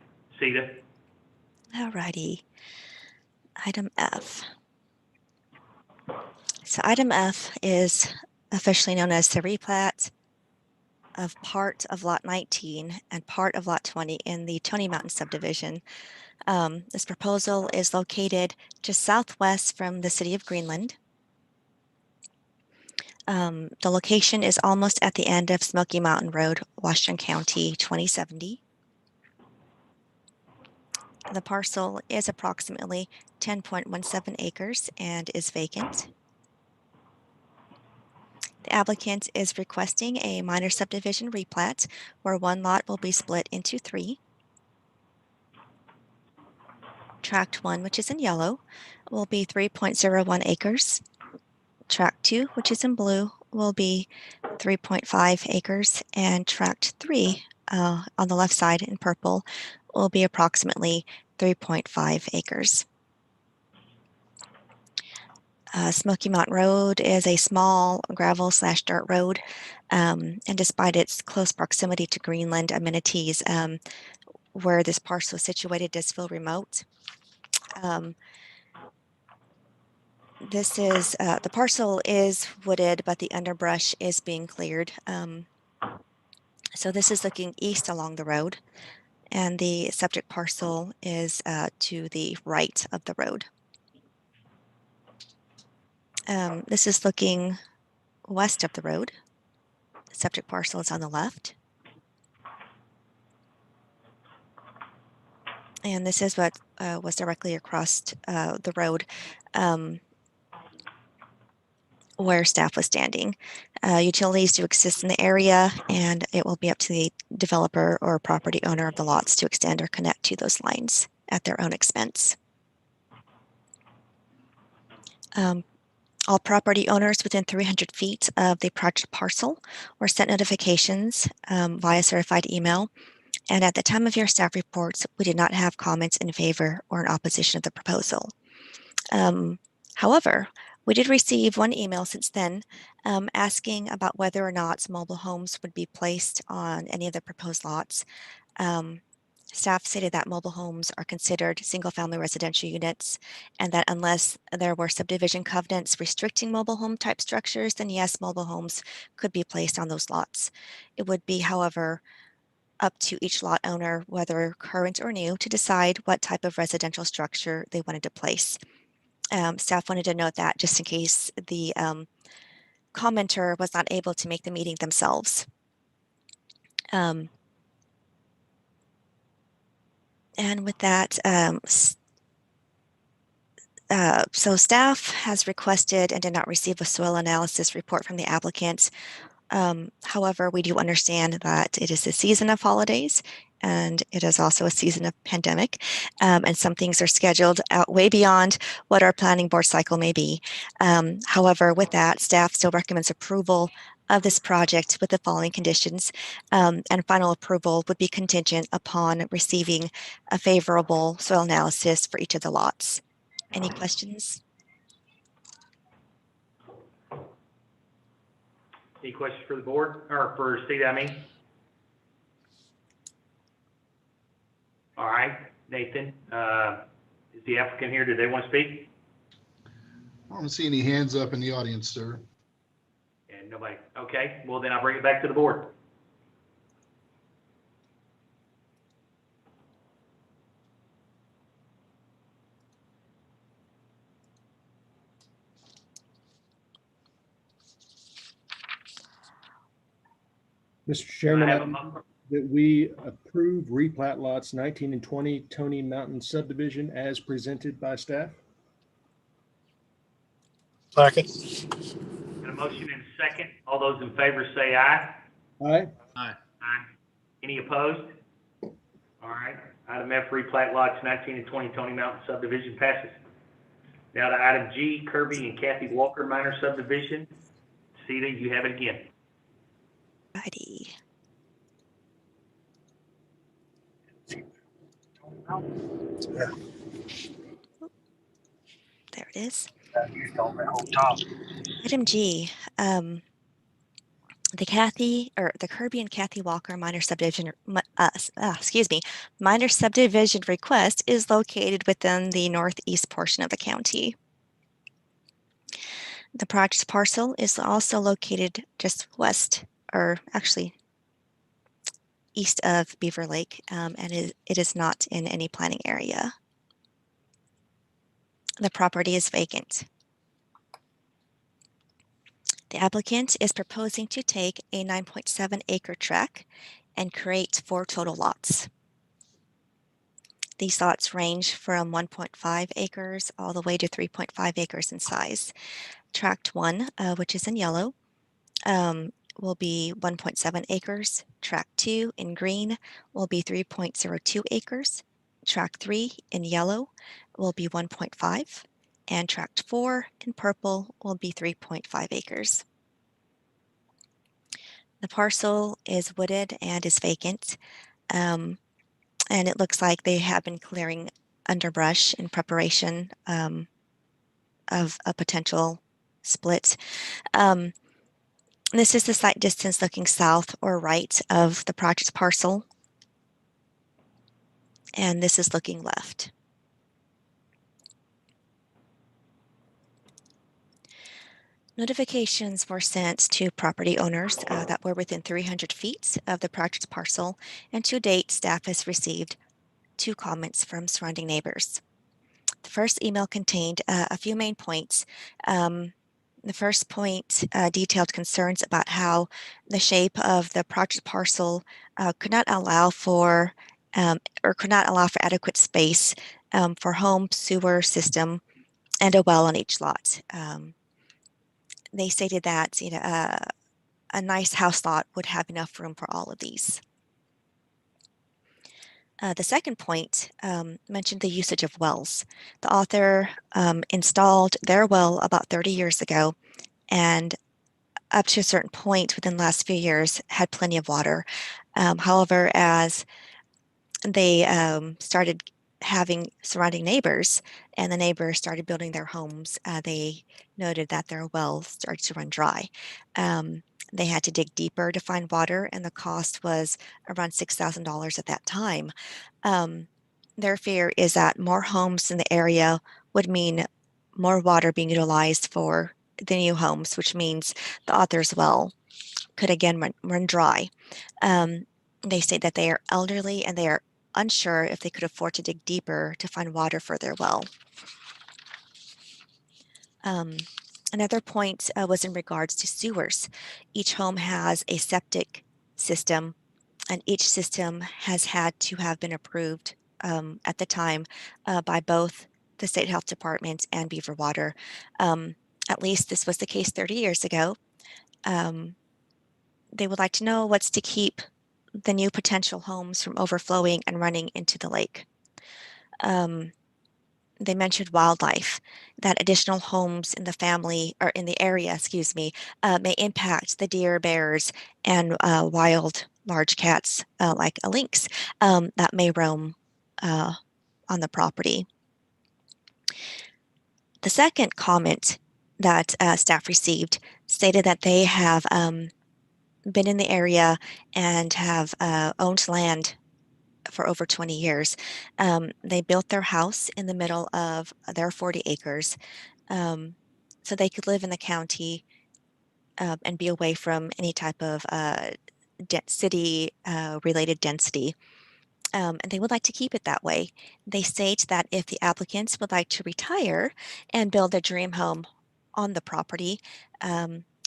Sita? All righty. Item F. So item F is officially known as the replat of part of lot 19 and part of lot 20 in the Tony Mountain subdivision. This proposal is located just southwest from the city of Greenland. The location is almost at the end of Smoky Mountain Road, Washington County, 2070. The parcel is approximately 10.17 acres and is vacant. The applicant is requesting a minor subdivision replat where one lot will be split into 3. Tract 1, which is in yellow, will be 3.01 acres. Tract 2, which is in blue, will be 3.5 acres, and Tract 3 on the left side in purple will be approximately 3.5 acres. Smoky Mountain Road is a small gravel/dirt road, and despite its close proximity to Greenland amenities, where this parcel is situated does feel remote. This is the parcel is wooded, but the underbrush is being cleared. So this is looking east along the road, and the subject parcel is to the right of the road. This is looking west of the road. The subject parcel is on the left. And this is what was directly across the road where staff was standing. Utilities do exist in the area, and it will be up to the developer or property owner of the lots to extend or connect to those lines at their own expense. All property owners within 300 feet of the project parcel were sent notifications via certified email. And at the time of your staff reports, we did not have comments in favor or in opposition of the proposal. However, we did receive one email since then asking about whether or not mobile homes would be placed on any of the proposed lots. Staff stated that mobile homes are considered single-family residential units, and that unless there were subdivision covenants restricting mobile home type structures, then yes, mobile homes could be placed on those lots. It would be, however, up to each lot owner, whether current or new, to decide what type of residential structure they wanted to place. Staff wanted to note that just in case the commenter was not able to make the meeting themselves. And with that, so staff has requested and did not receive a soil analysis report from the applicant However, we do understand that it is the season of holidays and it is also a season of pandemic, and some things are scheduled out way beyond what our planning board cycle may be. However, with that, staff still recommends approval of this project with the following conditions, and final approval would be contingent upon receiving a favorable soil analysis for each of the lots. Any questions? Any questions for the board, or for Steve, I mean? All right, Nathan, is the applicant here? Do they want to speak? I don't see any hands up in the audience, sir. And nobody, okay, well then I'll bring it back to the board. Mr. Chairman, I I have a move that we approve replat lots 19 and 20 Tony Mountain subdivision as presented by staff. Second. Got a motion and a second. All those in favor say aye. Aye. Aye. Any opposed? All right, item F, replat lots 19 and 20 Tony Mountain subdivision passes. Now to item G, Kirby and Kathy Walker minor subdivision. Ceta, you have it again. Righty. There it is. Item G, the Kirby and Kathy Walker minor subdivision, minor subdivision request is located within the northeast portion of the county. The project parcel is also located just west, or actually east of Beaver Lake, and it is not in any planning area. The property is vacant. The applicant is proposing to take a 9.7 acre tract and create 4 total lots. These lots range from 1.5 acres all the way to 3.5 acres in size. Tract 1, which is in yellow, will be 1.7 acres. Tract 2 in green will be 3.02 acres. Tract 3 in yellow will be 1.5, and Tract 4 in purple will be 3.5 acres. The parcel is wooded and is vacant, and it looks like they have been clearing underbrush in preparation of a potential split. This is the site distance looking south or right of the project parcel, and this is looking left. Notifications were sent to property owners that were within 300 feet of the project parcel, and to date, staff has received 2 comments from surrounding neighbors. The first email contained a few main points. The first point detailed concerns about how the shape of the project parcel could not allow for adequate space for home, sewer system, and a well on each lot. They stated that a nice house lot would have enough room for all of these. The second point mentioned the usage of wells. The author installed their well about 30 years ago, and up to a certain point within the last few years had plenty of water. However, as they started having surrounding neighbors and the neighbors started building their homes, they noted that their well started to run dry. They had to dig deeper to find water, and the cost was around $6,000 at that time. Their fear is that more homes in the area would mean more water being utilized for the new homes, which means the author's well could again run dry. They say that they are elderly and they are unsure if they could afford to dig deeper to find water for their well. Another point was in regards to sewers. Each home has a septic system, and each system has had to have been approved at the time by both the State Health Department and Beaver Water. At least this was the case 30 years ago. They would like to know what's to keep the new potential homes from overflowing and running into the lake. They mentioned wildlife, that additional homes in the family or in the area, excuse me, may impact the deer, bears, and wild large cats like a lynx that may roam on the property. The second comment that staff received stated that they have been in the area and have owned land for over 20 years. They built their house in the middle of their 40 acres so they could live in the county and be away from any type of city related density. And they would like to keep it that way. They state that if the applicants would like to retire and build their dream home on the property,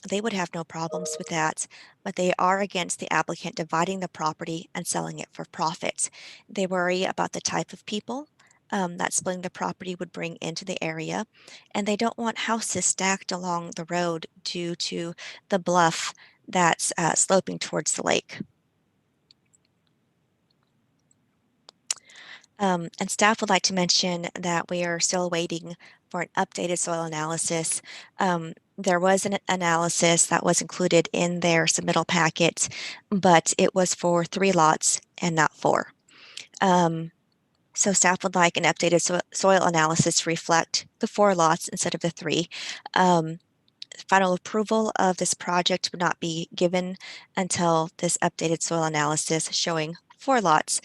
they would have no problems with that, but they are against the applicant dividing the property and selling it for profit. They worry about the type of people that splitting the property would bring into the area, and they don't want houses stacked along the road due to the bluff that's sloping towards the lake. And staff would like to mention that we are still waiting for an updated soil analysis. There was an analysis that was included in their submittal packet, but it was for 3 lots and not 4. So staff would like an updated soil analysis to reflect the 4 lots instead of the 3. Final approval of this project would not be given until this updated soil analysis showing 4 lots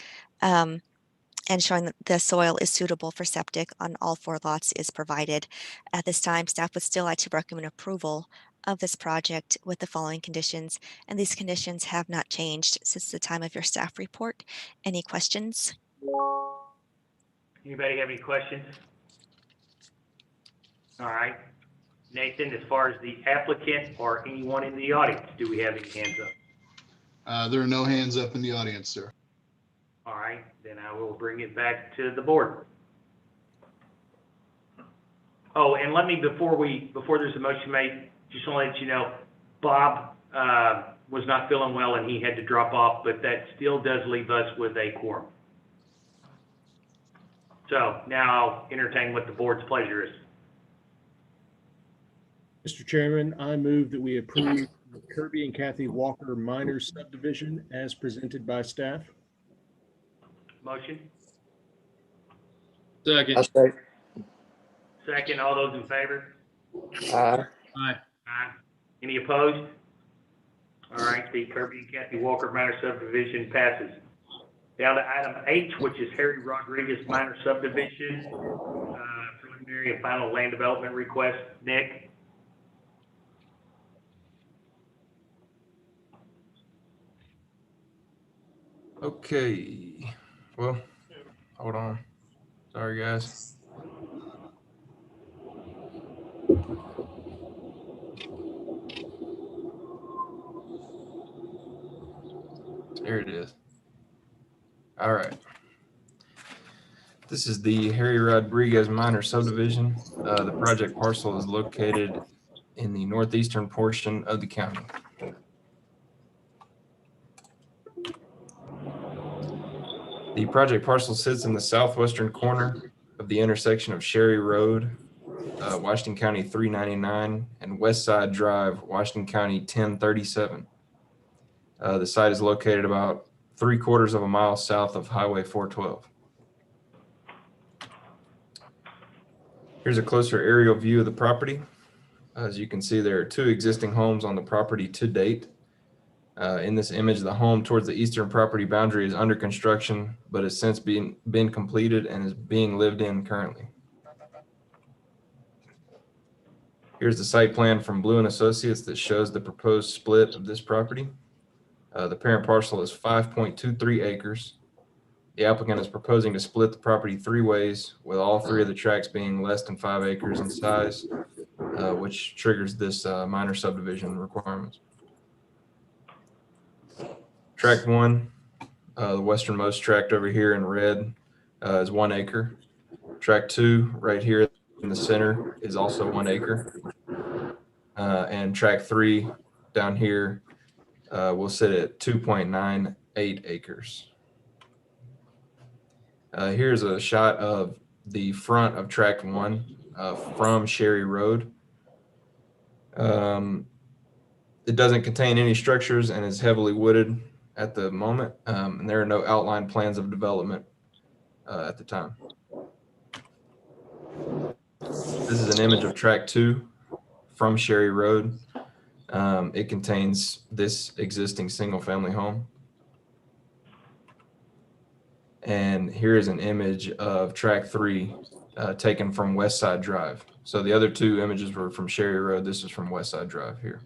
and showing that the soil is suitable for septic on all 4 lots is provided. At this time, staff would still like to recommend approval of this project with the following conditions, and these conditions have not changed since the time of your staff report. Any questions? Anybody have any questions? All right. Nathan, as far as the applicant or anyone in the audience, do we have any hands up? There are no hands up in the audience, sir. All right, then I will bring it back to the board. Oh, and let me, before there's a motion made, just want to let you know, Bob was not feeling well and he had to drop off, but that still does leave us with a quorum. So now I'll entertain what the board's pleasure is. Mr. Chairman, I move that we approve the Kirby and Kathy Walker minor subdivision as presented by staff. Motion? Second. I say, Second, all those in favor? aye. Aye. Aye. Any opposed? All right, the Kirby and Kathy Walker minor subdivision passes. Down to item H, which is Harry Rodriguez minor subdivision, preliminary and final land development request. Nick? Okay, well, hold on. Sorry, guys. There it is. All right. This is the Harry Rodriguez minor subdivision. The project parcel is located in the northeastern portion of the county. The project parcel sits in the southwestern corner of the intersection of Sherry Road, Washington County 399, and West Side Drive, Washington County 1037. The site is located about 3/4 of a mile south of Highway 412. Here's a closer aerial view of the property. As you can see, there are 2 existing homes on the property to date. In this image, the home towards the eastern property boundary is under construction, but has since been completed and is being lived in currently. Here's the site plan from Blue and Associates that shows the proposed split of this property. The parent parcel is 5.23 acres. The applicant is proposing to split the property 3 ways, with all 3 of the tracts being less than 5 acres in size, which triggers this minor subdivision requirements. Tract 1, the westernmost tract over here in red, is 1 acre. Tract 2, right here in the center, is also 1 acre. And tract 3 down here will sit at 2.98 acres. Here's a shot of the front of tract 1 from Sherry Road. It doesn't contain any structures and is heavily wooded at the moment, and there are no outline plans of development at the time. This is an image of tract 2 from Sherry Road. It contains this existing single-family home. And here is an image of tract 3 taken from West Side Drive. So the other two images were from Sherry Road. This is from West Side Drive here.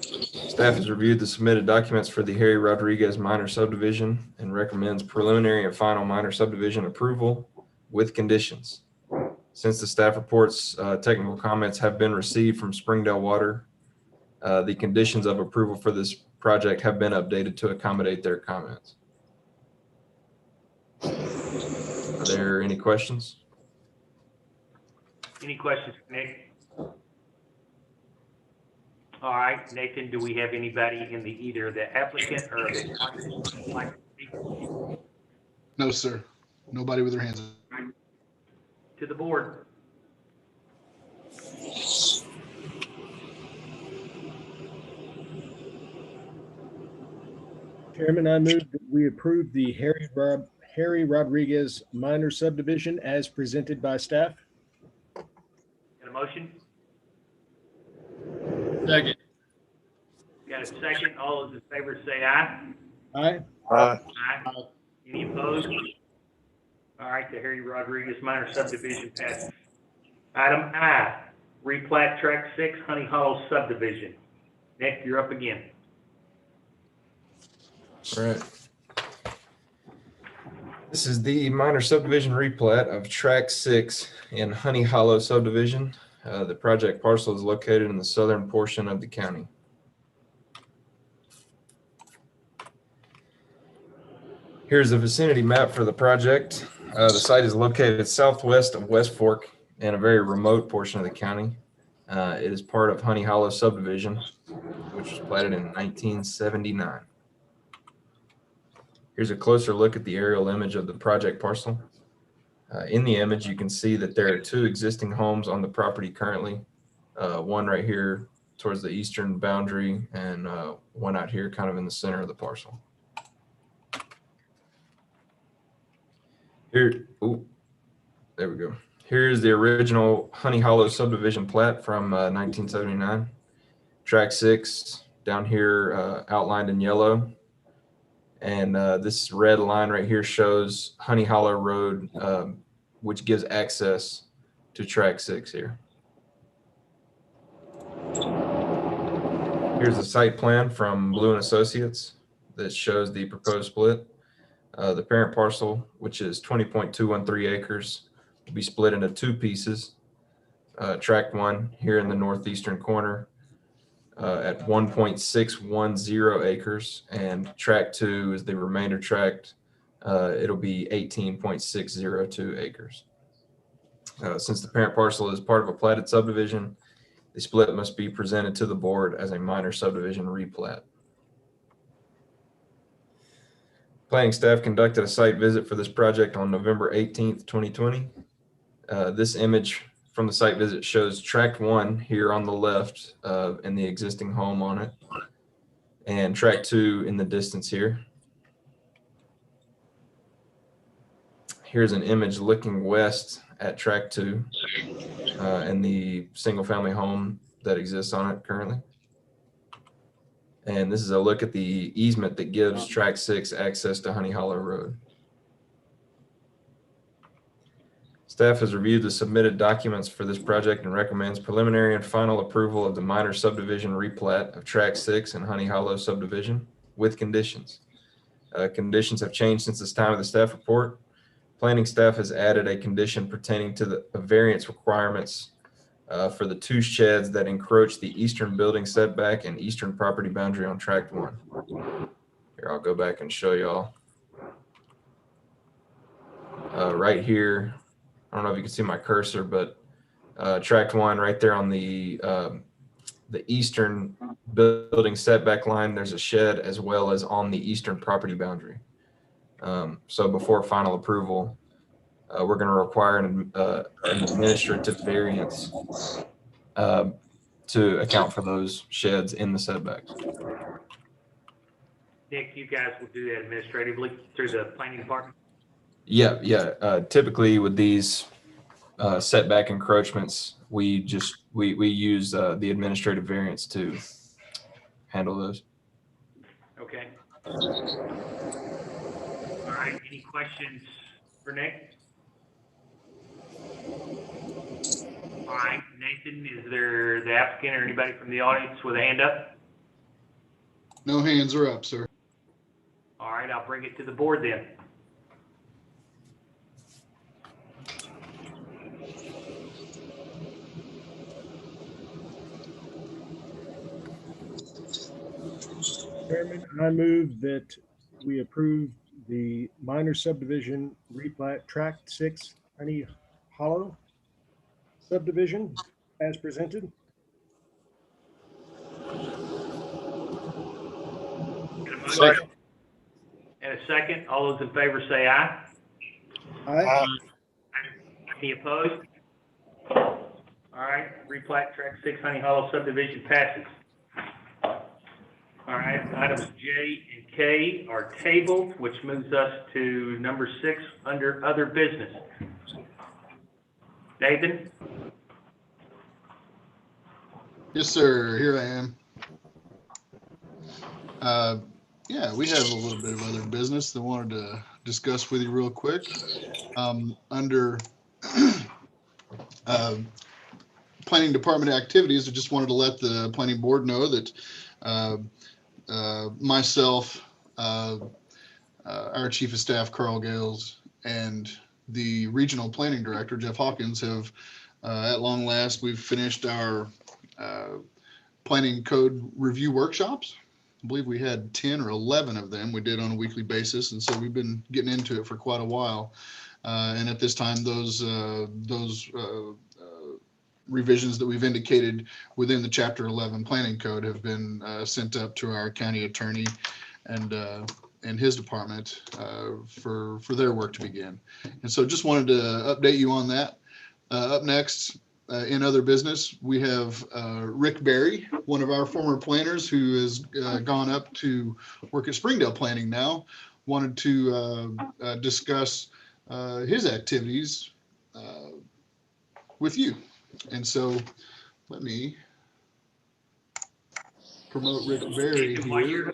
Staff has reviewed the submitted documents for the Harry Rodriguez minor subdivision and recommends preliminary and final minor subdivision approval with conditions. Since the staff report's technical comments have been received from Springdale Water, the conditions of approval for this project have been updated to accommodate their comments. Are there any questions? Any questions for Nick? All right, Nathan, do we have anybody in the either the applicant or the No, sir. Nobody with their hands up. to the board? Chairman, I move that we approve the Harry Rodriguez minor subdivision as presented by staff. Got a motion? Second. Got a second? All those in favor say aye. Aye. Aye. Aye. Any opposed? All right, the Harry Rodriguez minor subdivision passes. Item I, replat tract 6, Honey Hollow subdivision. Nick, you're up again. All right. This is the minor subdivision replat of tract 6 in Honey Hollow subdivision. The project parcel is located in the southern portion of the county. Here's the vicinity map for the project. The site is located southwest of West Fork in a very remote portion of the county. It is part of Honey Hollow subdivision, which was platted in 1979. Here's a closer look at the aerial image of the project parcel. In the image, you can see that there are two existing homes on the property currently. One right here towards the eastern boundary and one out here kind of in the center of the parcel. Here, there we go. Here's the original Honey Hollow subdivision plat from 1979. Tract 6 down here outlined in yellow. And this red line right here shows Honey Hollow Road, which gives access to tract 6 here. Here's the site plan from Blue and Associates that shows the proposed split. The parent parcel, which is 20.213 acres, will be split into two pieces. Tract 1 here in the northeastern corner at 1.610 acres, and tract 2 is the remainder tract. It'll be 18.602 acres. Since the parent parcel is part of a platted subdivision, the split must be presented to the board as a minor subdivision replat. Planning staff conducted a site visit for this project on November 18th, 2020. This image from the site visit shows tract 1 here on the left and the existing home on it, and tract 2 in the distance here. Here's an image looking west at tract 2 and the single family home that exists on it currently. And this is a look at the easement that gives tract 6 access to Honey Hollow Road. Staff has reviewed the submitted documents for this project and recommends preliminary and final approval of the minor subdivision replat of tract 6 and Honey Hollow subdivision with conditions. Conditions have changed since this time of the staff report. Planning staff has added a condition pertaining to the variance requirements for the two sheds that encroach the eastern building setback and eastern property boundary on tract 1. Here, I'll go back and show y'all. Right here, I don't know if you can see my cursor, but tract 1 right there on the the eastern building setback line, there's a shed as well as on the eastern property boundary. So before final approval, we're going to require an administrative variance to account for those sheds in the setbacks. Nick, you guys will do that administratively through the planning department? Yeah. Typically with these setback encroachments, we use the administrative variance to handle those. Okay. All right, any questions for Nick? All right, Nathan, is there the applicant or anybody from the audience with a hand up? No hands are up, sir. All right, I'll bring it to the board then. Chairman, I move that we approve the minor subdivision replat tract 6 Honey Hollow subdivision as presented. Second. And a second, all those in favor say aye. Aye. Any opposed? All right, replat tract 6 Honey Hollow subdivision passes. All right, items J and K are tabled, which moves us to number 6 under other business. Nathan? Yes, sir. Here I am. Yeah, we have a little bit of other business that I wanted to discuss with you real quick. Under planning department activities, I just wanted to let the planning board know that myself, our chief of staff, Carl Gales, and the regional planning director, Jeff Hawkins, have at long last, we've finished our planning code review workshops. I believe we had 10 or 11 of them we did on a weekly basis. And so we've been getting into it for quite a while. And at this time, those revisions that we've indicated within the Chapter 11 Planning Code have been sent up to our county attorney and his department for their work to begin. And so just wanted to update you on that. Up next, in other business, we have Rick Berry, one of our former planners who has gone up to work at Springdale Planning now, wanted to discuss his activities with you. And so let me promote Rick Berry here.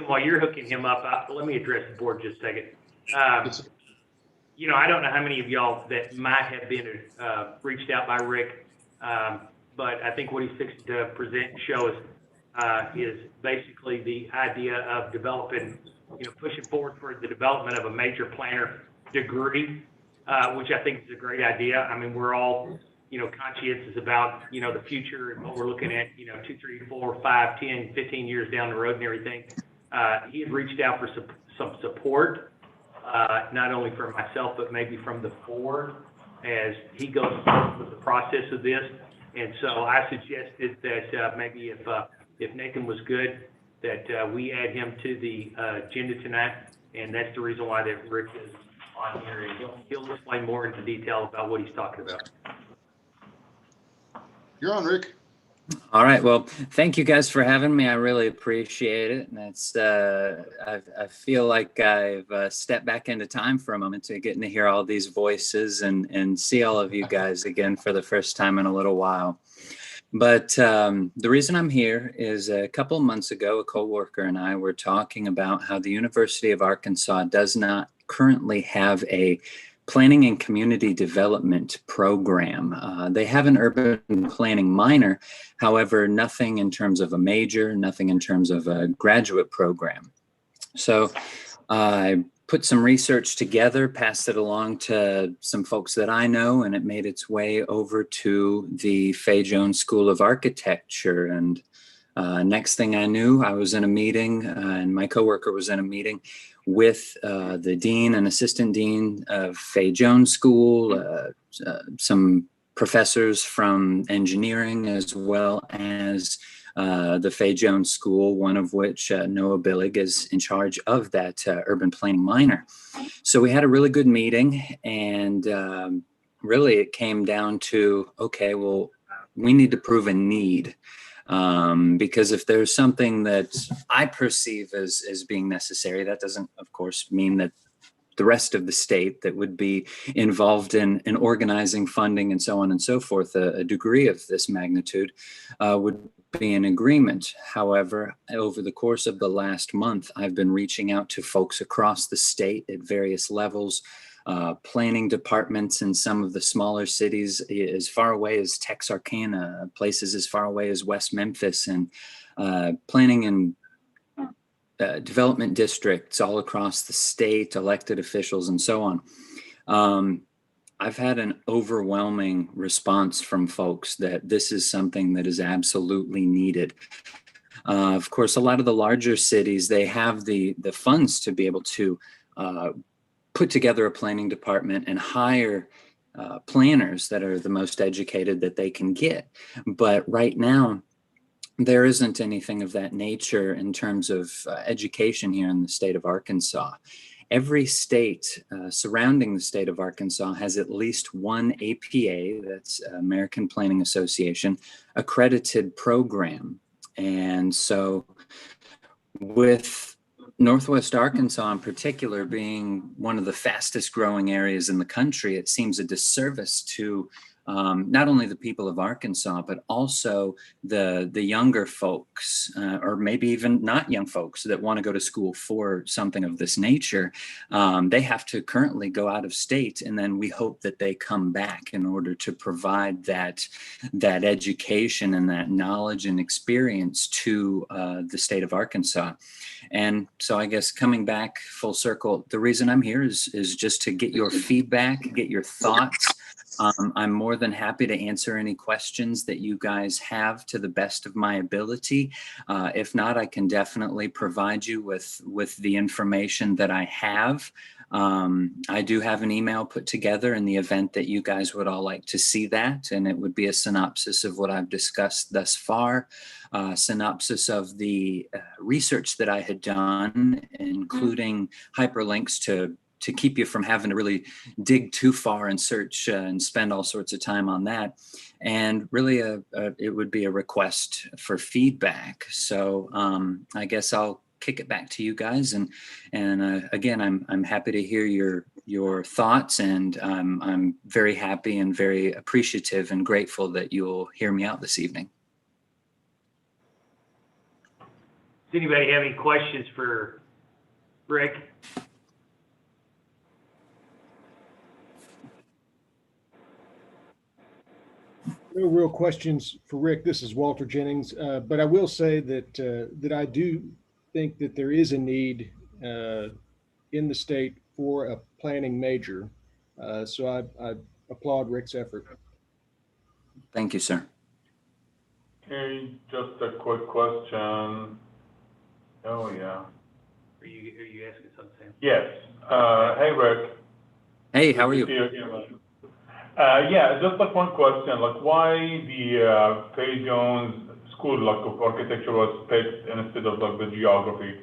While you're hooking him up, let me address the board just a second. You know, I don't know how many of y'all that might have been reached out by Rick, but I think what he's fixing to present and show us is basically the idea of developing, pushing forward for the development of a major planner degree, which I think is a great idea. I mean, we're all, conscientious about, the future and what we're looking at, 2, 3, 4, 5, 10, 15 years down the road and everything. He had reached out for some support. Not only from myself, but maybe from the board as he goes through the process of this. And so I suggested that maybe if Nathan was good, that we add him to the agenda tonight. And that's the reason why that Rick is on here. And he'll explain more into detail about what he's talking about. You're on, Rick. All right. Well, thank you guys for having me. I really appreciate it. And it's, I feel like I've stepped back into time for a moment to getting to hear all these voices and see all of you guys again for the first time in a little while. But the reason I'm here is a couple of months ago, a coworker and I were talking about how the University of Arkansas does not currently have a planning and community development program. They have an urban planning minor, however, nothing in terms of a major, nothing in terms of a graduate program. So I put some research together, passed it along to some folks that I know, and it made its way over to the Fay Jones School of Architecture. And next thing I knew, I was in a meeting and my coworker was in a meeting with the dean and assistant dean of Fay Jones School, some professors from engineering, as well as the Fay Jones School, one of which, Noah Billig, is in charge of that urban planning minor. So we had a really good meeting, and really it came down to, okay, well, we need to prove a need. Because if there's something that I perceive as being necessary, that doesn't, of course, mean that the rest of the state that would be involved in organizing funding and so on and so forth, a degree of this magnitude would be in agreement. However, over the course of the last month, I've been reaching out to folks across the state at various levels, planning departments in some of the smaller cities as far away as Texarkana, places as far away as West Memphis, and planning in development districts all across the state, elected officials, and so on. I've had an overwhelming response from folks that this is something that is absolutely needed. Of course, a lot of the larger cities, they have the funds to be able to put together a planning department and hire planners that are the most educated that they can get. But right now, there isn't anything of that nature in terms of education here in the state of Arkansas. Every state surrounding the state of Arkansas has at least one APA, that's American Planning Association, accredited program. And so with Northwest Arkansas in particular being one of the fastest growing areas in the country, it seems a disservice to not only the people of Arkansas, but also the younger folks, or maybe even not young folks that want to go to school for something of this nature. They have to currently go out of state, and then we hope that they come back in order to provide that education and that knowledge and experience to the state of Arkansas. And so I guess coming back full circle, the reason I'm here is just to get your feedback, get your thoughts. I'm more than happy to answer any questions that you guys have to the best of my ability. If not, I can definitely provide you with the information that I have. I do have an email put together in the event that you guys would all like to see that, and it would be a synopsis of what I've discussed thus far, synopsis of the research that I had done, including hyperlinks to keep you from having to really dig too far and search and spend all sorts of time on that. And really, it would be a request for feedback. So I guess I'll kick it back to you guys. And again, I'm happy to hear your thoughts, and I'm very happy and very appreciative and grateful that you'll hear me out this evening. Does anybody have any questions for Rick? No real questions for Rick. This is Walter Jennings, but I will say that I do think that there is a need in the state for a planning major. So I applaud Rick's effort. Thank you, sir. Okay, just a quick question. Oh, yeah. Are you asking something? Yes. Hey, Rick. Hey, how are you? Yeah, just like one question, like why the Fay Jones School of Architecture was picked instead of like the geography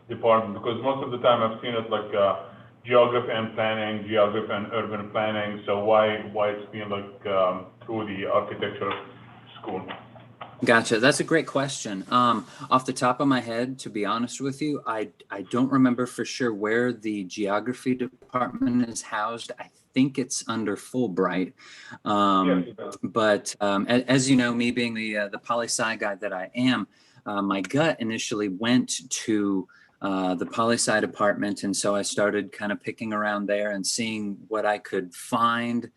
department? Because most of the time I've seen it like geography and planning, geography and urban planning. So why it's been like through the architecture school? Gotcha. That's a great question. Off the top of my head, to be honest with you, I don't remember for sure where the geography department is housed. I think it's under Fulbright. But as you know, me being the poli-sci guy that I am, my gut initially went to the poli-sci department. And so I started kind of picking around there and seeing what I could find.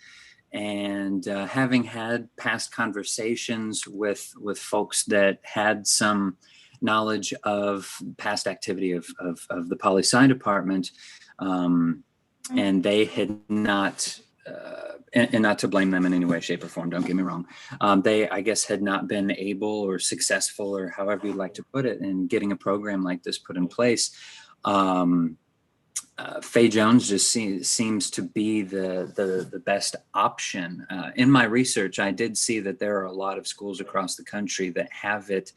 And having had past conversations with folks that had some knowledge of past activity of the poli-sci department, and they had not, and not to blame them in any way, shape, or form, don't get me wrong, they, I guess, had not been able or successful, or however you'd like to put it, in getting a program like this put in place. Fay Jones just seems to be the best option. In my research, I did see that there are a lot of schools across the country that have it,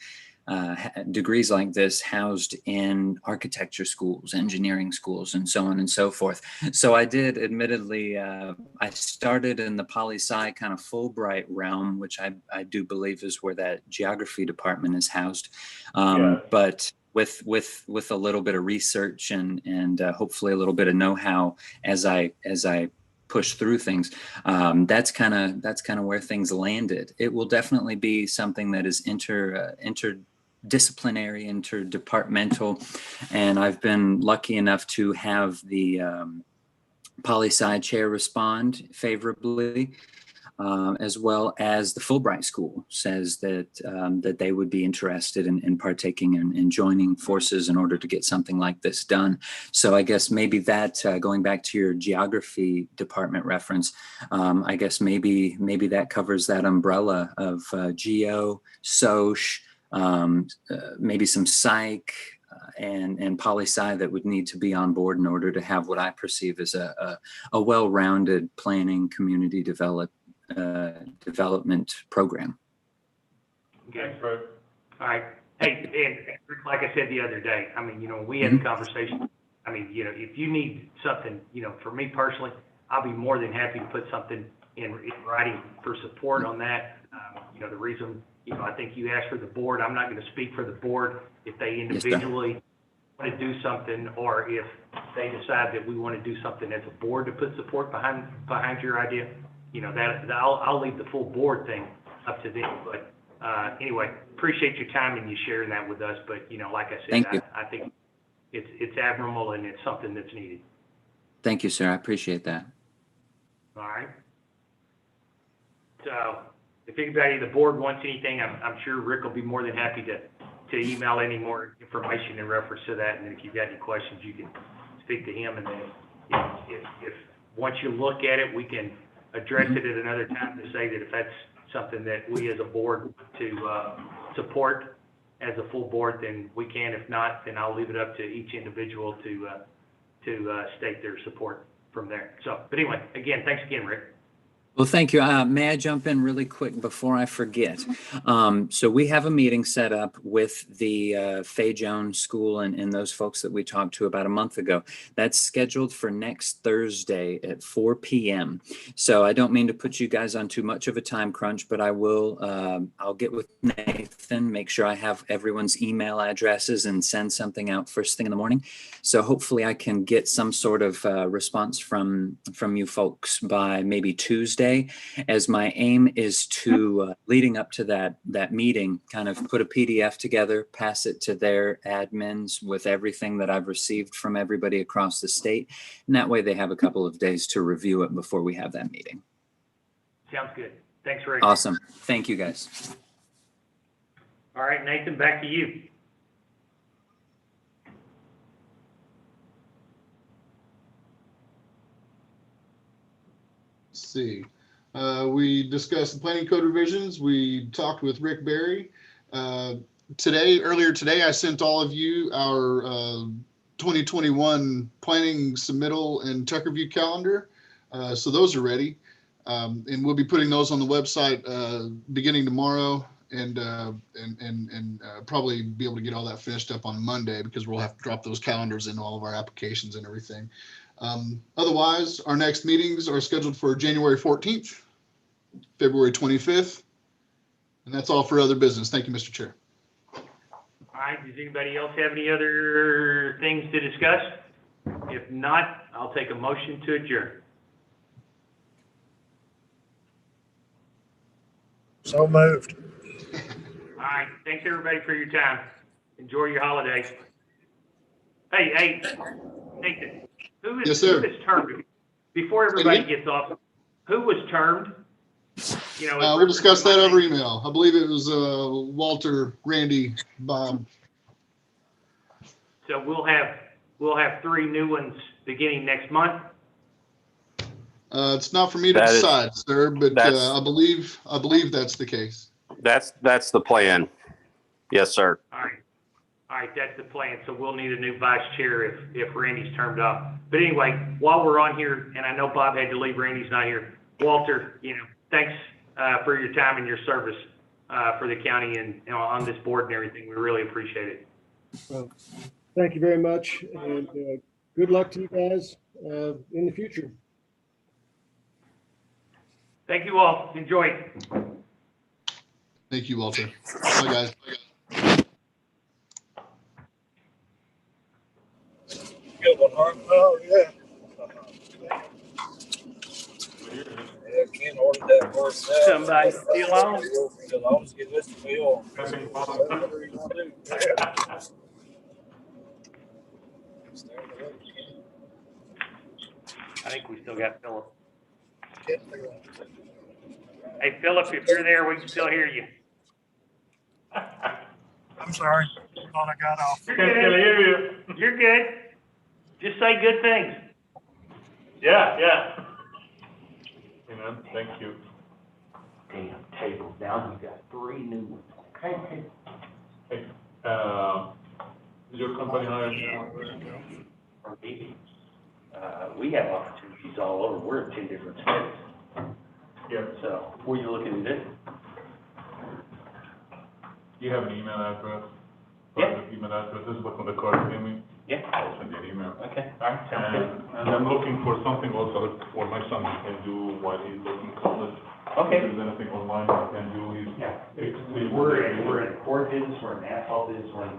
degrees like this housed in architecture schools, engineering schools, and so on and so forth. So I did, admittedly, I started in the poli-sci kind of Fulbright realm, which I do believe is where that geography department is housed. But with a little bit of research and hopefully a little bit of know-how as I push through things, that's kind of where things landed. It will definitely be something that is interdisciplinary, interdepartmental, and I've been lucky enough to have the poli-sci chair respond favorably. As well as the Fulbright School says that that they would be interested in partaking and joining forces in order to get something like this done. So I guess maybe that, going back to your geography department reference, I guess maybe that covers that umbrella of geo, soc, maybe some psych, and poli-sci that would need to be on board in order to have what I perceive as a well-rounded planning community development program. Okay. All right. Hey, and like I said the other day, I mean, we had a conversation. I mean, if you need something, for me personally, I'll be more than happy to put something in writing for support on that. The reason, I think you asked for the board. I'm not going to speak for the board if they individually want to do something, or if they decide that we want to do something as a board to put support behind your idea. That I'll leave the full board thing up to them. But anyway, appreciate your time and you sharing that with us. But like I said, I think it's admirable and it's something that's needed. Thank you, sir. I appreciate that. All right. So if anybody on the board wants anything, I'm sure Rick will be more than happy to email any more information in reference to that. And if you've got any questions, you can speak to him. And then if once you look at it, we can address it at another time to say that if that's something that we as a board want to support as a full board, then we can. If not, then I'll leave it up to each individual to state their support from there. So, but anyway, again, thanks again, Rick. Well, thank you. May I jump in really quick before I forget? So we have a meeting set up with the Fay Jones School and those folks that we talked to about a month ago. That's scheduled for next Thursday at 4 p.m. So I don't mean to put you guys on too much of a time crunch, but I will. I'll get with Nathan, make sure I have everyone's email addresses and send something out first thing in the morning. So hopefully I can get some sort of response from you folks by maybe Tuesday, as my aim is to, leading up to that meeting, kind of put a PDF together, pass it to their admins with everything that I've received from everybody across the state. And that way they have a couple of days to review it before we have that meeting. Sounds good. Thanks, Rick. Awesome. Thank you, guys. All right, Nathan, back to you. Let's see. We discussed the planning code revisions. We talked with Rick Berry. Earlier today, I sent all of you our 2021 planning submittal and tech review calendar. So those are ready. And we'll be putting those on the website beginning tomorrow, and probably be able to get all that finished up on Monday, because we'll have to drop those calendars in all of our applications and everything. Otherwise, our next meetings are scheduled for January 14th, February 25th, and that's all for other business. Thank you, Mr. Chair. All right, does anybody else have any other things to discuss? If not, I'll take a motion to adjourn. So moved. All right, thanks everybody for your time. Enjoy your holidays. Hey, Nathan, who is termed? Before everybody gets off, who was termed? We'll discuss that over email. I believe it was Walter, Randy, Bob. So we'll have 3 new ones beginning next month. It's not for me to decide, sir, but I believe that's the case. That's the plan. Yes, sir. All All right, that's the plan. So we'll need a new vice chair if Randy's termed off. But anyway, while we're on here, and I know Bob had to leave, Randy's not here. Walter, thanks for your time and your service for the county and on this board and everything. We really appreciate it. Well, thank you very much, and good luck to you guys in the future. Thank you all. Enjoy it. Thank you, Walter. Bye, guys. Good one, Harv. Oh, yeah. Yeah, Ken ordered that horse out. Somebody steal on. I'll just give this to Bill. I think we still got Philip. Hey, Philip, if you're there, we can still hear you. I'm sorry. Thought I got off. You're good. You're good. Just say good things. Yeah. Thank you. Damn table. Now we've got 3 new ones. Okay. Hey, is your company hiring? For me, we have opportunities all over. We're in 10 different states. Yeah. So, were you looking at it? Do you have an email address? Yeah. Email address. This is what the card gave me. Yeah. I'll send you an email. Okay. All right. Sounds good. And I'm looking for something also for my son he can do while he's looking college. Okay. If there's anything online he can do, We're in core business, we're in asphalt business, we're in